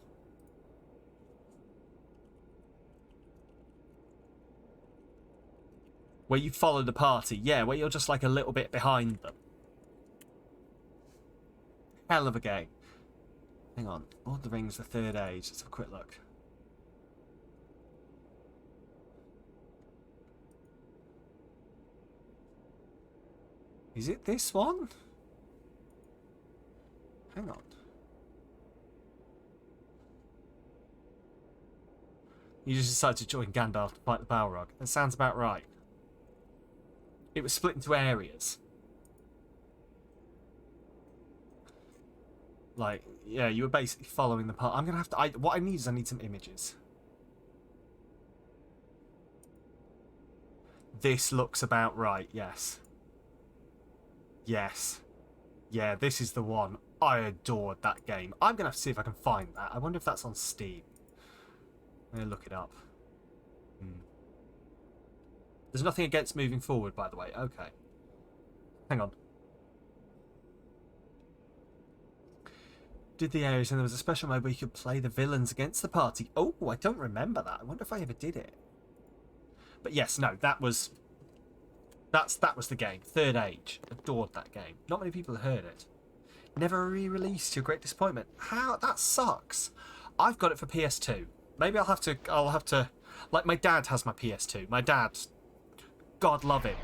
Where you follow the party. Yeah, where you're just like a little bit behind them. Hell of a game. Hang on. Lord of the Rings, the Third Age. Let's have a quick look. Is it this one? Hang on. You just decided to join Gandalf to fight the Balrog. That sounds about right. It was split into areas. Like, yeah, you were basically following the part. I'm gonna have to... what I need is I need some images. This looks about right, yes. Yes. Yeah, this is the one. I adored that game. I'm going to have to see if I can find that. I wonder if that's on Steam. I'm going to look it up. There's nothing against moving forward, by the way. Okay. Hang on. Did the areas and there was a special mode where you could play the villains against the party. Oh, I don't remember that. I wonder if I ever did it. But yes, no, that was... That was the game. Third Age. Adored that game. Not many people have heard it. Never re-released. Your great disappointment. How? That sucks. I've got it for PS2. Maybe I'll have to... Like, my dad has my PS2. My dad, God love him,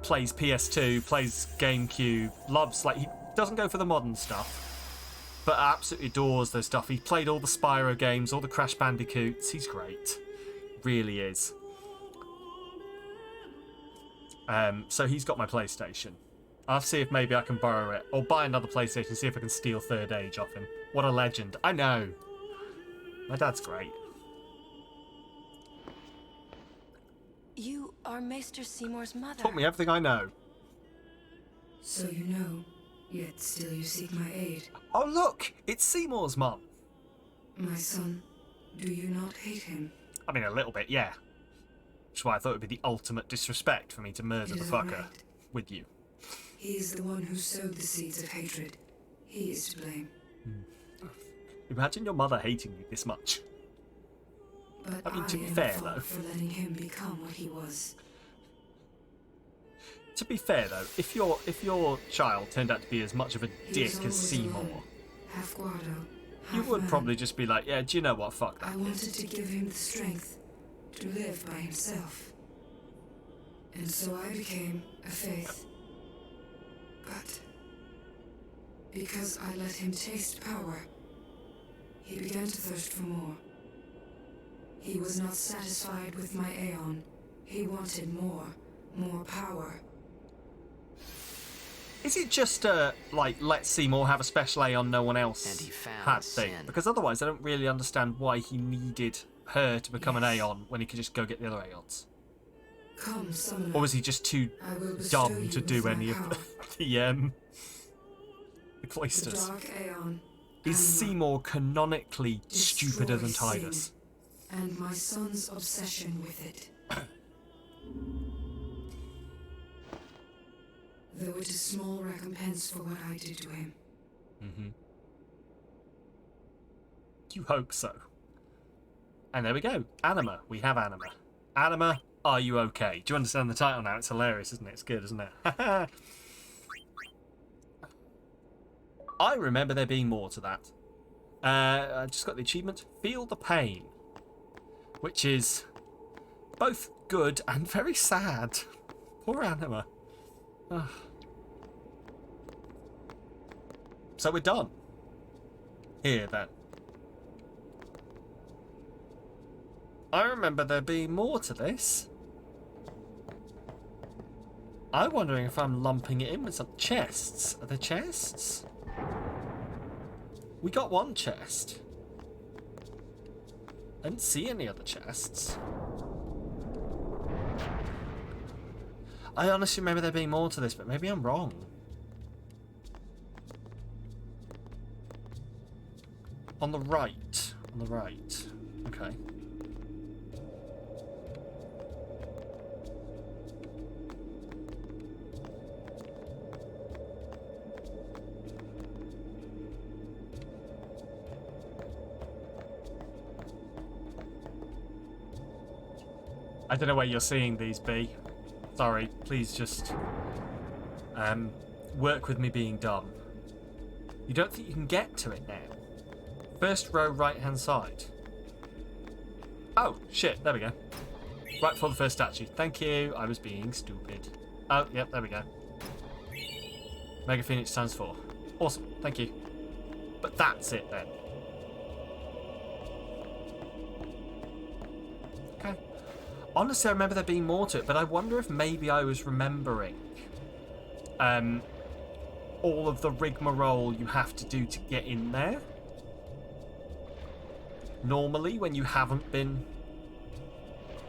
plays PS2, plays GameCube, loves... Like, he doesn't go for the modern stuff, but absolutely adores those stuff. He played all the Spyro games, all the Crash Bandicoots. He's great. Really is. So he's got my PlayStation. I'll see if maybe I can borrow it. Or buy another PlayStation and see if I can steal Third Age off him. What a legend. I know. My dad's great. You are Maester Seymour's mother. Taught me everything I know. So you know, yet still you seek my aid. Oh look! It's Seymour's mum. My son, do you not hate him? I mean, a little bit, yeah. Which is why I thought it would be the ultimate disrespect for me to murder the fucker with you. He is the one who sowed the seeds of hatred. He is to blame. Imagine your mother hating you this much. But I mean, to be am fair, at fault though. for letting him become what he was. To be fair, though, if your child turned out to be as much of a dick as Seymour, Half Guardo, you half would man. probably just be like, yeah, do you know what, fuck that. I wanted to give him the strength to live by himself. And so I became a faith. But because I let him taste power, he began to thirst for more. He was not satisfied with my Aeon. He wanted more power. Is it just like, let Seymour have a special Aeon no one else And he found had thing? sin. Because otherwise I don't really understand why he needed her to become an Aeon when he could just go get the other Aeons. Come, summoner. Or was he just too I will bestow dumb you to do with my any power. of the cloisters? The Dark Aeon. Is Anima, Seymour canonically stupider than destroys Tidus? sin, and my son's obsession with it. Though it is small recompense for what I did to him. You hope so. And there we go. Anima. We have Anima. Anima, are you okay? Do you understand the title now? It's hilarious, isn't it? It's good, isn't it? I remember there being more to that. I just got the achievement, Feel the Pain, which is both good and very sad. Poor Anima. Ugh. So we're done. Here, then. I remember there being more to this. I'm wondering if I'm lumping it in with some chests. Are there chests? We got one chest. I didn't see any other chests. I honestly remember there being more to this, but maybe I'm wrong. On the right. On the right. Okay. I don't know where you're seeing these, B. Sorry, please just work with me being dumb. You don't think you can get to it now? First row, right-hand side. Oh, shit, there we go. Right before the first statue. Thank you, I was being stupid. Oh, yep, there we go. Mega Phoenix times 4. Awesome, thank you. But that's it then. Okay. Honestly, I remember there being more to it, but I wonder if maybe I was remembering all of the rigmarole you have to do to get in there. Normally, when you haven't been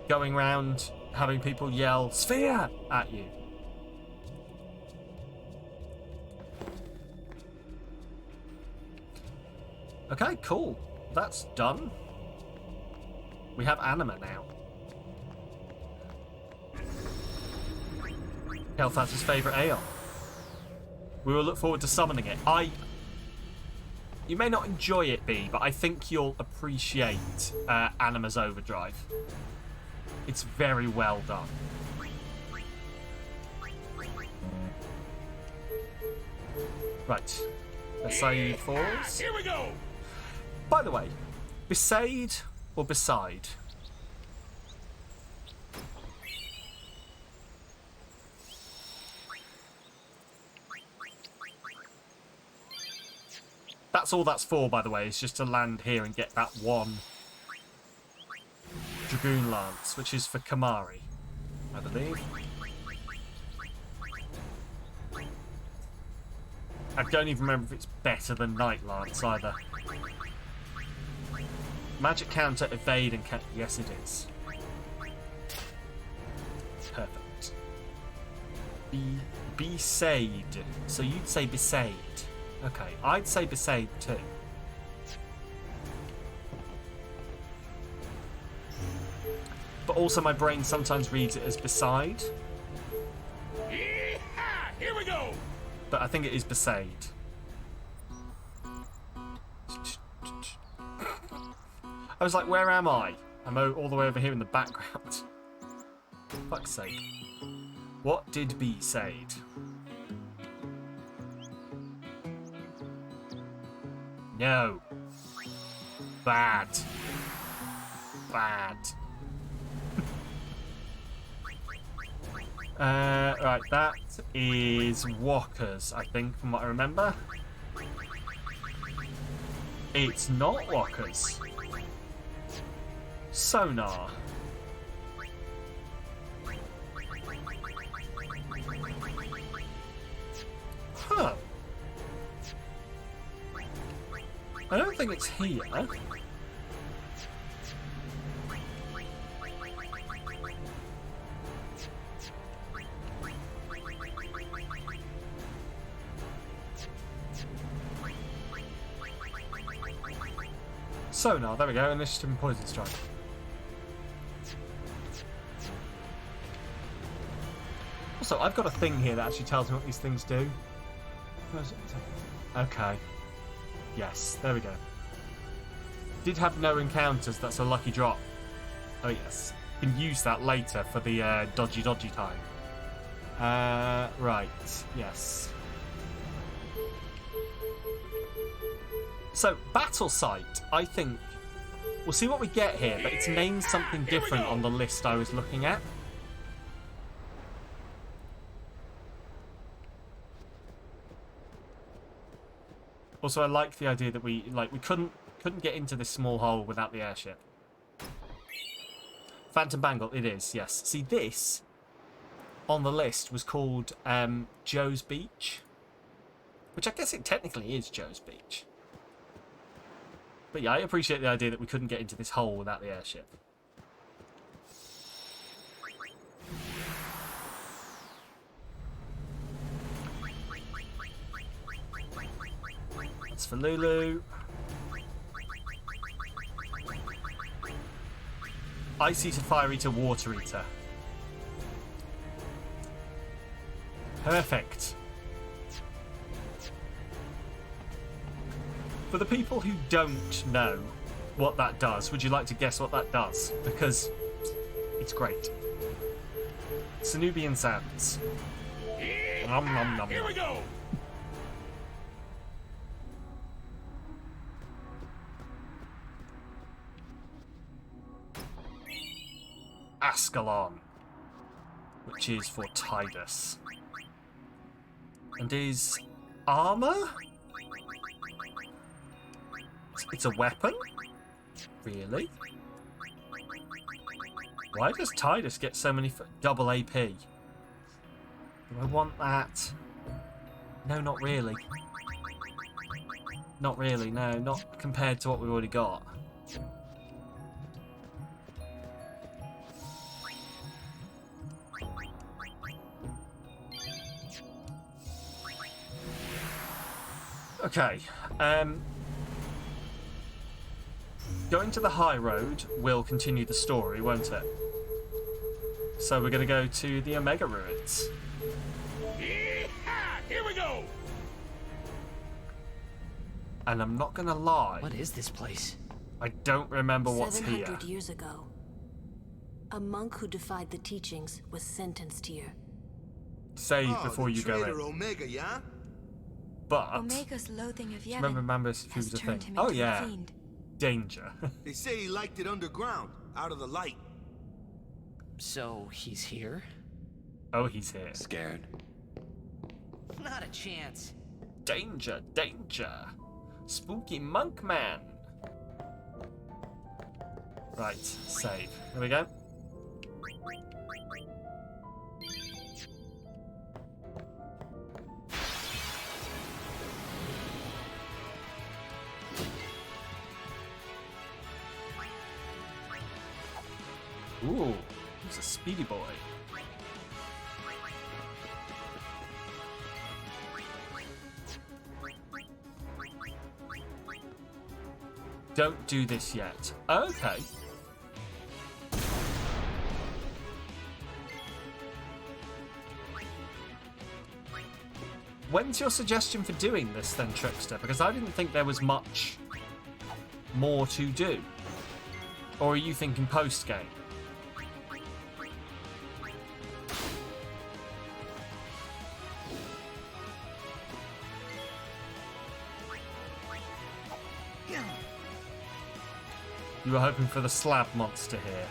going around having people yell "Sphere" at you. Okay, cool. That's done. We have Anima now. Hellfatter's favourite Aeon. We will look forward to summoning it. You may not enjoy it, B, but I think you'll appreciate Anima's Overdrive. It's very well done. Right. Beside Falls. Here we go! By the way, Beside or Beside? That's all that's for, by the way, is just to land here and get that one Dragoon Lance, which is for Kamari, I believe. I don't even remember if it's better than Night Lance either. Magic counter, evade, and yes, it is. Perfect. Besade. So you'd say Besade. Okay, I'd say Besade too. But also my brain sometimes reads it as Beside. Yee-haw! Here we go! But I think it is Besade. I was like, where am I? I'm all the way over here in the background. For fuck's sake. What did B say? No. Bad. Bad. Right, that is Walker's, I think, from what I remember. It's not Walker's. Sonar. Huh. I don't think it's here. Sonar, there we go, initiative and poison strike. Also, I've got a thing here that actually tells me what these things do. Okay. Yes, there we go. Did have no encounters. That's a lucky drop. Oh yes. Can use that later for the dodgy time. Right. Yes. So, battle site, I think... We'll see what we get here, but it's named something different on the list I was looking at. Also, I like the idea that we couldn't get into this small hole without the airship. Phantom Bangle, it is, yes. See, this on the list was called Joe's Beach, which I guess it technically is Joe's Beach. But yeah, I appreciate the idea that we couldn't get into this hole without the airship. That's for Lulu. Ice Eater, Fire Eater, Water Eater. Perfect. For the people who don't know what that does, would you like to guess what that does? Because it's great. Sanubian sands. Nom nom nom. Here we go. Ascalon, which is for Tidus. And is armor? It's a weapon? Really? Why does Tidus get so many double AP? Do I want that? No, not really. Not really, no. Not compared to what we've already got. Okay, going to the high road will continue the story, won't it? So we're going to go to the Omega Ruins. Yeehaw! Here we go! And I'm not going to lie. What is this place? I don't remember what's here. 700 years ago, a monk who defied the teachings was sentenced here. Save before you go in. Omega, yeah? But Omega's loathing of Yevon remember if he was a thing. him Oh into a yeah, fiend. danger. They say he liked it underground, out of the light. So he's here? Oh, he's here. Scared? Not a chance. Danger, danger. Spooky monk man. Right, save. There we go. Ooh, he's a speedy boy. Don't do this yet. Okay. When's your suggestion for doing this then, Trickster? Because I didn't think there was much more to do. Or are you thinking post-game? You were hoping for the slab monster here.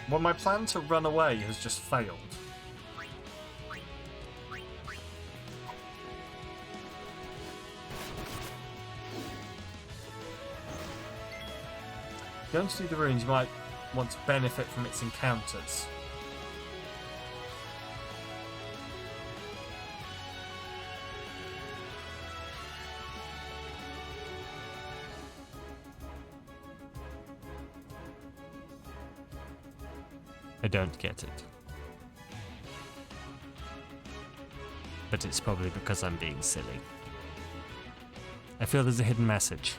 Well, my plan to run away has just failed. Going to do the ruins, you might want to benefit from its encounters. I don't get it. But it's probably because I'm being silly. I feel there's a hidden message.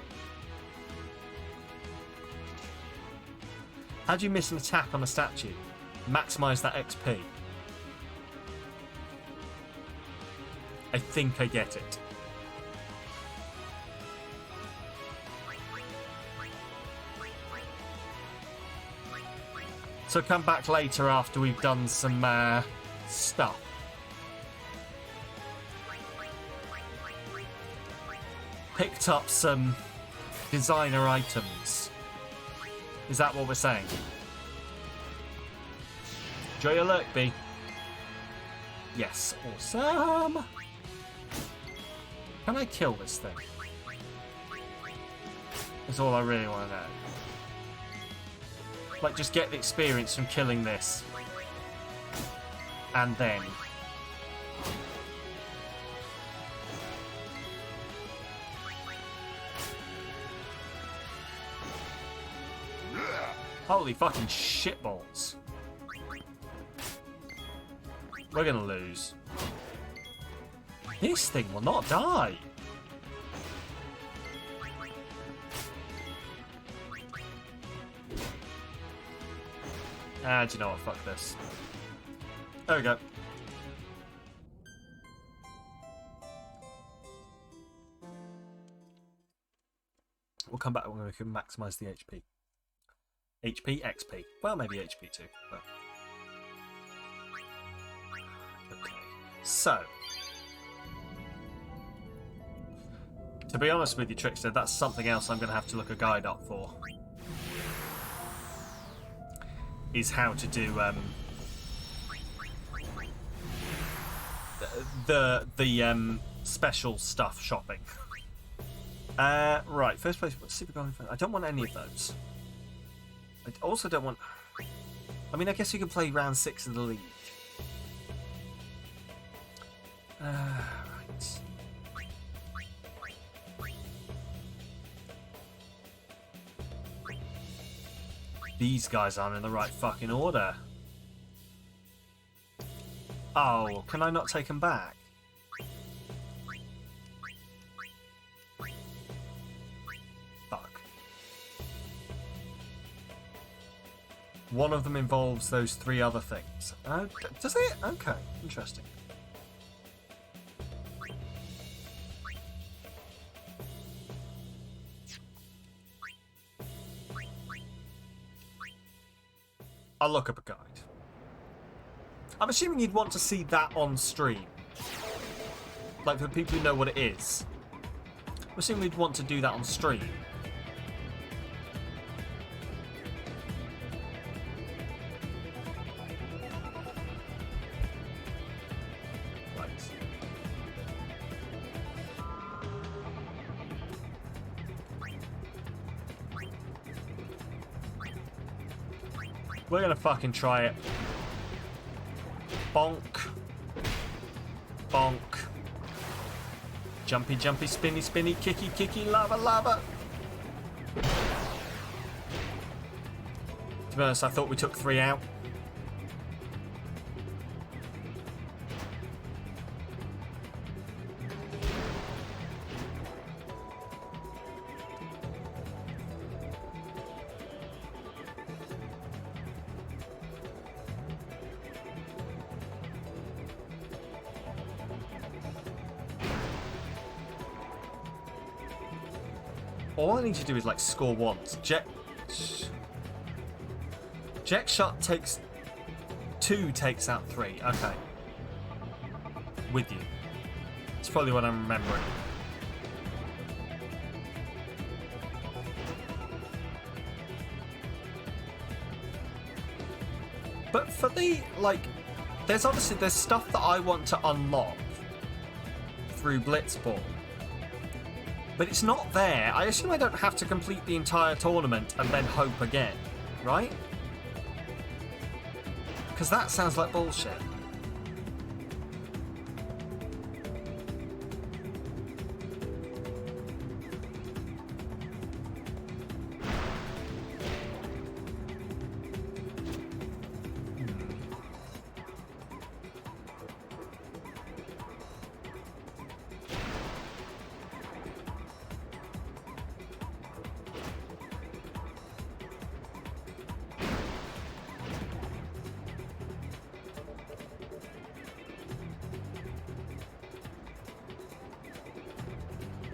How do you miss an attack on a statue? Maximize that XP. I think I get it. So come back later after we've done some stuff. Picked up some designer items. Is that what we're saying? Enjoy your lurk, B. Yes, awesome. Can I kill this thing? That's all I really want to know. Like, just get the experience from killing this. And then... Holy fucking shitballs. We're gonna lose. This thing will not die. Ah, do you know what? Fuck this. There we go. We'll come back when we can maximise the HP. HP, XP. Well, maybe HP too. But... Okay. So. To be honest with you, Trickster, that's something else I'm going to have to look a guide up for. Is how to do the special stuff shopping. Right, first place. Super Golden. I don't want any of those. I also don't want... I mean, I guess you can play round 6 of the league. Right. These guys aren't in the right fucking order. Oh, can I not take them back? Fuck. One of them involves those 3 other things. Does it? Okay, interesting. I'll look up a guide. I'm assuming you'd want to see that on stream. Like, for the people who know what it is. I'm assuming we'd want to do that on stream. Right. We're gonna fucking try it. Bonk. Bonk. Jumpy, jumpy, spinny, spinny, kicky, kicky, lava, lava. To be honest, I thought we took 3 out. All I need to do is, like, score once. Jet shot takes 2, takes out 3. Okay. With you. It's probably what I'm remembering. But for the, like, there's stuff that I want to unlock through Blitzball. But it's not there. I assume I don't have to complete the entire tournament and then hope again, right? Because that sounds like bullshit.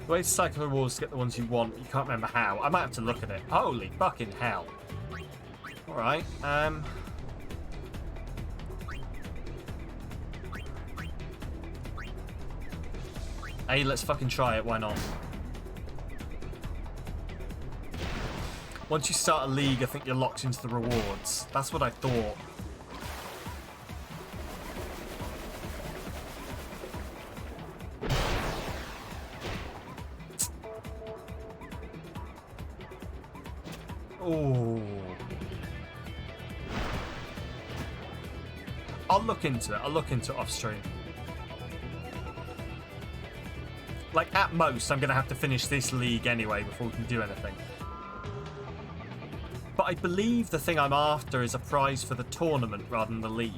The way to cycle the rewards to get the ones you want, you can't remember how. I might have to look at it. Holy fucking hell. Alright, hey, let's fucking try it, why not? Once you start a league, I think you're locked into the rewards. That's what I thought. Oh. I'll look into it. I'll look into it off stream. Like, at most, I'm going to have to finish this league anyway before we can do anything. But I believe the thing I'm after is a prize for the tournament rather than the league.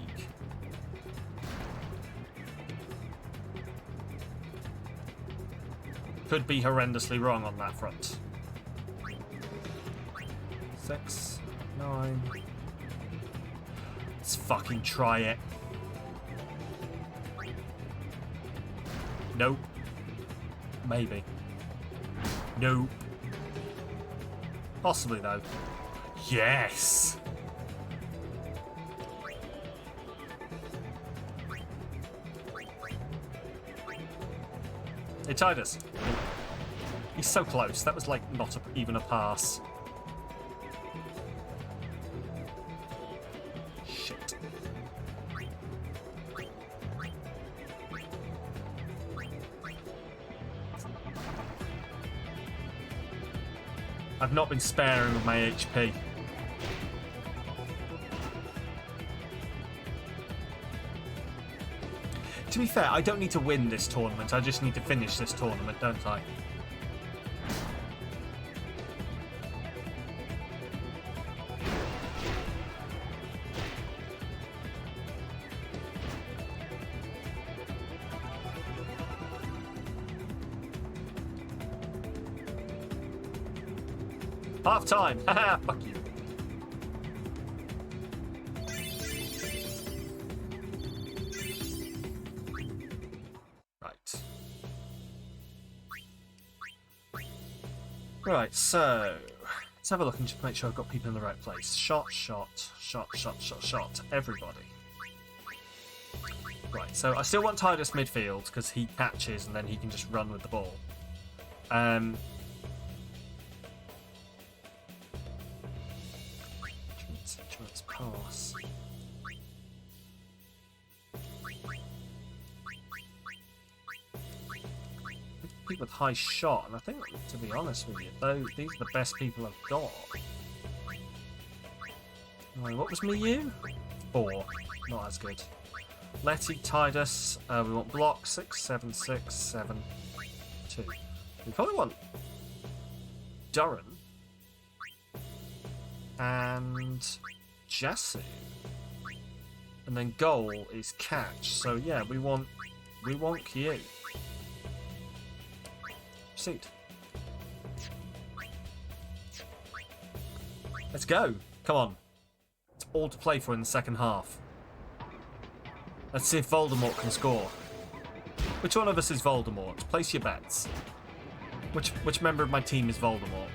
Could be horrendously wrong on that front. 6, 9. Let's fucking try it. Nope. Maybe. Nope. Possibly though. Yes! Hey, Titus. He's so close. That was like not even a pass. Shit. I've not been sparing with my HP. To be fair, I don't need to win this tournament, I just need to finish this tournament, don't I? Half time! Haha, fuck you. Right, so let's have a look and just make sure I've got people in the right place. Shot, shot, shot, shot, shot, shot. Everybody. Right, so I still want Titus midfield because he catches and then he can just run with the ball. Let's pass. People with high shot, and I think, to be honest with you, though, these are the best people I've got. Right, what was me, you? 4. Not as good. Letty, Titus, we want block 6, 7, 6, 7, 2. We probably want Duran and Jesse. And then goal is catch. So yeah, we want Q. Proceed. Let's go. Come on. It's all to play for in the second half. Let's see if Voldemort can score. Which one of us is Voldemort? Place your bets. Which member of my team is Voldemort?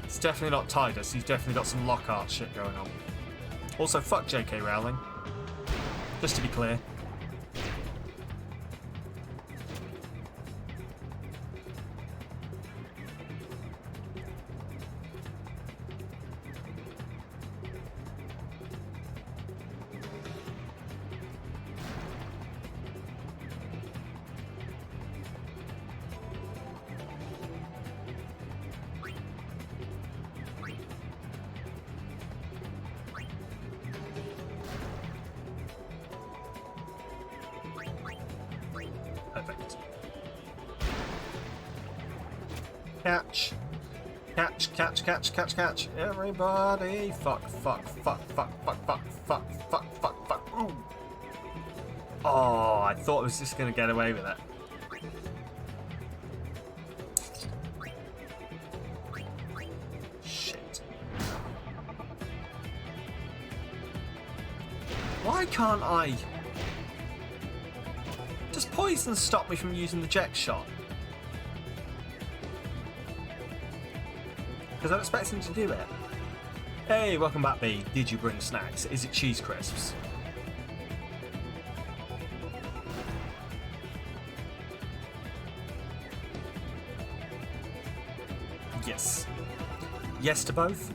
It's definitely not Titus. He's definitely got some Lockhart shit going on. Also, fuck J.K. Rowling. Just to be clear. Perfect. Catch. Catch, catch, catch, catch, catch. Everybody. Fuck, fuck, fuck, fuck, fuck, fuck, fuck, fuck, fuck, fuck. Ooh. Oh, I thought I was just going to get away with it. Shit. Why can't I? Does poison stop me from using the jet shot? Because I'm expecting to do it. Hey, welcome back, B. Did you bring snacks? Is it cheese crisps? Yes. Yes to both?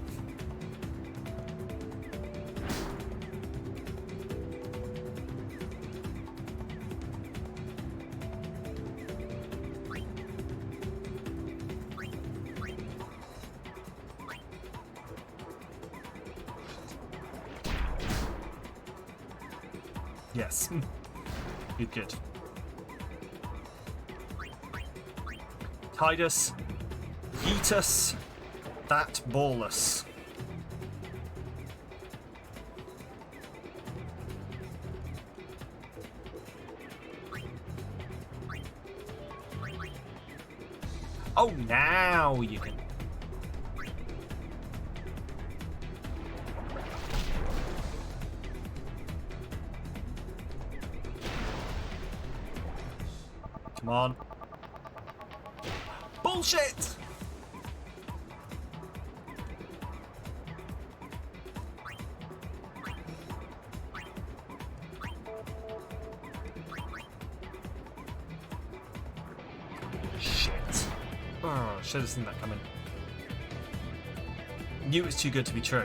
Yes. Good, good. Tidus, Yeetus, that Ballus. Oh, now you can. Come on. Bullshit! Shit. Oh, should have seen that coming. Knew it was too good to be true.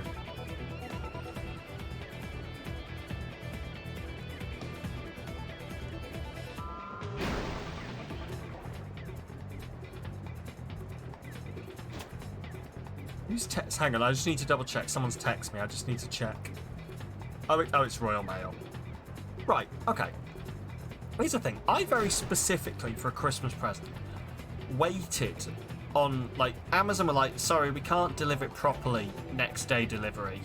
Who's text? Hang on, I just need to double check. Someone's texted me. I just need to check. Oh, it's Royal Mail. Right, okay. Here's the thing. I very specifically, for a Christmas present, waited on, like, Amazon were like, sorry, we can't deliver it properly next day delivery.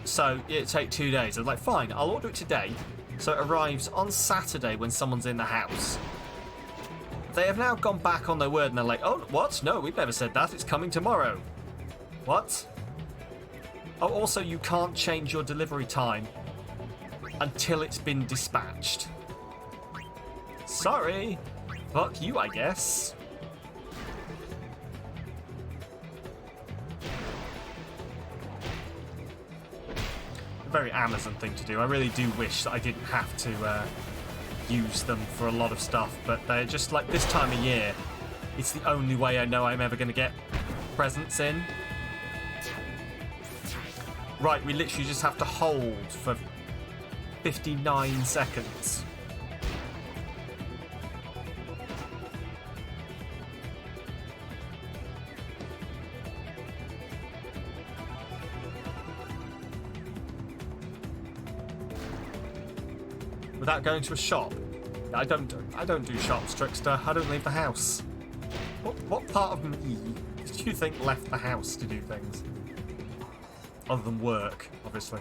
So it'll take 2 days. I was like, fine, I'll order it today. So it arrives on Saturday when someone's in the house. They have now gone back on their word and they're like, oh, what? No, we've never said that. It's coming tomorrow. What? Oh, also, you can't change your delivery time until it's been dispatched. Sorry. Fuck you, I guess. A very Amazon thing to do. I really do wish that I didn't have to use them for a lot of stuff, but they're just like this time of year. It's the only way I know I'm ever going to get presents in. Right, we literally just have to hold for 59 seconds. Without going to a shop. I don't do shops, Trickster. I don't leave the house. What part of me do you think left the house to do things? Other than work, obviously.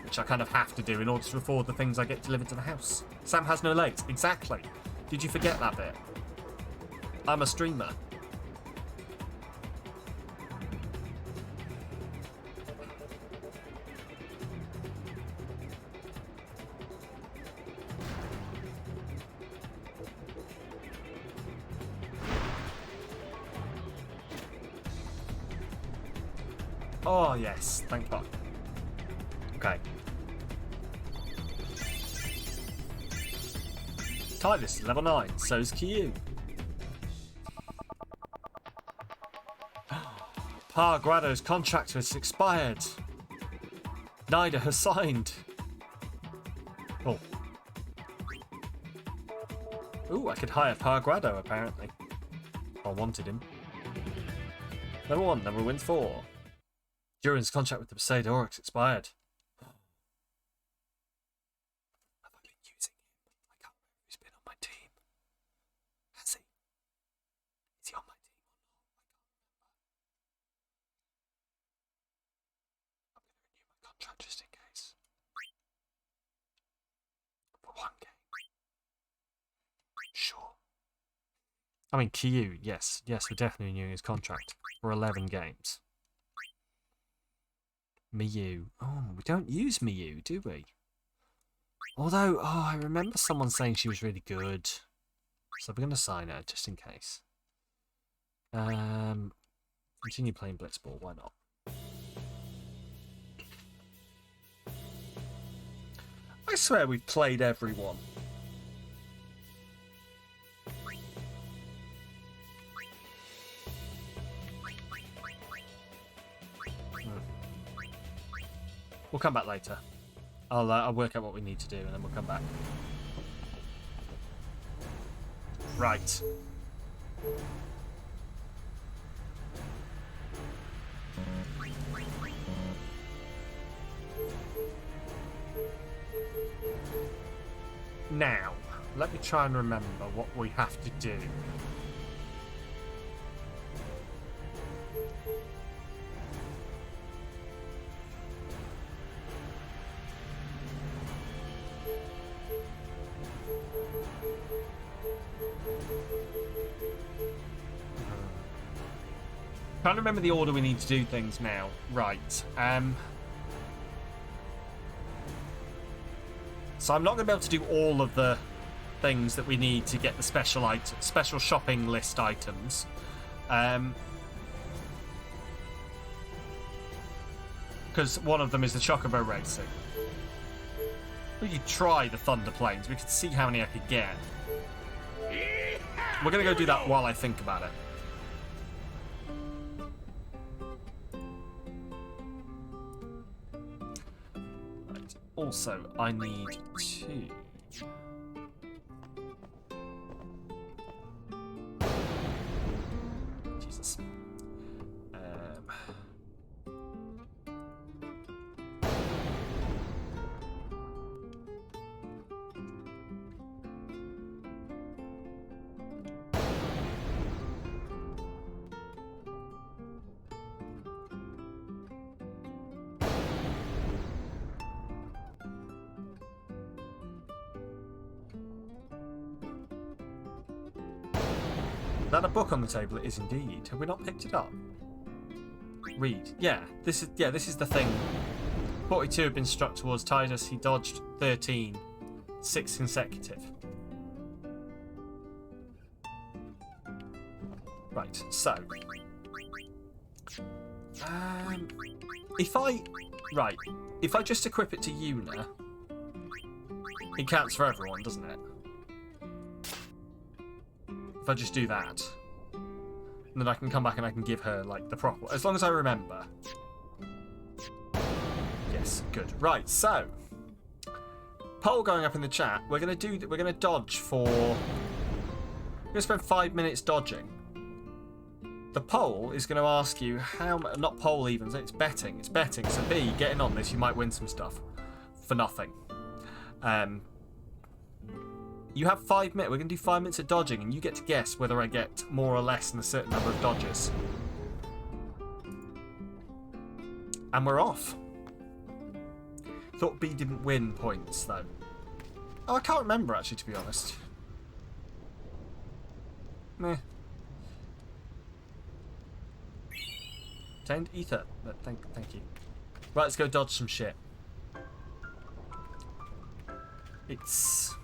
Which I kind of have to do in order to afford the things I get delivered to the house. Sam has no legs. Exactly. Did you forget that bit? I'm a streamer. Oh, yes. Thank God. Okay. Tidus is level 9. So's Q. Guado's contract has expired. Nida has signed. Oh. Ooh, I could hire Guado, apparently. I wanted him. Number 1, number wins 4. Durin's contract with the Besaid Oryx expired. Have I been using him? I can't remember who's been on my team. Has he? Is he on my team or not? I can't remember. I'm going to renew my contract just in case. For 1 game. Sure. I mean, Q, yes. Yes, we're definitely renewing his contract for 11 games. Miyu. Oh, we don't use Miyu, do we? Although, oh, I remember someone saying she was really good. So we're going to sign her, just in case. Continue playing Blitzball, why not? I swear we've played everyone. We'll come back later. I'll work out what we need to do and then we'll come back. Right. Now, let me try and remember what we have to do. Trying to remember the order we need to do things now. Right. So I'm not going to be able to do all of the things that we need to get the special shopping list items. Because one of them is the Chocobo Racing. We could try the Thunder Planes. We could see how many I could get. We're going to go do that while I think about it. Right. Also, I need to... Jesus. Is that a book on the table? It is indeed. Have we not picked it up? Read. Yeah, this is the thing. 42 had been struck towards Titus. He dodged 13. 6 consecutive. Right, so. If I just equip it to Yuna, it counts for everyone, doesn't it? If I just do that, and then I can come back and I can give her like the proper, as long as I remember. Yes, good. Right, so poll going up in the chat. We're gonna dodge for. We're gonna spend 5 minutes dodging. The poll is going to ask you how. Not poll even. It's betting. It's betting. So B, getting on this, you might win some stuff for nothing. You have 5 minutes. We're going to do 5 minutes of dodging, and you get to guess whether I get more or less than a certain number of dodges. And we're off. Thought B didn't win points, though. Oh, I can't remember, actually, to be honest. Meh. Obtained ether. Thank you. Right, let's go dodge some shit. It's...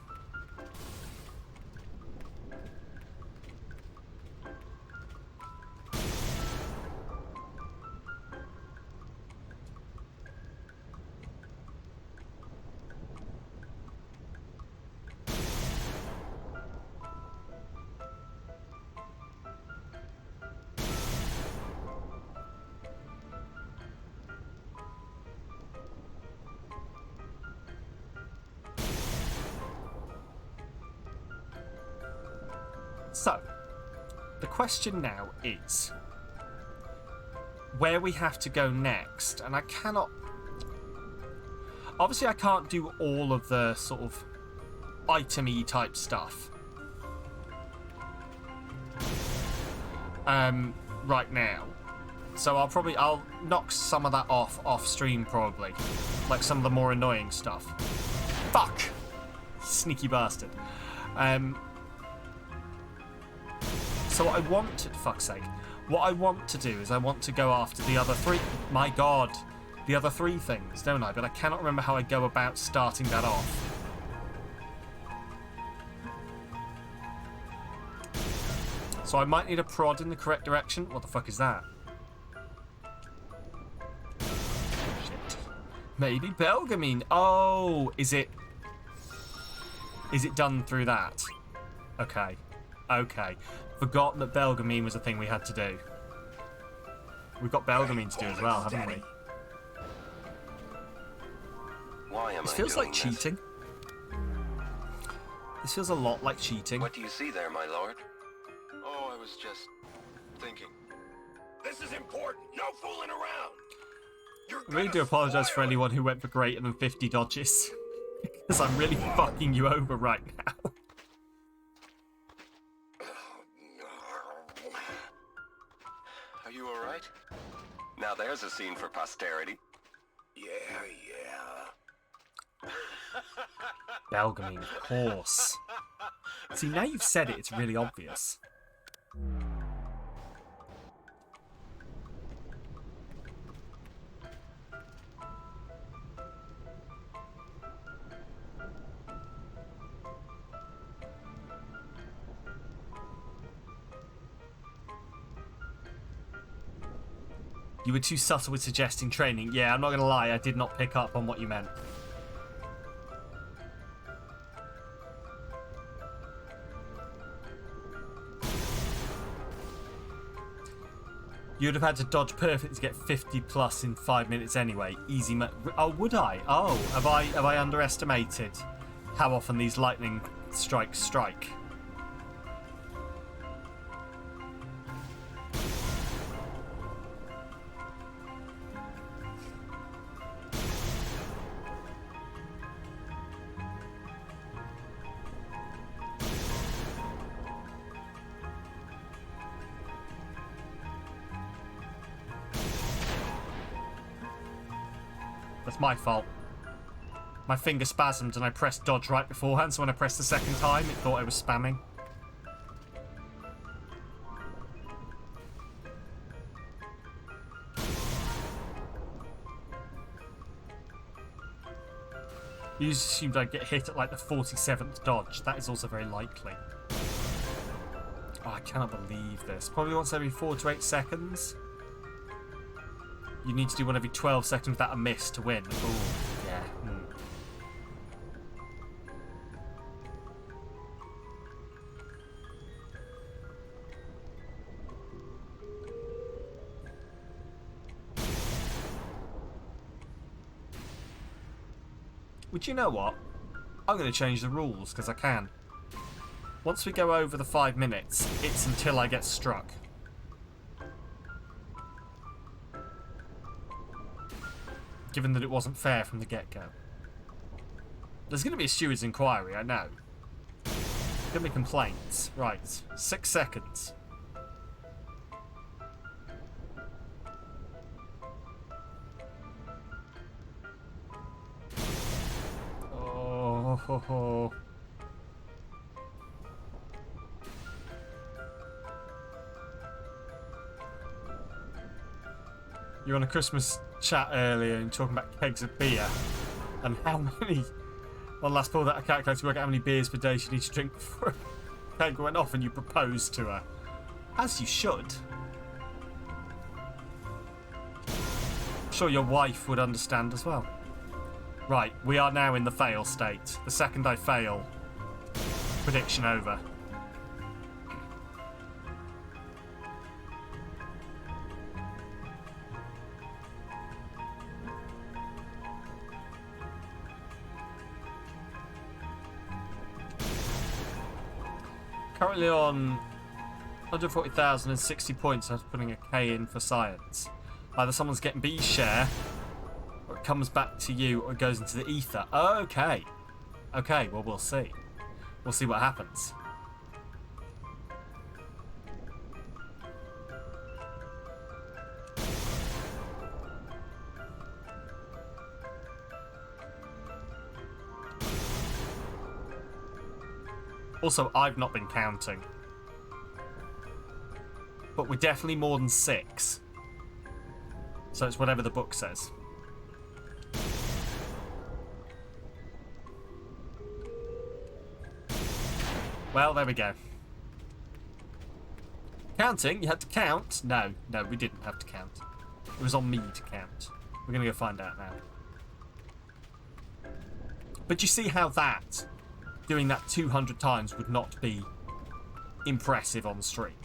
So, the question now is where we have to go next, and I cannot... Obviously I can't do all of the sort of item-y type stuff right now. So I'll knock some of that off stream probably. Like some of the more annoying stuff. Fuck! Sneaky bastard. So what I want to, fuck's sake, what I want to do is I want to go after the other three, my god, the other 3 things, don't I? But I cannot remember how I go about starting that off. So I might need a prod in the correct direction. What the fuck is that? Shit. Maybe Belgamine. Oh, is it done through that? Okay. Okay. Forgotten that Belgamine was a thing we had to do. We've got Belgamine to do as well, haven't we? Why am This I feels doing like cheating. This feels a lot like cheating. What do you see there, my lord? Oh, I was just thinking. This is important. No fooling around. I really do apologise for anyone who went for greater than 50 dodges. Because I'm really fucking you over right now. Are you alright? Now there's a scene for posterity. Yeah. Belgamine, of course. See, now you've said it, it's really obvious. You were too subtle with suggesting training. Yeah, I'm not going to lie, I did not pick up on what you meant. You'd have had to dodge perfect to get 50 plus in 5 minutes anyway. Easy. Oh, would I? Oh, have I underestimated how often these lightning strikes strike? That's my fault. My finger spasmed and I pressed dodge right beforehand, so when I pressed the second time, it thought I was spamming. You assumed I'd get hit at like the 47th dodge. That is also very likely. Oh, I cannot believe this. Probably once every 4 to 8 seconds. You need to do one every 12 seconds without a miss to win. Oh, yeah. Would you know what? I'm going to change the rules because I can. Once we go over the 5 minutes, it's until I get struck. Given that it wasn't fair from the get-go. There's going to be a steward's inquiry, I know. There's going to be complaints. Right, 6 seconds. Oh, ho, ho. You're on a Christmas chat earlier and talking about kegs of beer and how many. One last pulled out a calculator to work out how many beers per day she needs to drink before a keg went off, and you proposed to her. As you should. I'm sure your wife would understand as well. Right, we are now in the fail state. The second I fail, prediction over. Currently on 140,060 points after putting a K in for science. Either someone's getting B's share, or it comes back to you, or it goes into the ether. Okay. Okay, well, we'll see. We'll see what happens. Also, I've not been counting. But we're definitely more than 6. So it's whatever the book says. Well, there we go. Counting? You had to count? No, we didn't have to count. It was on me to count. We're going to go find out now. But you see how that, doing that 200 times would not be impressive on stream.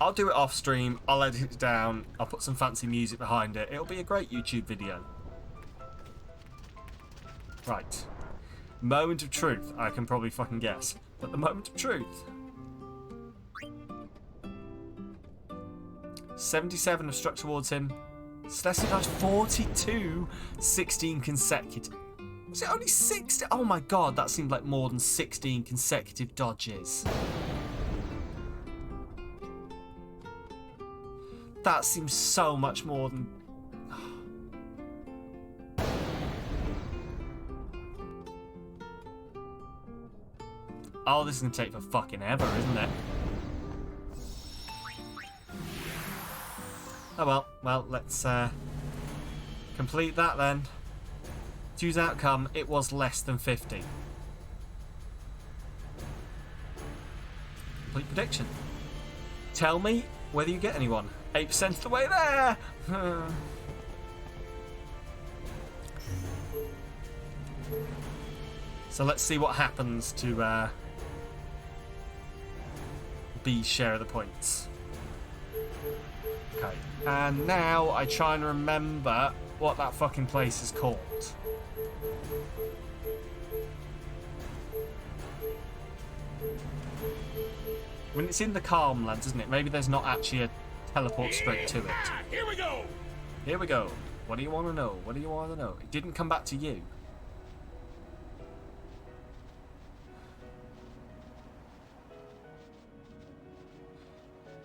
I'll do it off stream, I'll edit it down, I'll put some fancy music behind it. It'll be a great YouTube video. Right. Moment of truth, I can probably fucking guess. But the moment of truth. 77 have struck towards him. Celestia dodged 42, 16 consecutive. Was it only 60? Oh my god, that seemed like more than 16 consecutive dodges. That seems so much more than... Oh, this is going to take for fucking ever, isn't it? Oh well, let's complete that then. Choose outcome, it was less than 50. Complete prediction. Tell me whether you get anyone. 8% of the way there! So let's see what happens to B's share of the points. Okay, and now I try and remember what that fucking place is called. When it's in the Calm Lands, isn't it? Maybe there's not actually a teleport straight to it. Here we go! Here we go. What do you want to know? What do you want to know? It didn't come back to you.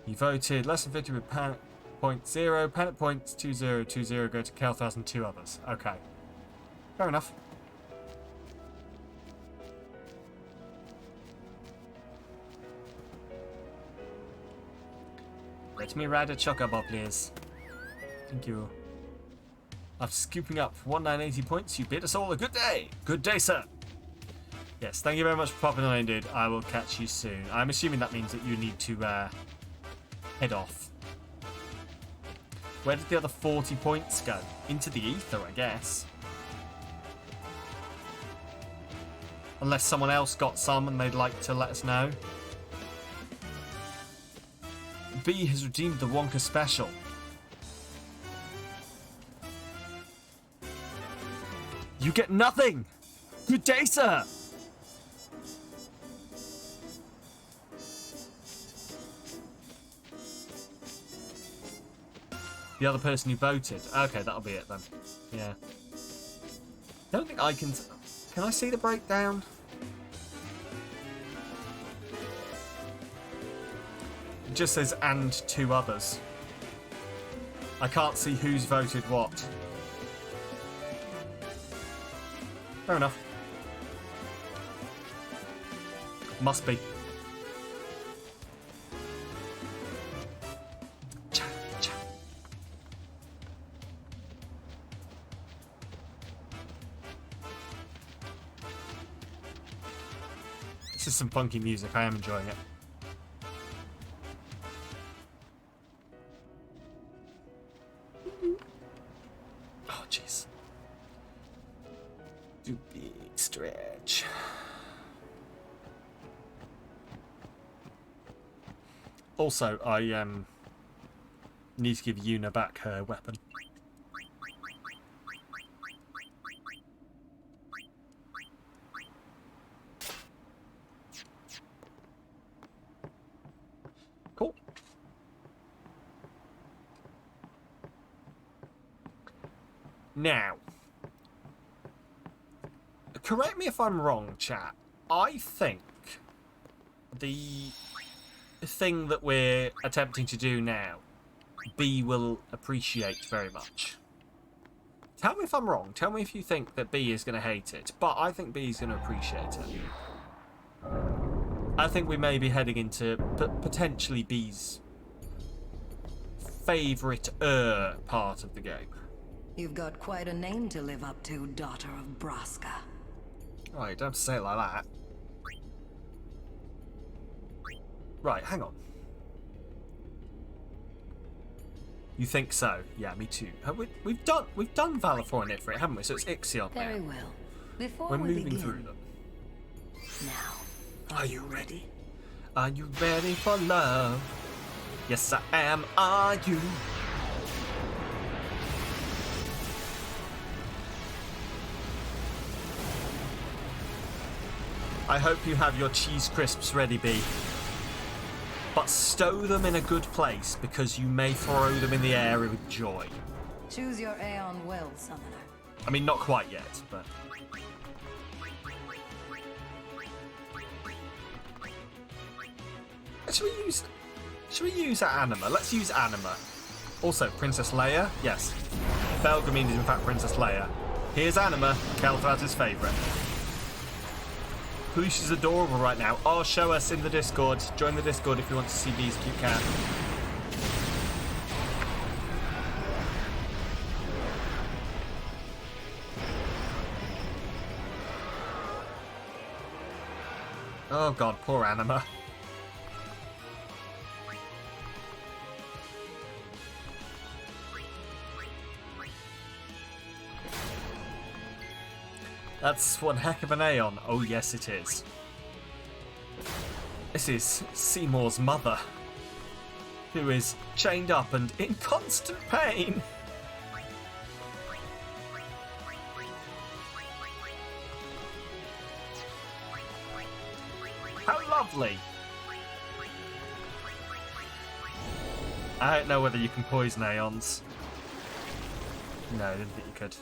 You voted less than 50 with panic point 0. Panic points 2020 go to Kel'Thas and 2 others. Okay. Fair enough. Let me ride a chocobo, please. Thank you. After scooping up 1980 points, you bid us all a good day. Good day, sir. Yes, thank you very much for popping on in, dude. I will catch you soon. I'm assuming that means that you need to head off. Where did the other 40 points go? Into the ether, I guess. Unless someone else got some and they'd like to let us know. B has redeemed the Wonka special. You get nothing! Good day, sir! The other person who voted. Okay, that'll be it then. Yeah. Don't think I can... Can I see the breakdown? It just says, and 2 others. I can't see who's voted what. Fair enough. Must be. This is some funky music. I am enjoying it. Oh, jeez. Do big stretch. Also, I need to give Yuna back her weapon. Cool. Now, correct me if I'm wrong, chat. I think the thing that we're attempting to do now, B will appreciate very much. Tell me if I'm wrong. Tell me if you think that B is going to hate it. But I think B is going to appreciate it. I think we may be heading into potentially B's favourite part of the game. You've got quite a name to live up to, daughter of Braska. Oh, you don't have to say it like that. Right, hang on. You think so? Yeah, me too. We've done Valifor and Ifrit, haven't we? So it's Ixion now. Very well. Before We're we moving begin, through them. Now, are you ready? Are you ready for love? Yes, I am. Are you? I hope you have your cheese crisps ready, B. But stow them in a good place, because you may throw them in the air with joy. Choose your Aeon well, Summoner. I mean, not quite yet, but... Should we use Anima? Let's use Anima. Also, Princess Leia? Yes. Belgramine is in fact Princess Leia. Here's Anima, Kel'Thraz's favourite. Poosh is adorable right now. Oh, show us in the Discord. Join the Discord if you want to see Bee's cute cat. Oh god, poor Anima. That's one heck of an Aeon. Oh yes it is. This is Seymour's mother, who is chained up and in constant pain. How lovely. I don't know whether you can poison Aeons. No, I didn't think you could.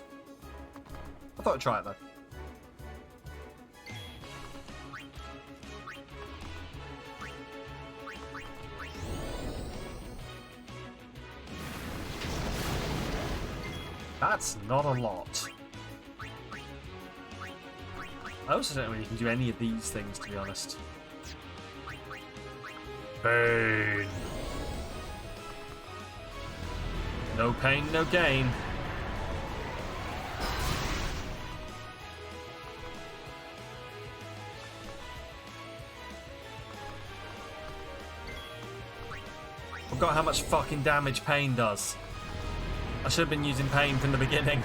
I thought I'd try it though. That's not a lot. I also don't know whether you can do any of these things, to be honest. Pain. No pain, no gain. I forgot how much fucking damage pain does. I should have been using pain from the beginning.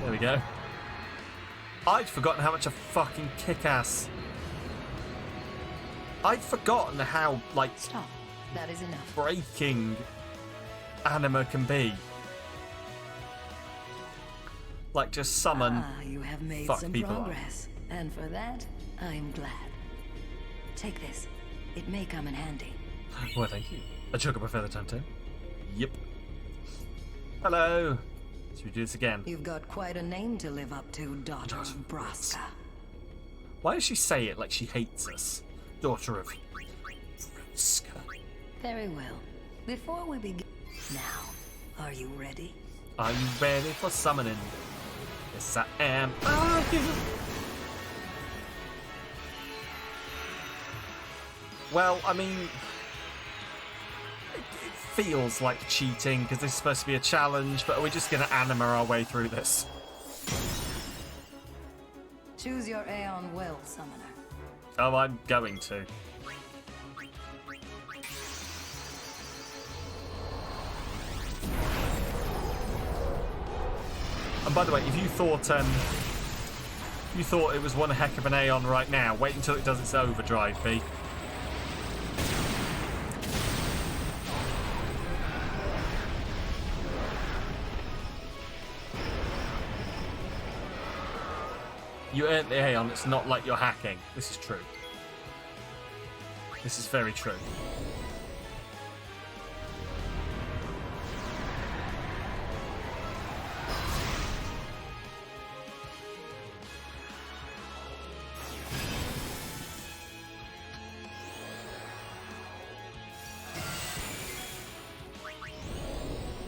There we go. I'd forgotten how much a fucking kick-ass. I'd forgotten how, like, stop. That is enough. Breaking Anima can be. Like, just summon. You have made fuck some people progress, and for that, I'm glad. Take this. It may come in handy. Well, thank you. A chocobo feather time too. Yep. Hello. Should we do this again? You've got quite a name to live up to, daughter of Braska. Why does she say it like she hates us? Daughter of Braska. Very well. Before we begin... Now, are you ready? Are you ready for summoning? Yes, I am. Are you? Well, I mean, it feels like cheating because this is supposed to be a challenge, but are we just going to Anima our way through this? Choose your Aeon well, Summoner. Oh, I'm going to. And by the way, if you thought it was one heck of an Aeon right now, wait until it does its overdrive, B. You earned the Aeon, it's not like you're hacking. This is true. This is very true.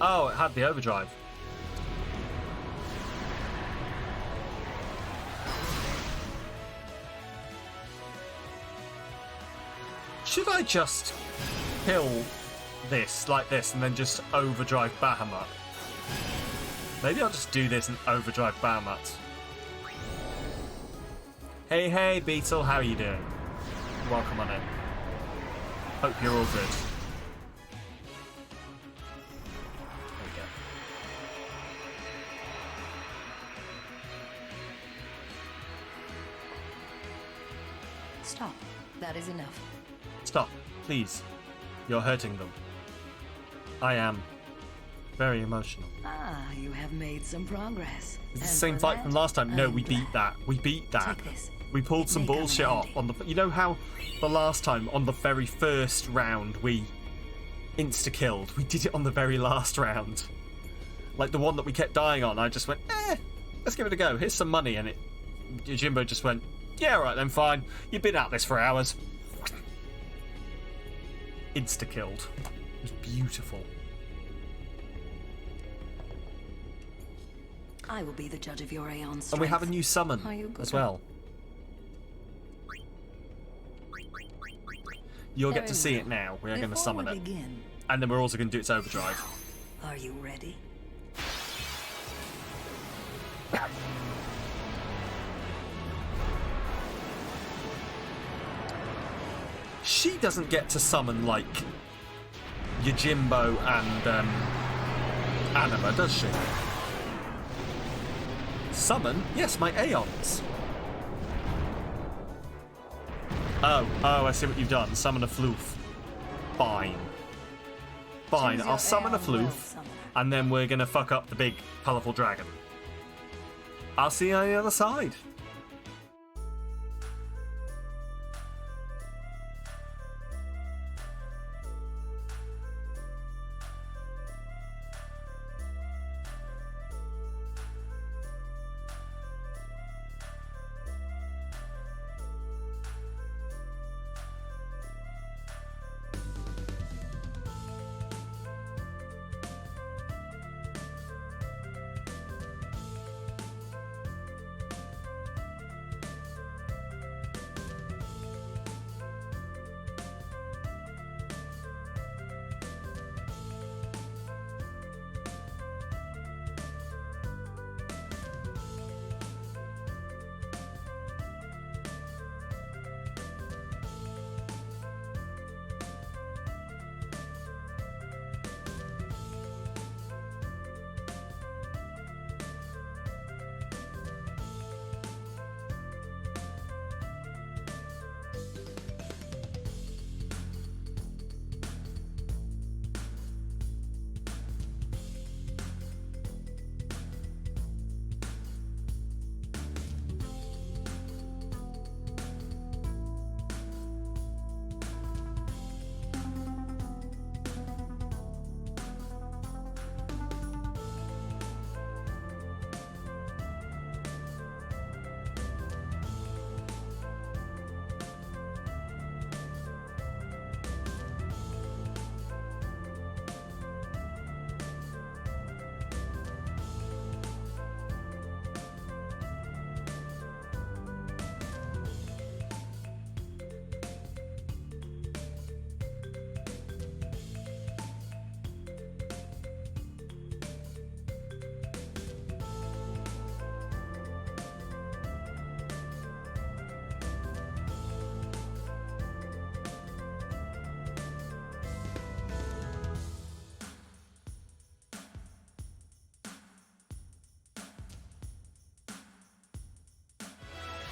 Oh, it had the overdrive. Should I just kill this like this and then just overdrive Bahamut? Maybe I'll just do this and overdrive Bahamut. Hey, hey, Beetle, how are you doing? Welcome on in. Hope you're all good. There we go. Stop. That is enough. Stop, please. You're hurting them. I am very emotional. Ah, you have made some progress. It's the same fight from last time. No, we beat that. We beat that. Take this. We pulled some bullshit off on the. You know how the last time on the very first round we insta-killed? We did it on the very last round. Like the one that we kept dying on. I just went, let's give it a go. Here's some money, and Jimbo just went, yeah, right then, fine. You've been at this for hours. Insta-killed. It was beautiful. I will be the judge of your Aeon strength. And we have a new summon as well. You'll get to see it now. We are going to summon it. And then we're also going to do its overdrive. Are you ready? She doesn't get to summon, like, Yojimbo and Anima, does she? Summon? Yes, my Aeons. Oh, I see what you've done. Summon a floof. Fine. Fine, I'll summon a floof, and then we're gonna fuck up the big, colourful dragon. I'll see you on the other side.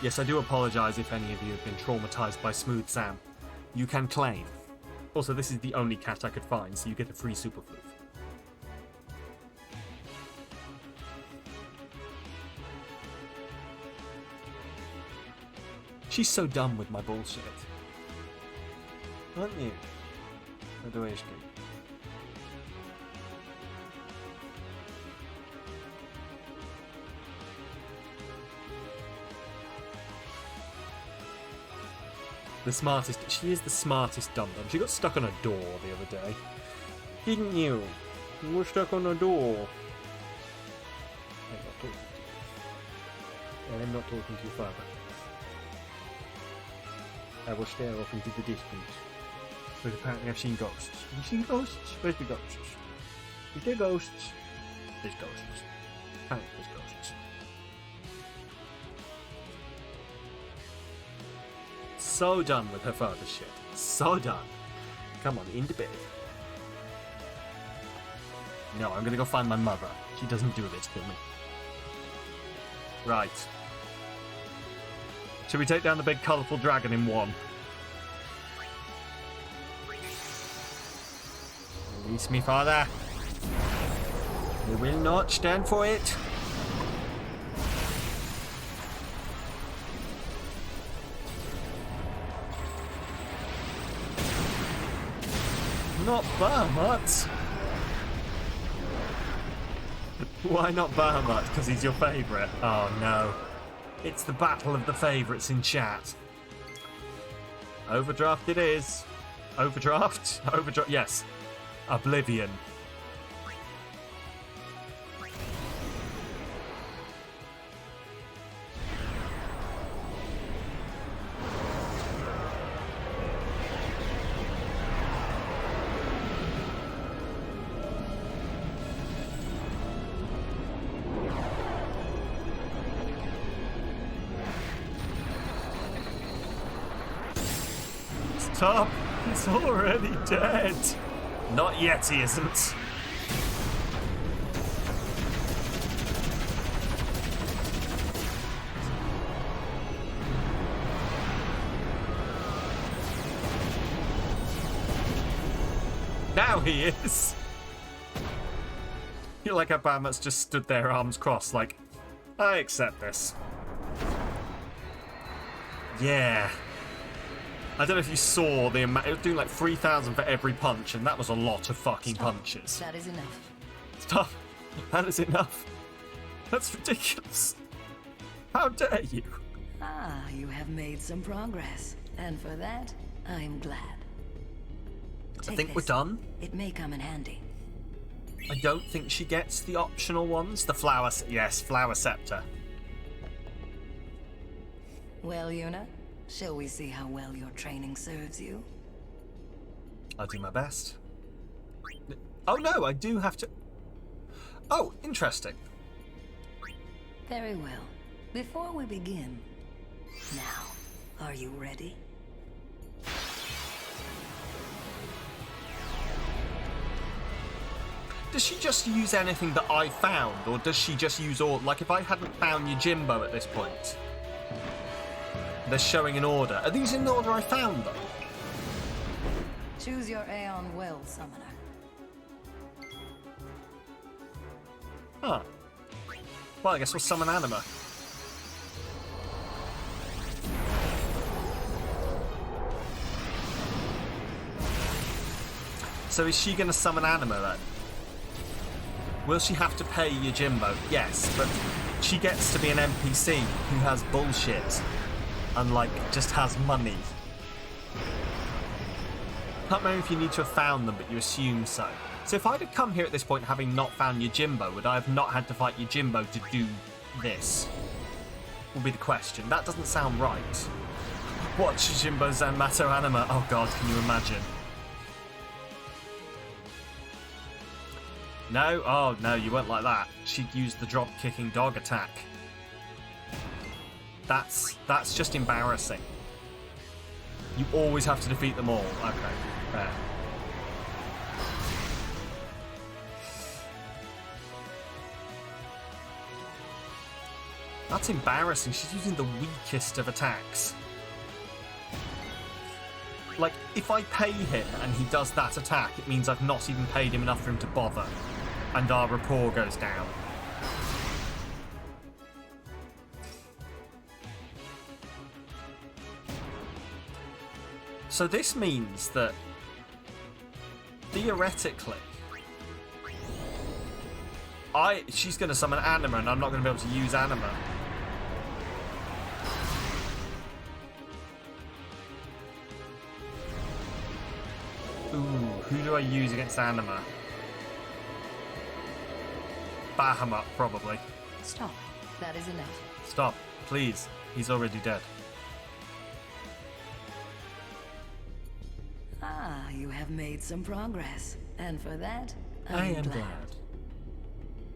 Yes, I do apologise if any of you have been traumatised by Smooth Sam. You can claim. Also, this is the only cat I could find, so you get a free super floof. She's so done with my bullshit. Aren't you? Adoreshki. The smartest. She is the smartest dum-dum. She got stuck on a door the other day. Didn't you? You were stuck on a door. I'm not talking to you, father. I will stare off into the distance. But apparently I've seen ghosts. Have you seen ghosts? Where's the ghosts? Is there ghosts? There's ghosts. Apparently there's ghosts. so done with her father's shit. So done. Come on, into bed. No, I'm gonna go find my mother. She doesn't do this to me. Right. Should we take down the big colourful dragon in one? Release me, father. We will not stand for it. Not Bahamut. Why not Bahamut? Because he's your favourite. Oh no. It's the battle of the favourites in chat. Overdraft it is. Overdraft? Overdraft. Yes. Oblivion. Stop! He's already dead! Not yet, he isn't. Now he is! You like how Bahamut's just stood there, arms crossed, like, I accept this. Yeah. I don't know if you saw the amount. It was doing like 3,000 for every punch, and that was a lot of fucking punches. That is enough. Stop. That is enough. That's ridiculous. How dare you? Ah, you have made some progress. And for that, I'm glad. I think we're done. It may come in handy. I don't think she gets the optional ones. The flower... Yes, flower scepter. Well, Yuna, shall we see how well your training serves you? I'll do my best. Oh no, I do have to... Oh, interesting. Very well. Before we begin, now, are you ready? Does she just use anything that I found, or does she just use all... Like, if I hadn't found Yojimbo at this point, they're showing an order. Are these in the order I found them? Choose your Aeon well, Summoner. Huh. Well, I guess we'll summon Anima. So is she going to summon Anima then? Will she have to pay Yojimbo? Yes, but she gets to be an NPC who has bullshit and, like, just has money. Can't remember if you need to have found them, but you assume so. So if I'd have come here at this point having not found Yojimbo, would I have not had to fight Yojimbo to do this? Will be the question. That doesn't sound right. Watch Yojimbo Zanmato Anima. Oh god, can you imagine? No? Oh no, you weren't like that. She'd use the drop-kicking dog attack. That's just embarrassing. You always have to defeat them all. Okay, fair. That's embarrassing. She's using the weakest of attacks. Like, if I pay him and he does that attack, it means I've not even paid him enough for him to bother. And our rapport goes down. So this means that, theoretically, she's going to summon Anima and I'm not going to be able to use Anima. Ooh, who do I use against Anima? Bahamut, probably. Stop. That is enough. Stop, please. He's already dead. Ah, you have made some progress. And for that, I am glad. glad.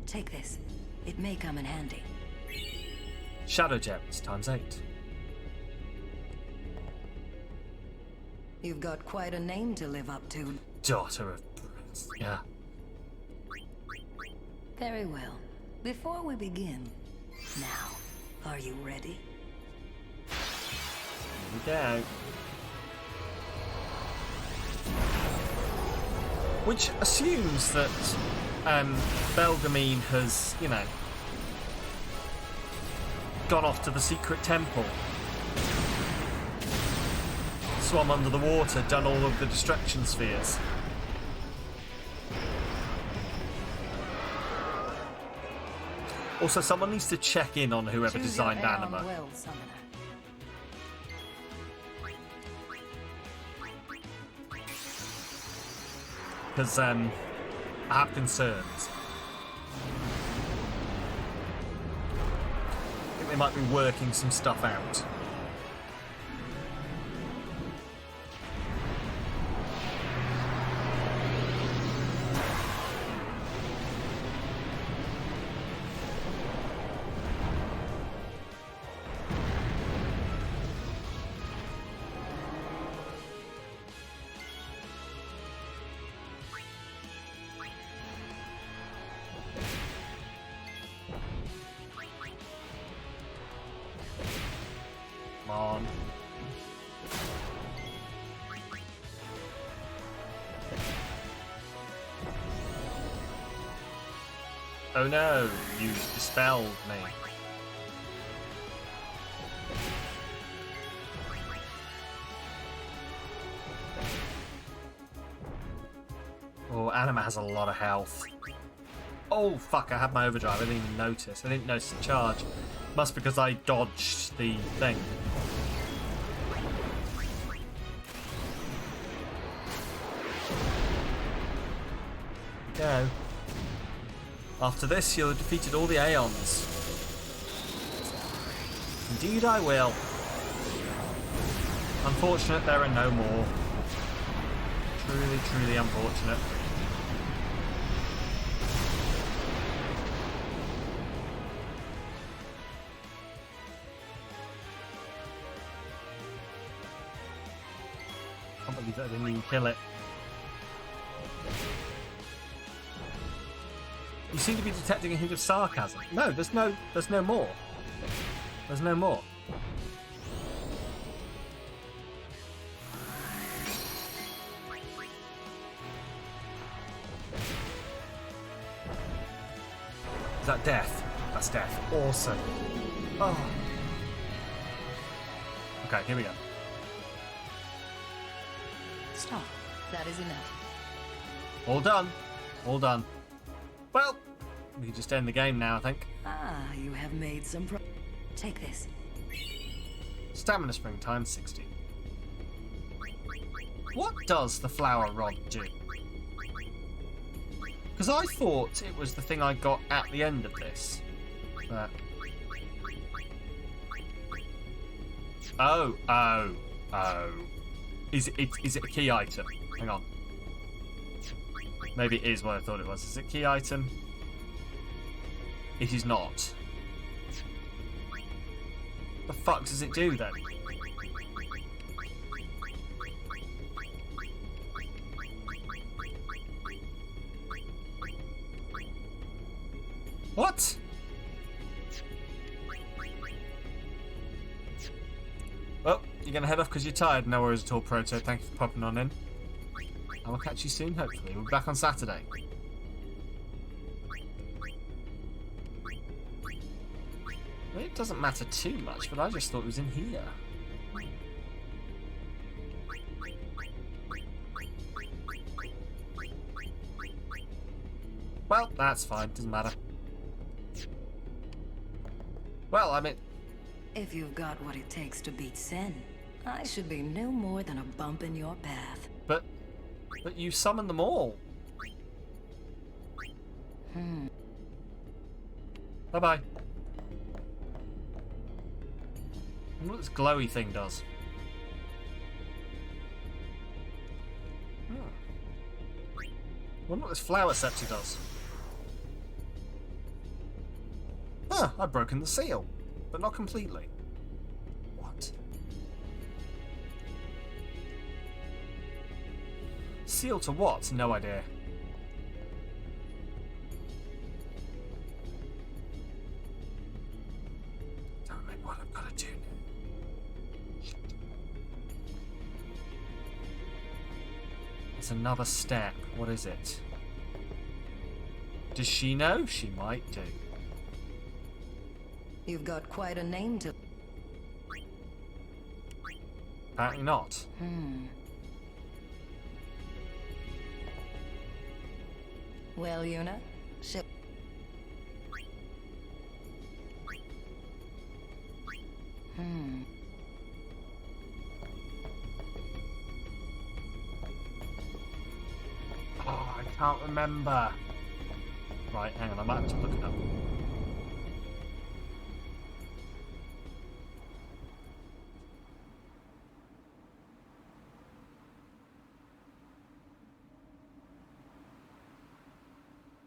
Take this. It may come in handy. Shadow Gems ×8. You've got quite a name to live up to. Daughter of Prince. Yeah. Very well. Before we begin, now, are you ready? Here we go. Which assumes that Belgemine has, you know, gone off to the secret temple, swum under the water, done all of the distraction spheres. Also, someone needs to check in on whoever Choose designed your Aeon Anima. well, Summoner. Because I have concerns. I think they might be working some stuff out. Come on. Oh no, you dispelled me. Oh, Anima has a lot of health. Oh fuck, I had my overdrive, I didn't even notice. I didn't notice the charge. Must because I dodged the thing. Go. After this, you'll have defeated all the Aeons. Indeed I will. Unfortunate there are no more. Truly, truly unfortunate. I can't believe that I didn't even kill it. You seem to be detecting a hint of sarcasm. No, there's no more. There's no more. Is that death? That's death. Awesome. Oh. Okay, here we go. Stop. That is enough. All done. All done. Well, we can just end the game now, I think. Ah, you have made some Take this. Stamina spring times 60. What does the flower rod do? Because I thought it was the thing I got at the end of this. But... Oh. Is it a key item? Hang on. Maybe it is what I thought it was. Is it a key item? It is not. The fuck does it do then? What? Well, you're gonna head off because you're tired. No worries at all, Proto. Thank you for popping on in. I will catch you soon, hopefully. We'll be back on Saturday. Well, it doesn't matter too much, but I just thought it was in here. Well, that's fine. Doesn't matter. Well, I mean... If you've got what it takes to beat Sen, I should be no more than a bump in your path. But you summoned them all. Bye-bye. I wonder what this glowy thing does. I wonder what this flower scepter does. Huh, I've broken the seal. But not completely. What? Seal to what? No idea. Don't remember what I've got to do. There's another step. What is it? Does she know? She might do. You've got quite a name to... Apparently not. Well, Yuna, ship... Oh, I can't remember. Right, hang on, I might have to look it up.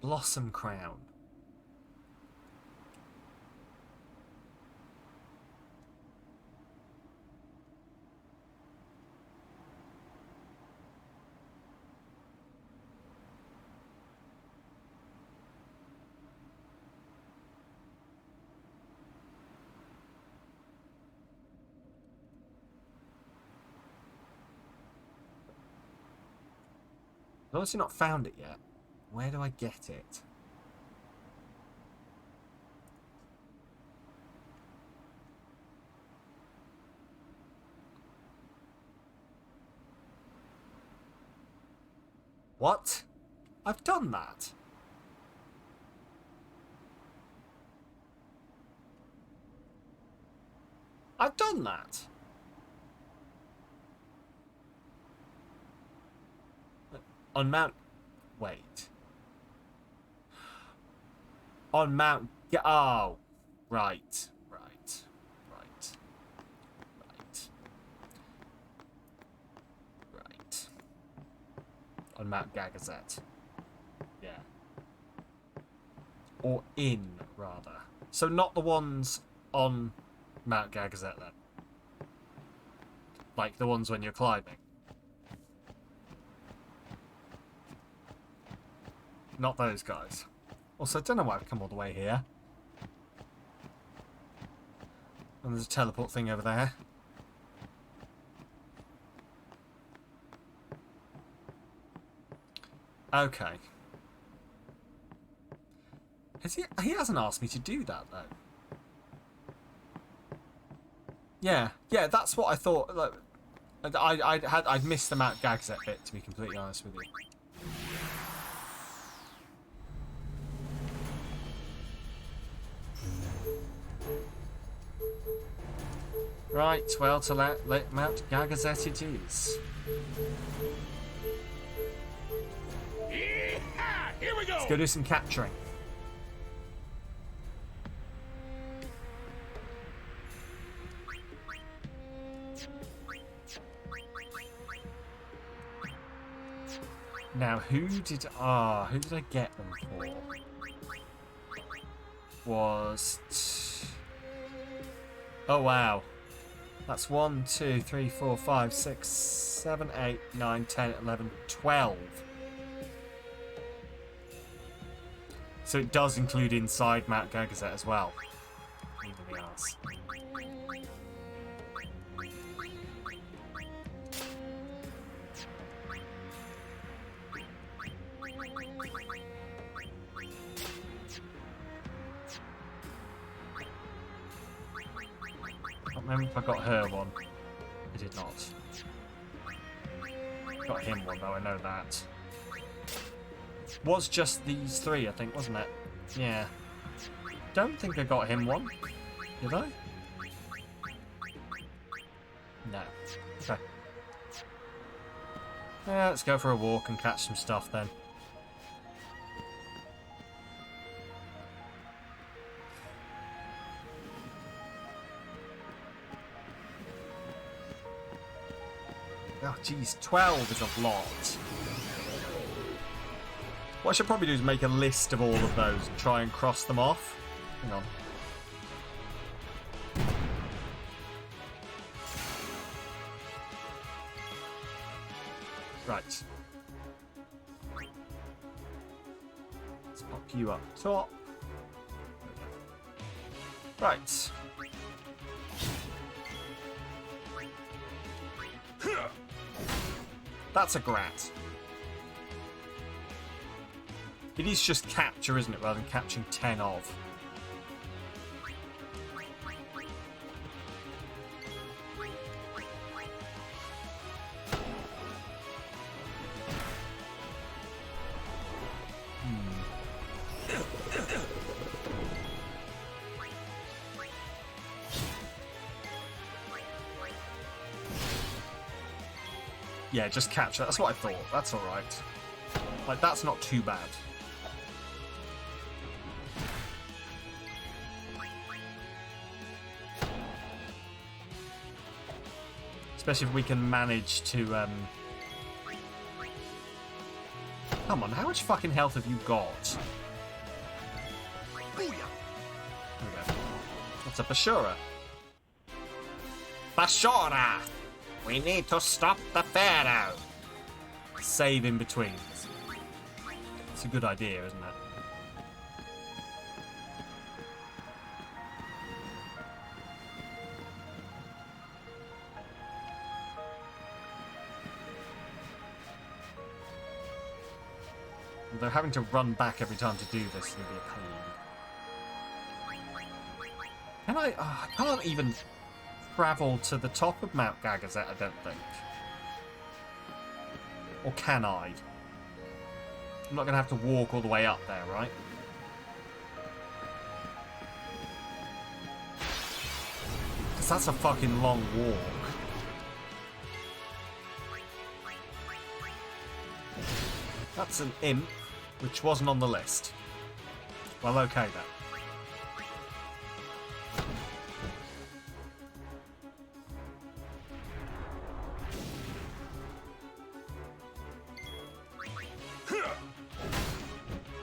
Blossom Crown. I've obviously not found it yet. Where do I get it? What? I've done that. I've done that. On Mount... Wait. On Mount... Oh. Right. Right. Right. Right. Right. On Mount Gagazet. Yeah. Or in, rather. So not the ones on Mount Gagazet, then. Like the ones when you're climbing. Not those guys. Also, I don't know why I've come all the way here. And there's a teleport thing over there. Okay. He hasn't asked me to do that, though. Yeah, that's what I thought. Like, I'd missed the Mount Gagazet bit, to be completely honest with you. Right, well, to let Mount Gagazet it is. Here we go. Let's go do some capturing. Now, who did I get them for? Oh wow. That's 1, 2, 3, 4, 5, 6, 7, 8, 9, 10, 11, 12. So it does include inside Mount Gagazet as well. Even the arse. I can't remember if I got her one. I did not. Got him one though, I know that. Was just these three, I think, wasn't it? Yeah. Don't think I got him one. Did I? No. Okay. Yeah, let's go for a walk and catch some stuff then. Oh, geez, 12 is a lot. What I should probably do is make a list of all of those and try and cross them off. Hang on. Right. you up top. Right. That's a grat. It is just capture, isn't it, rather than catching 10 of. Yeah, just capture. That's what I thought. That's alright. Like, that's not too bad. Especially if we can manage to, Come on, how much fucking health have you got? There we go. That's a Bashura. Bashura! We need to stop the Pharaoh! Save in between. It's a good idea, isn't it? They're having to run back every time to do this. It's going to be a pain. Can I can't even travel to the top of Mount Gagazet, I don't think. Or can I? I'm not going to have to walk all the way up there, right? Because that's a fucking long walk. That's an imp, which wasn't on the list. Well, okay then.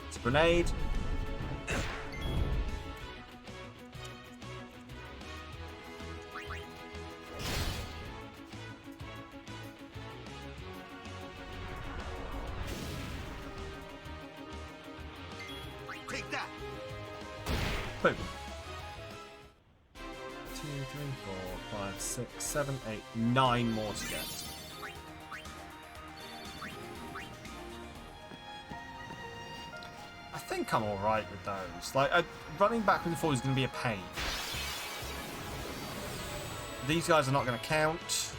It's a grenade. Take that. Boom. 2, 3, 4, 5, 6, 7, 8, 9 more to get. I think I'm alright with those. Like, running backwards and forwards is going to be a pain. These guys are not going to count.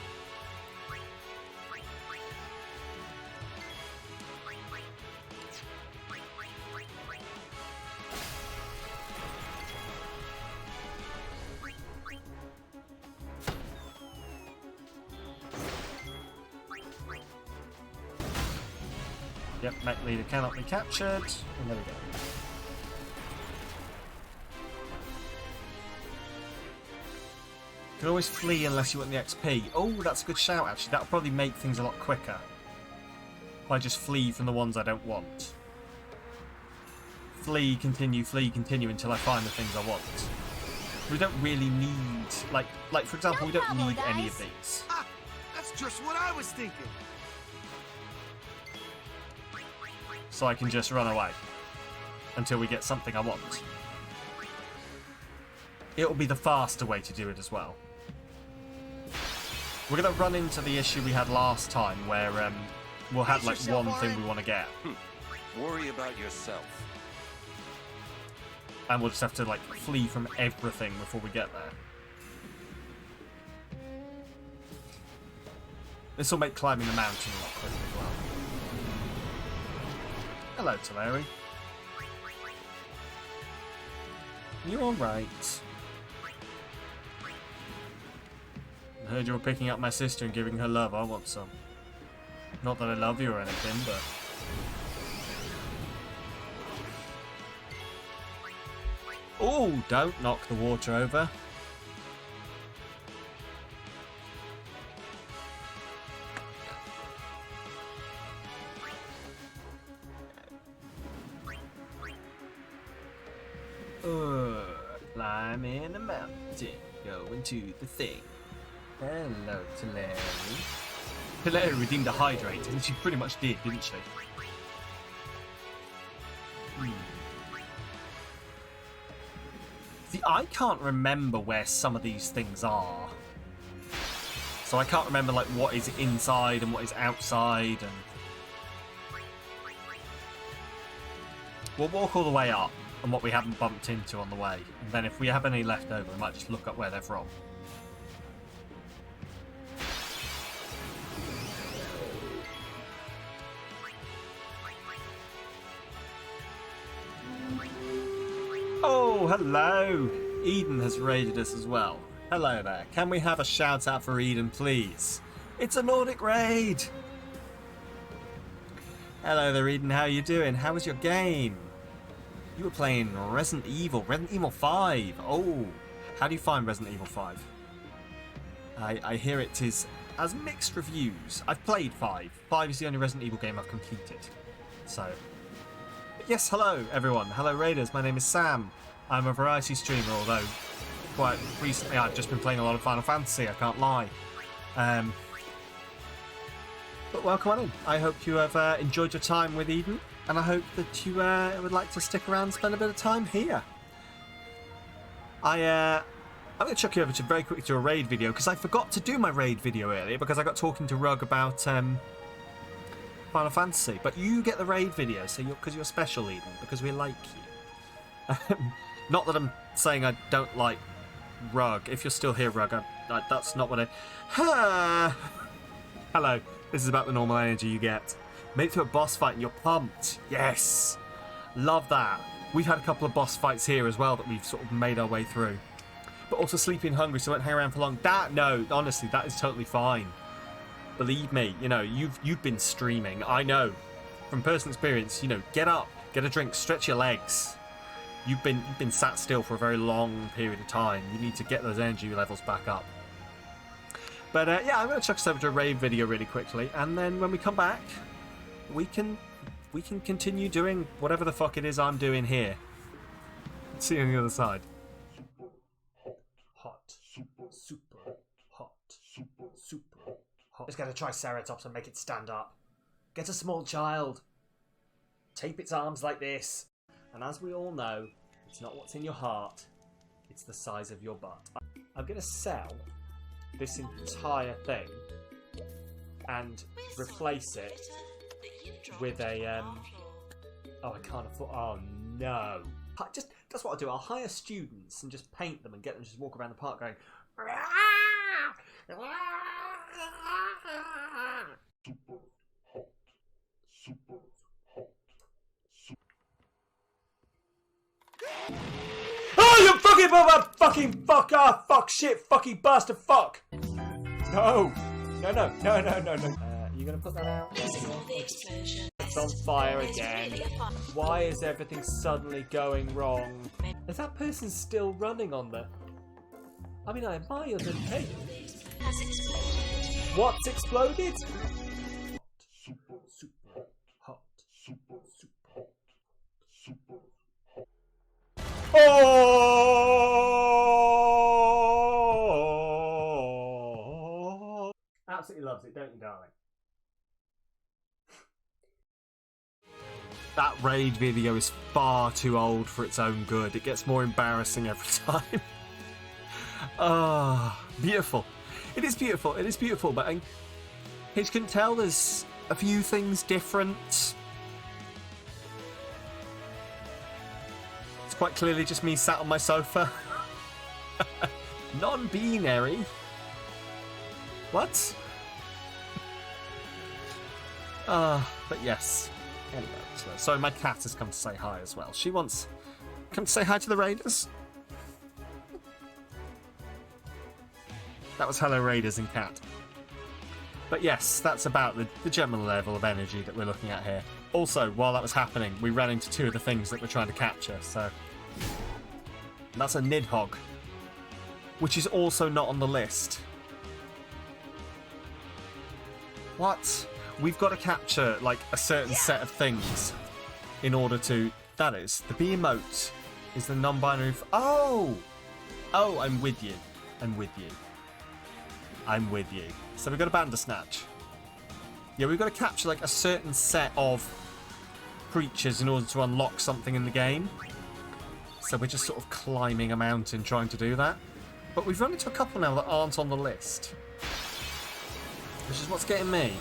Yep, mech leader cannot be captured. And there we go. You can always flee unless you want the XP. Oh, that's a good shout, actually. That'll probably make things a lot quicker. If I just flee from the ones I don't want. Flee, continue until I find the things I want. We don't really need... Like for example, we don't need any of these. Ah, that's just what I was thinking. So I can just run away until we get something I want. It'll be the faster way to do it as well. We're going to run into the issue we had last time where we'll have like one thing we want to get. Worry about yourself. And we'll just have to like flee from everything before we get there. This will make climbing the mountain a lot quicker as well. Hello, Teleri. You alright? I heard you were picking up my sister and giving her love. I want some. Not that I love you or anything, but... Oh, don't knock the water over. Climbing the mountain, going to the thing. Hello, Teleri. Teleri redeemed a hydrate, and she pretty much did, didn't she? See, I can't remember where some of these things are. So I can't remember like what is inside and what is outside, and we'll walk all the way up and what we haven't bumped into on the way. And then if we have any left over, we might just look up where they're from. Oh, hello! Eden has raided us as well. Hello there. Can we have a shout out for Eden, please? It's a Nordic raid! Hello there, Eden. How are you doing? How was your game? You were playing Resident Evil 5. Oh, how do you find Resident Evil 5? I hear it has mixed reviews. I've played 5. 5 is the only Resident Evil game I've completed. So... Yes, hello everyone. Hello Raiders, my name is Sam. I'm a variety streamer, although quite recently I've just been playing a lot of Final Fantasy, I can't lie. But welcome on in. I hope you have enjoyed your time with Eden, and I hope that you would like to stick around and spend a bit of time here. I'm going to chuck you over to very quickly to a raid video, because I forgot to do my raid video earlier, because I got talking to Rug about Final Fantasy, but you get the raid video, so because you're special, Eden, because we like you. Not that I'm saying I don't like Rug. If you're still here, Rug, that's not what I... Hello. This is about the normal energy you get. Made it to a boss fight and you're pumped. Yes. Love that. We've had a couple of boss fights here as well that we've sort of made our way through. But also sleepy and hungry, so I won't hang around for long. No, honestly, that is totally fine. Believe me, you know, you've been streaming. I know from personal experience, you know, get up, get a drink, stretch your legs. You've been sat still for a very long period of time. You need to get those energy levels back up. But yeah, I'm going to chuck us over to a raid video really quickly, and then when we come back, we can continue doing whatever the fuck it is I'm doing here. See you on the other side. Hot, super hot, super hot. Just gotta try Triceratops and make it stand up. Get a small child. Tape its arms like this. And as we all know, it's not what's in your heart, it's the size of your butt. I'm going to sell this entire thing and replace it with a... Oh, I can't afford... Oh, no. That's what I'll do. I'll hire students and just paint them and get them to just walk around the park going... Oh, you fucking mother, fucking fuck off, fuck shit, fucking bastard, fuck! No, you gonna put that out? It's on fire again. Why is everything suddenly going wrong? Is that person still running on the... I mean, I admire them. Hey, what's exploded? Super hot, super hot. Oh! Absolutely loves it, don't you, darling? That raid video is far too old for its own good. It gets more embarrassing every time. Ah, oh, beautiful. It is beautiful. It is beautiful, but as you can tell, there's a few things different. Quite clearly just me sat on my sofa. Non-binary. What? But yes. Anyway, so my cat has come to say hi as well. She wants come to say hi to the Raiders. That was hello Raiders and cat. But yes, that's about the general level of energy that we're looking at here. Also, while that was happening, we ran into two of the things that we're trying to capture, so... That's a Nidhogg, which is also not on the list. What? We've got to capture, like, a certain set of things in order to... That is. The B-emote is the non-binary... Oh! Oh, I'm with you. I'm with you. I'm with you. So we've got a Bandersnatch. Yeah, we've got to capture, like, a certain set of creatures in order to unlock something in the game. So we're just sort of climbing a mountain trying to do that. But we've run into a couple now that aren't on the list. Which is what's getting me.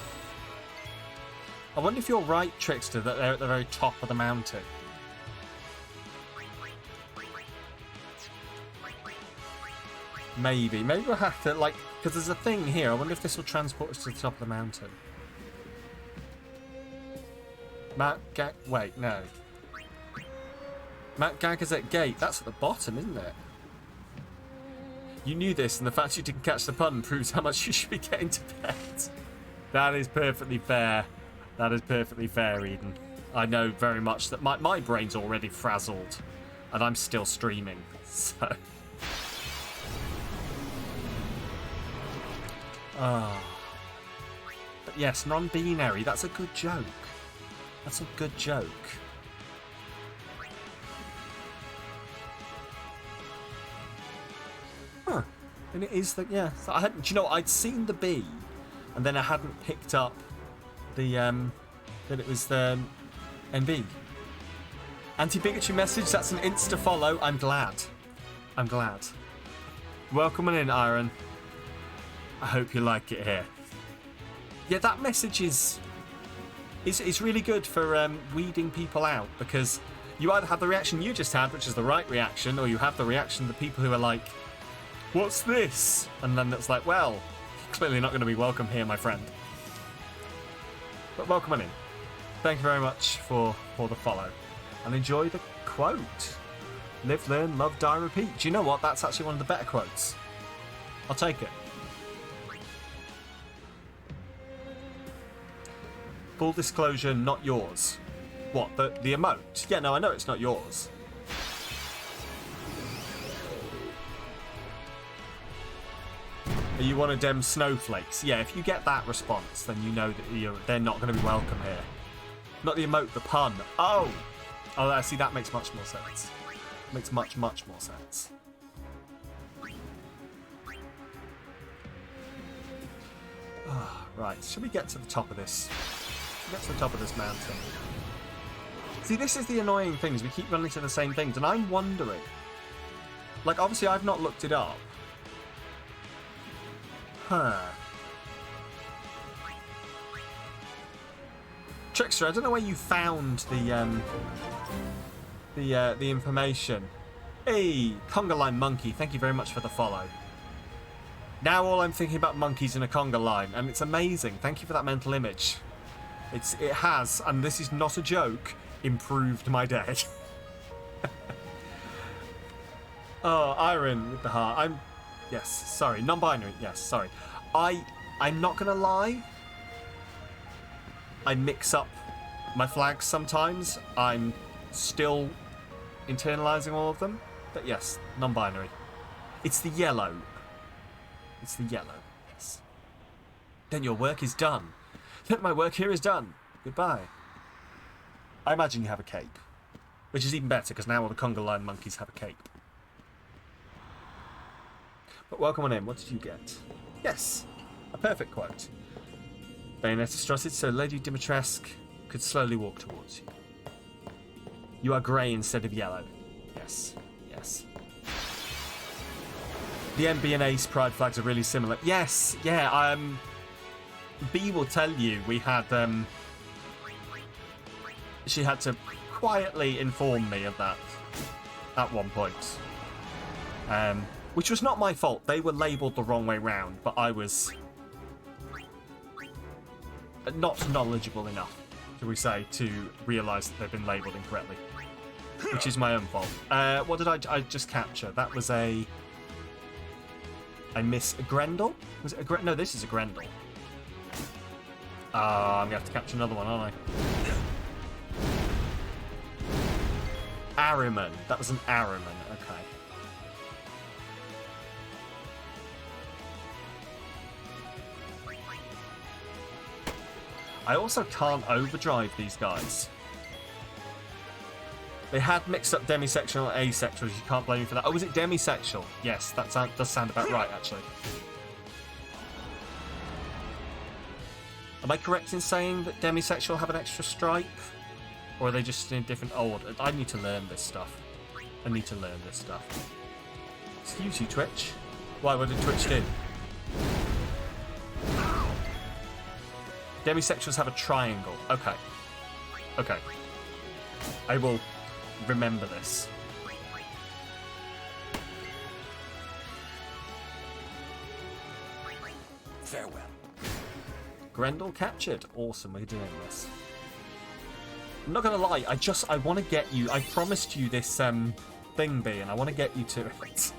I wonder if you're right, Trickster, that they're at the very top of the mountain. Maybe we'll have to, like, because there's a thing here. I wonder if this will transport us to the top of the mountain. Wait, no. Mount Gagazet Gate, that's at the bottom, isn't it? You knew this, and the fact you didn't catch the pun proves how much you should be getting to bed. That is perfectly fair. That is perfectly fair, Eden. I know very much that my brain's already frazzled, and I'm still streaming, so... But yes, non-binary, that's a good joke. That's a good joke. Huh. And it is that, yeah. So I hadn't, do you know, I'd seen the B, and then I hadn't picked up the, that it was the NB. Anti-bigotry message, that's an Insta follow. I'm glad. I'm glad. Welcome in, Iron. I hope you like it here. Yeah, that message is really good for weeding people out, because you either have the reaction you just had, which is the right reaction, or you have the reaction of the people who are like, what's this? And then it's like, well, you're clearly not going to be welcome here, my friend. But welcome on in. Thank you very much for the follow. And enjoy the quote. Live, learn, love, die, repeat. Do you know what? That's actually one of the better quotes. I'll take it. Full disclosure, not yours. What, the emote? Yeah, no, I know it's not yours. Are you one of them snowflakes? Yeah, if you get that response, then you know that they're not going to be welcome here. Not the emote, the pun. Oh! Oh, I see, that makes much more sense. Makes much, much more sense. Oh, right, should we get to the top of this? Get to the top of this mountain. See, this is the annoying thing, is we keep running into the same things, and I'm wondering. Like, obviously, I've not looked it up. Huh. Trickster, I don't know where you found the information. Hey, conga line monkey, thank you very much for the follow. Now all I'm thinking about monkeys in a conga line, and it's amazing. Thank you for that mental image. It has, and this is not a joke, improved my day. Oh, Iron with the heart. Yes, sorry, non-binary. Yes, sorry. I'm not gonna lie. I mix up my flags sometimes. I'm still internalizing all of them, but yes, non-binary. It's the yellow. It's the yellow. Yes. Then your work is done. My work here is done. Goodbye. I imagine you have a cape. Which is even better, because now all the conga line monkeys have a cape. But welcome on in. What did you get? Yes. A perfect quote. Bayonetta strutted so Lady Dimitrescu could slowly walk towards you. You are grey instead of yellow. Yes. Yes. The MB and Ace pride flags are really similar. Yes. Yeah, B will tell you we had she had to quietly inform me of that at one point, which was not my fault. They were labelled the wrong way round, but I was not knowledgeable enough, shall we say, to realise that they've been labelled incorrectly, which is my own fault. What did I just capture? That was I miss a Grendel? Was it a no, this is a Grendel. I'm gonna have to capture another one, aren't I? Ahriman. That was an Ahriman. Okay. I also can't overdrive these guys. They had mixed up demisexual and asexual. You can't blame me for that. Oh, was it demisexual? Yes, that does sound about right, actually. Am I correct in saying that demisexual have an extra stripe? Or are they just in a different order? I need to learn this stuff. I need to learn this stuff. Excuse you, Twitch. Why, what did Twitch do? Demisexuals have a triangle. Okay. Okay. I will remember this. Farewell. Grendel captured. Awesome, we're doing this. I'm not gonna lie, I want to get you. I promised you this thing, B, and I want to get you to it.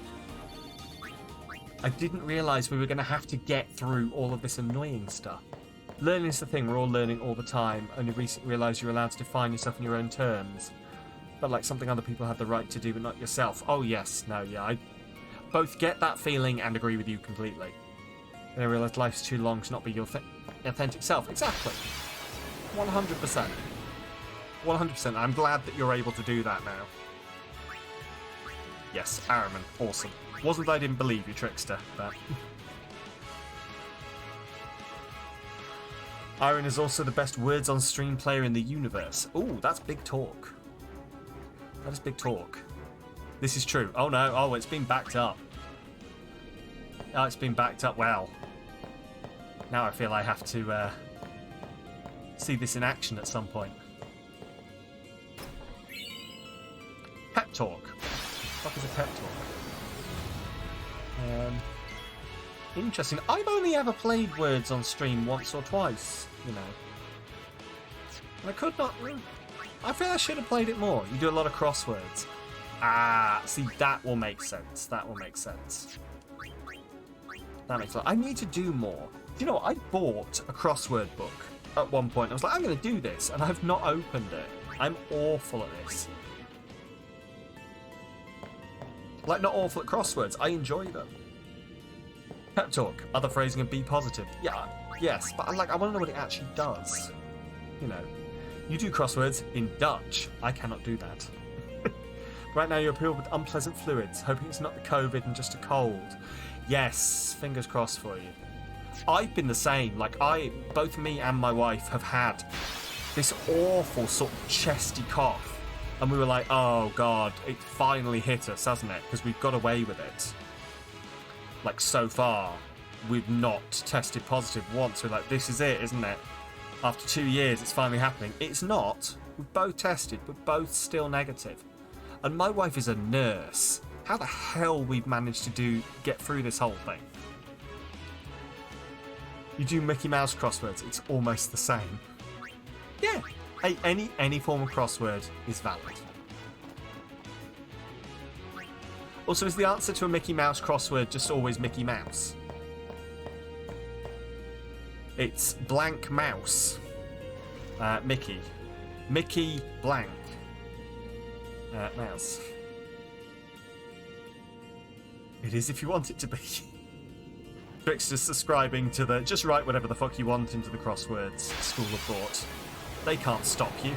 I didn't realise we were going to have to get through all of this annoying stuff. Learning is the thing, we're all learning all the time. Only recently realised you're allowed to define yourself in your own terms. But like something other people have the right to do, but not yourself. Oh yes, no, yeah, I both get that feeling and agree with you completely. And I realise life's too long to not be your authentic self. Exactly. 100%. 100%. I'm glad that you're able to do that now. Yes, Araman. Awesome. Wasn't that I didn't believe you, trickster, but... Iron is also the best words on stream player in the universe. Ooh, that's big talk. That is big talk. This is true. Oh no, oh, it's been backed up. Oh, it's been backed up. Well, now I feel I have to see this in action at some point. Pep talk. What is a pep talk? Interesting. I've only ever played words on stream once or twice, you know. I could not... I feel I should have played it more. You do a lot of crosswords. Ah, see, that will make sense. That will make sense. That makes a lot. I need to do more. You know, I bought a crossword book at one point. I was like, I'm going to do this, and I've not opened it. I'm awful at this. Like, not awful at crosswords. I enjoy them. Pep talk. Other phrasing and be positive. Yeah, yes, but I want to know what it actually does. You know. You do crosswords in Dutch. I cannot do that. Right now you're appealed with unpleasant fluids, hoping it's not the COVID and just a cold. Yes, fingers crossed for you. I've been the same. Like, both me and my wife have had this awful sort of chesty cough. And we were like, oh god, it finally hit us, hasn't it? Because we've got away with it. Like, so far, we've not tested positive once. We're like, this is it, isn't it? After 2 years, it's finally happening. It's not. We've both tested. We're both still negative. And my wife is a nurse. How the hell we've managed to get through this whole thing? You do Mickey Mouse crosswords. It's almost the same. Yeah. Any form of crossword is valid. Also, is the answer to a Mickey Mouse crossword just always Mickey Mouse? It's blank mouse. Mickey. Mickey blank. Mouse. It is if you want it to be. Trickster's subscribing to the just write whatever the fuck you want into the crosswords school of thought. They can't stop you.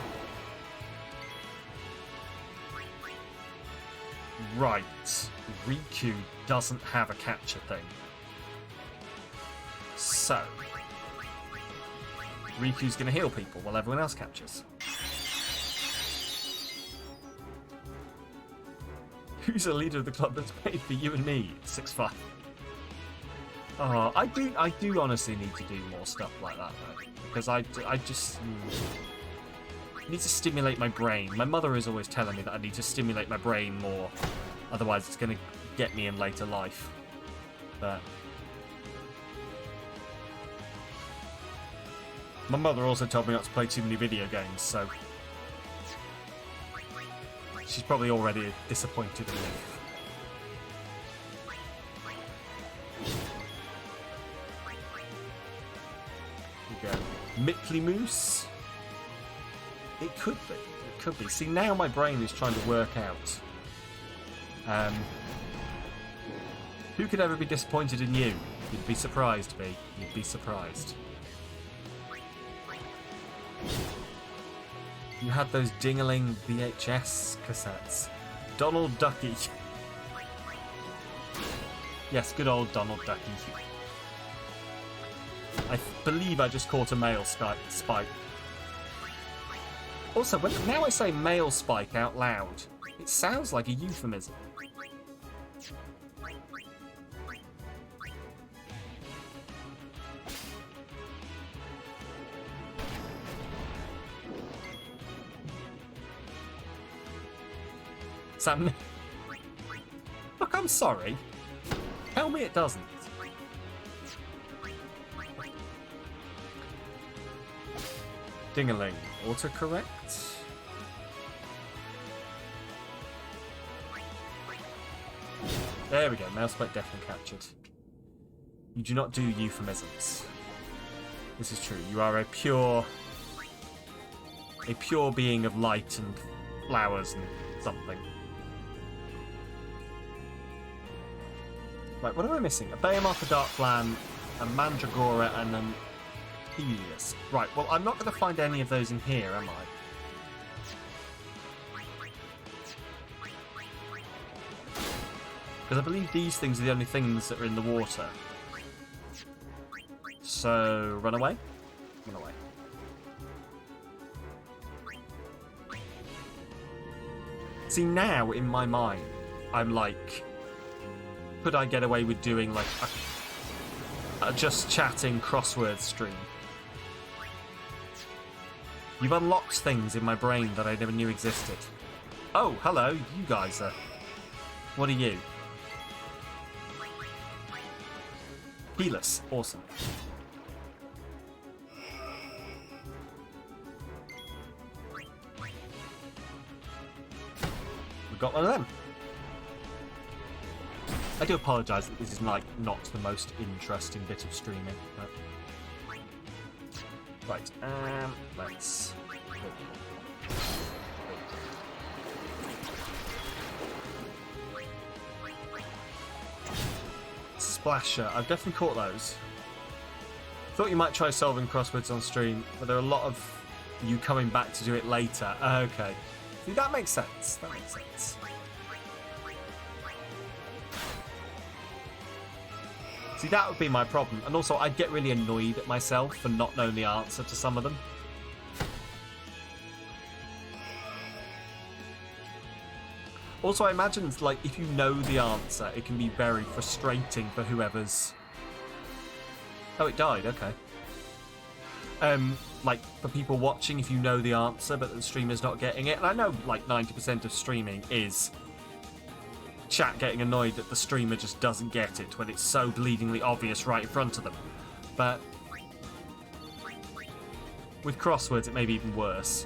Right. Riku doesn't have a capture thing. So, Riku's going to heal people while everyone else captures. Who's a leader of the club that's paid for you and me? 6'5". Oh, I do honestly need to do more stuff like that though, because I just need to stimulate my brain. My mother is always telling me that I need to stimulate my brain more, otherwise it's going to get me in later life. But my mother also told me not to play too many video games, so she's probably already disappointed in me. Here we go. Mickey Moose? It could be. It could be. See, now my brain is trying to work out. Who could ever be disappointed in you? You'd be surprised, B. You'd be surprised. You had those dingling VHS cassettes. Donald Ducky. Yes, good old Donald Ducky. I believe I just caught a male spike. Also, now I say male spike out loud, It sounds like a euphemism. Sam, look, I'm sorry. Tell me it doesn't. Ding-a-ling. Autocorrect. There we go. Mouseclick definitely captured. You do not do euphemisms. This is true. You are a pure being of light and flowers and something. Right, what am I missing? A Behemoth, a Dark Flan, a Mandragora, and an Helios. Right, well, I'm not going to find any of those in here, am I? Because I believe these things are the only things that are in the water. So, run away? Run away. See, now, in my mind, I'm like... Could I get away with doing, like, a just chatting crossword stream? You've unlocked things in my brain that I never knew existed. Oh, hello, you guys are... What are you? Healers, awesome. We've got one of them. I do apologise that this is like not the most interesting bit of streaming. But... Right, let's... Splasher, I've definitely caught those. Thought you might try solving crosswords on stream, but there are a lot of you coming back to do it later. Okay. See, that makes sense. That makes sense. See, that would be my problem. And also, I'd get really annoyed at myself for not knowing the answer to some of them. Also, I imagine, like, if you know the answer, it can be very frustrating for whoever's... Oh, it died, okay. Like, for people watching, if you know the answer, but the streamer's not getting it. And I know, like, 90% of streaming is... chat getting annoyed that the streamer just doesn't get it when it's so bleedingly obvious right in front of them. But with crosswords, it may be even worse.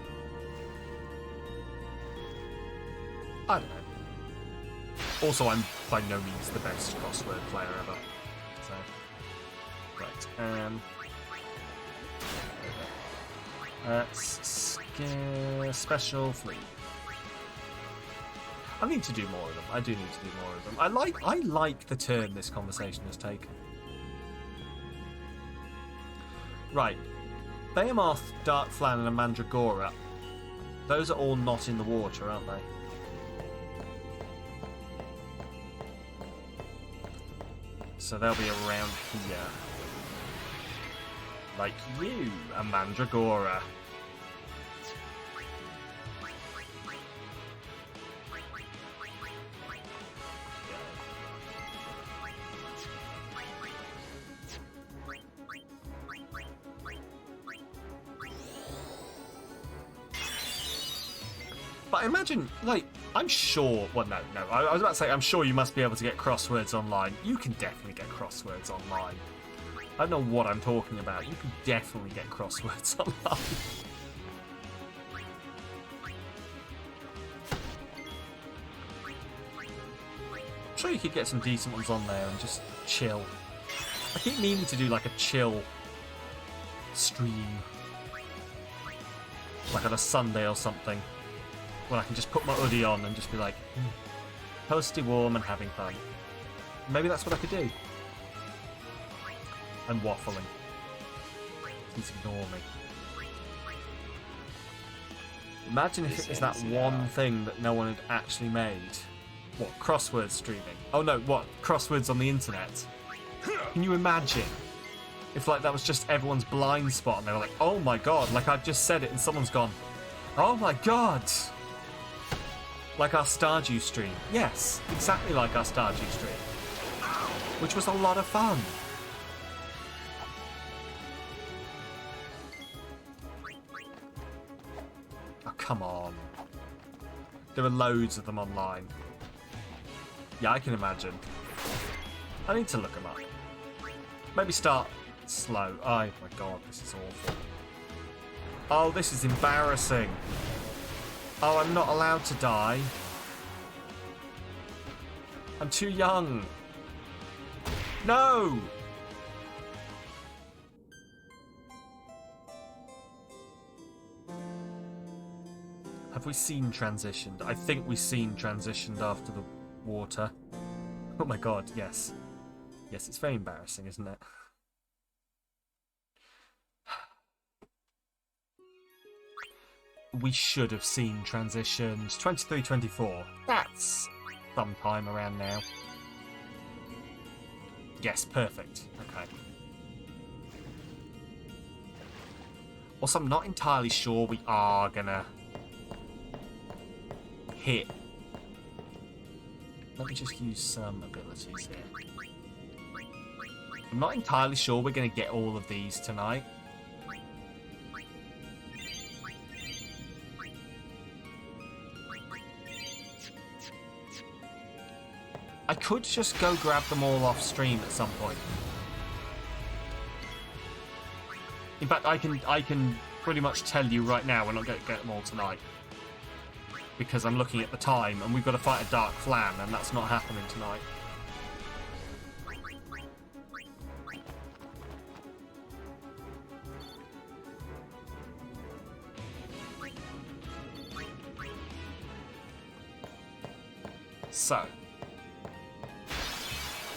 I don't know. Also, I'm by no means the best crossword player ever. So, right. Special fleet. I need to do more of them. I do need to do more of them. I like the turn this conversation has taken. Right. Behemoth, Dark Flan, and a Mandragora. Those are all not in the water, aren't they? So they'll be around here. Like you, a Mandragora. But I imagine, like, I'm sure... Well, no. I was about to say, I'm sure you must be able to get crosswords online. You can definitely get crosswords online. I don't know what I'm talking about. You can definitely get crosswords online. I'm sure you could get some decent ones on there and just chill. I keep meaning to do, like, a chill stream. Like on a Sunday or something. When I can just put my hoodie on and just be like, toasty warm and having fun. Maybe that's what I could do. And waffling. Please ignore me. Imagine if it was that one thing that no one had actually made. What, crossword streaming? Oh no, what, crosswords on the internet? Can you imagine? If like that was just everyone's blind spot and they were like, oh my god, like I've just said it and someone's gone, oh my god! Like our Stardew stream. Yes, exactly like our Stardew stream. Which was a lot of fun. Oh, come on. There are loads of them online. Yeah, I can imagine. I need to look them up. Maybe start slow. Oh my god, this is awful. Oh, this is embarrassing. Oh, I'm not allowed to die. I'm too young. No! Have we seen transitioned? I think we've seen transitioned after the water. Oh my god, yes. Yes, it's very embarrassing, isn't it? We should have seen transitions. 23, 24. That's sometime around now. Yes, perfect. Okay. Also, I'm not entirely sure we are gonna hit. Let me just use some abilities here. I'm not entirely sure we're gonna get all of these tonight. I could just go grab them all off stream at some point. In fact, I can pretty much tell you right now we're not going to get them all tonight. Because I'm looking at the time and we've got to fight a Dark Flan and that's not happening tonight. So.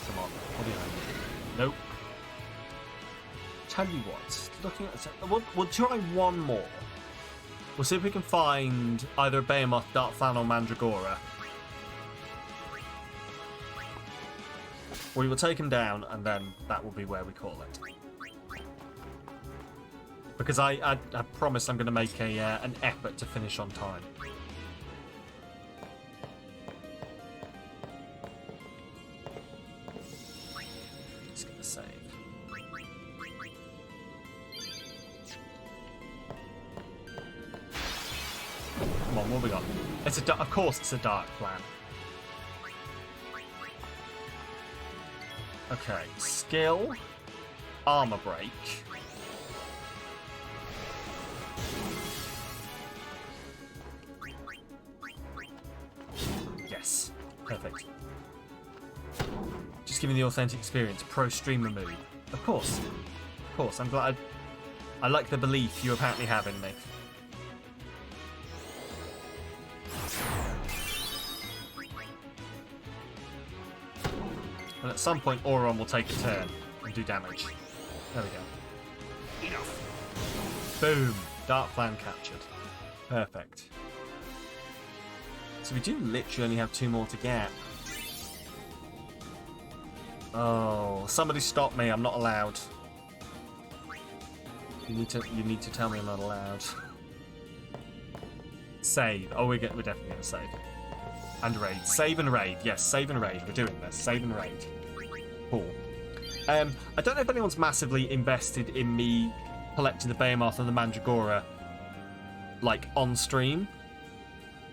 Come on, what do you know? Nope. Tell you what, looking at we'll try one more. We'll see if we can find either a Behemoth, Dark Flan, or Mandragora. We will take him down, and then that will be where we call it. Because I promise I'm going to make an effort to finish on time. Just going to save. Come on, what have we got? It's a of course it's a Dark Flan. Okay, skill, armor break. Yes, perfect. Just giving the authentic experience, pro streamer mood. Of course, I'm glad. I like the belief you apparently have in me. And at some point, Auron will take a turn and do damage. There we go. Enough. Boom. Dark Flan captured. Perfect. So we do literally only have 2 more to get. Oh, somebody stop me. I'm not allowed. You need to tell me I'm not allowed. Save. Oh, we're definitely going to save. And raid. Save and raid. Yes, save and raid. We're doing this. Save and raid. Cool. I don't know if anyone's massively invested in me collecting the Behemoth and the Mandragora, like, on stream.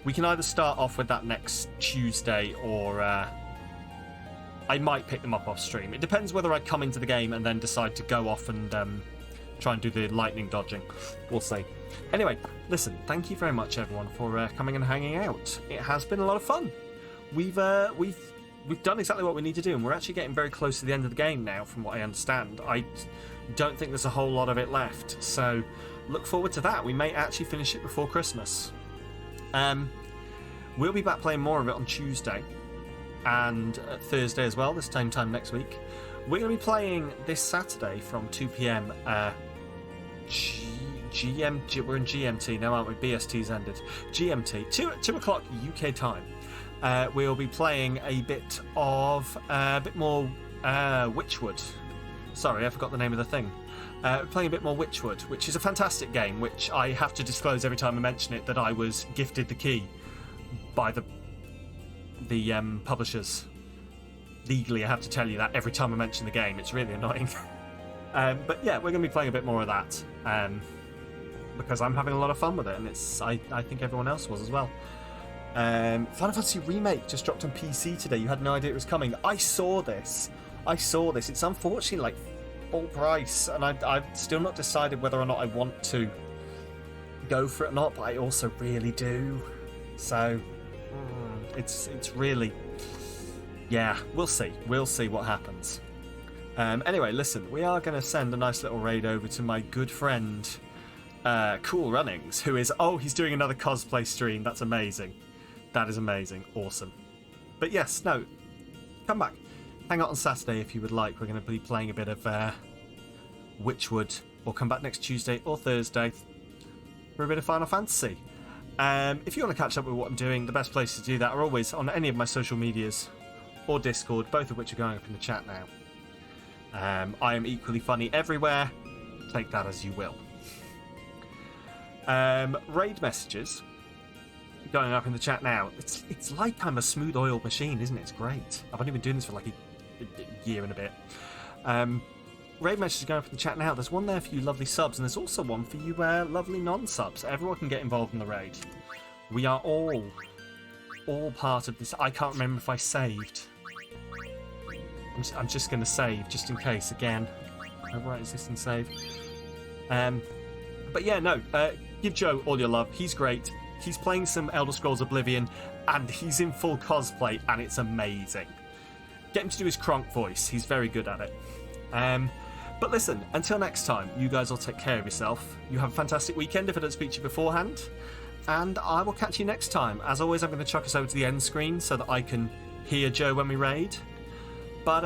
We can either start off with that next Tuesday, or I might pick them up off stream. It depends whether I come into the game and then decide to go off and try and do the lightning dodging. We'll see. Anyway, listen, thank you very much, everyone, for coming and hanging out. It has been a lot of fun. We've done exactly what we need to do, and we're actually getting very close to the end of the game now, from what I understand. I don't think there's a whole lot of it left, so look forward to that. We may actually finish it before Christmas. We'll be back playing more of it on Tuesday and Thursday as well, this same time next week. We're going to be playing this Saturday from 2 PM GMT. We're in GMT now, aren't we? BST's ended. GMT, 2 o'clock UK time. We'll be playing a bit more Witchwood. Sorry, I forgot the name of the thing. Playing a bit more Witchwood, which is a fantastic game, which I have to disclose every time I mention it that I was gifted the key by the the publishers. Legally, I have to tell you that every time I mention the game. It's really annoying. But yeah, we're going to be playing a bit more of that. Because I'm having a lot of fun with it, and I think everyone else was as well. Final Fantasy Remake just dropped on PC today. You had no idea it was coming. I saw this. It's unfortunately like full price, and I've still not decided whether or not I want to go for it or not, but I also really do. So it's really, yeah, we'll see what happens. Anyway, listen, we are going to send a nice little raid over to my good friend Cool Runnings, who is, he's doing another cosplay stream. That's amazing. That is amazing. Awesome. But yes, no, come back. Hang out on Saturday if you would like. We're going to be playing a bit of Witchwood, or come back next Tuesday or Thursday for a bit of Final Fantasy. If you want to catch up with what I'm doing, the best places to do that are always on any of my social medias or Discord, both of which are going up in the chat now. I am equally funny everywhere. Take that as you will. Raid messages going up in the chat now. It's like I'm a smooth oiled machine, isn't it? It's great. I've only been doing this for like a year and a bit. Raid messages going up in the chat now. There's one there for you lovely subs, and there's also one for you lovely non-subs. Everyone can get involved in the raid. We are all part of this. I can't remember if I saved. I'm just going to save, just in case, again. Overwrite existing save. But yeah, no, give Joe all your love. He's great. He's playing some Elder Scrolls Oblivion, and he's in full cosplay, and it's amazing. Get him to do his Kronk voice. He's very good at it. But listen, until next time, you guys will take care of yourself. You have a fantastic weekend if I don't speak to you beforehand. And I will catch you next time. As always, I'm going to chuck us over to the end screen so that I can hear Joe when we raid. But,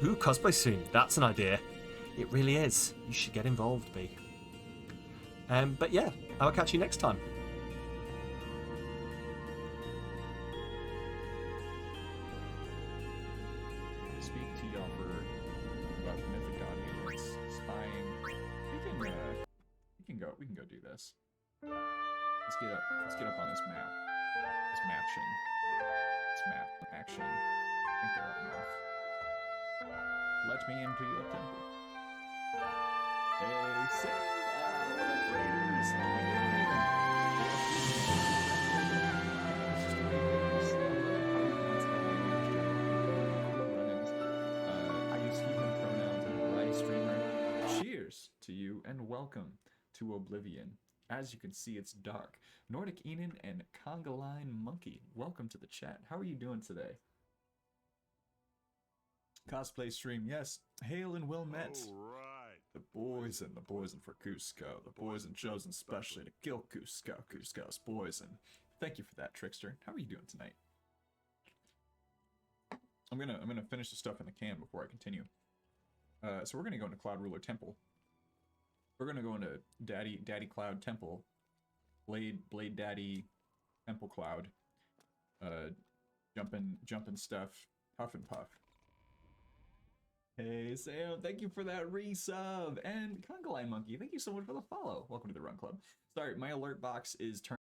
cosplay soon. That's an idea. It really is. You should get involved, B. But yeah, I will catch you next time. Speak to Yopper about Mythicon and its spying. We can go do this. Let's get up on this map. This map action. I think they're up north. Let me into your temple. Hey, save our raiders! I use he, him pronouns and a live streamer. Cheers to you and welcome to Oblivion. As you can see, it's dark. Nordic Enon and Congoline Monkey, welcome to the chat. How are you doing today? Cosplay stream, yes. Hail and well met. Alright. The poison for Cusco. The poison chosen specially to kill Cusco. Cusco's poison. Thank you for that, Trickster. How are you doing tonight? I'm gonna finish the stuff in the can before I continue. So we're gonna go into Cloud Ruler Temple. We're gonna go into Daddy Cloud Temple. Blade Daddy Temple Cloud. Jumping stuff. Huff and Puff. Hey Sam, thank you for that resub, and Congoline Monkey, thank you so much for the follow. Welcome to the Run Club. Sorry, my alert box is turned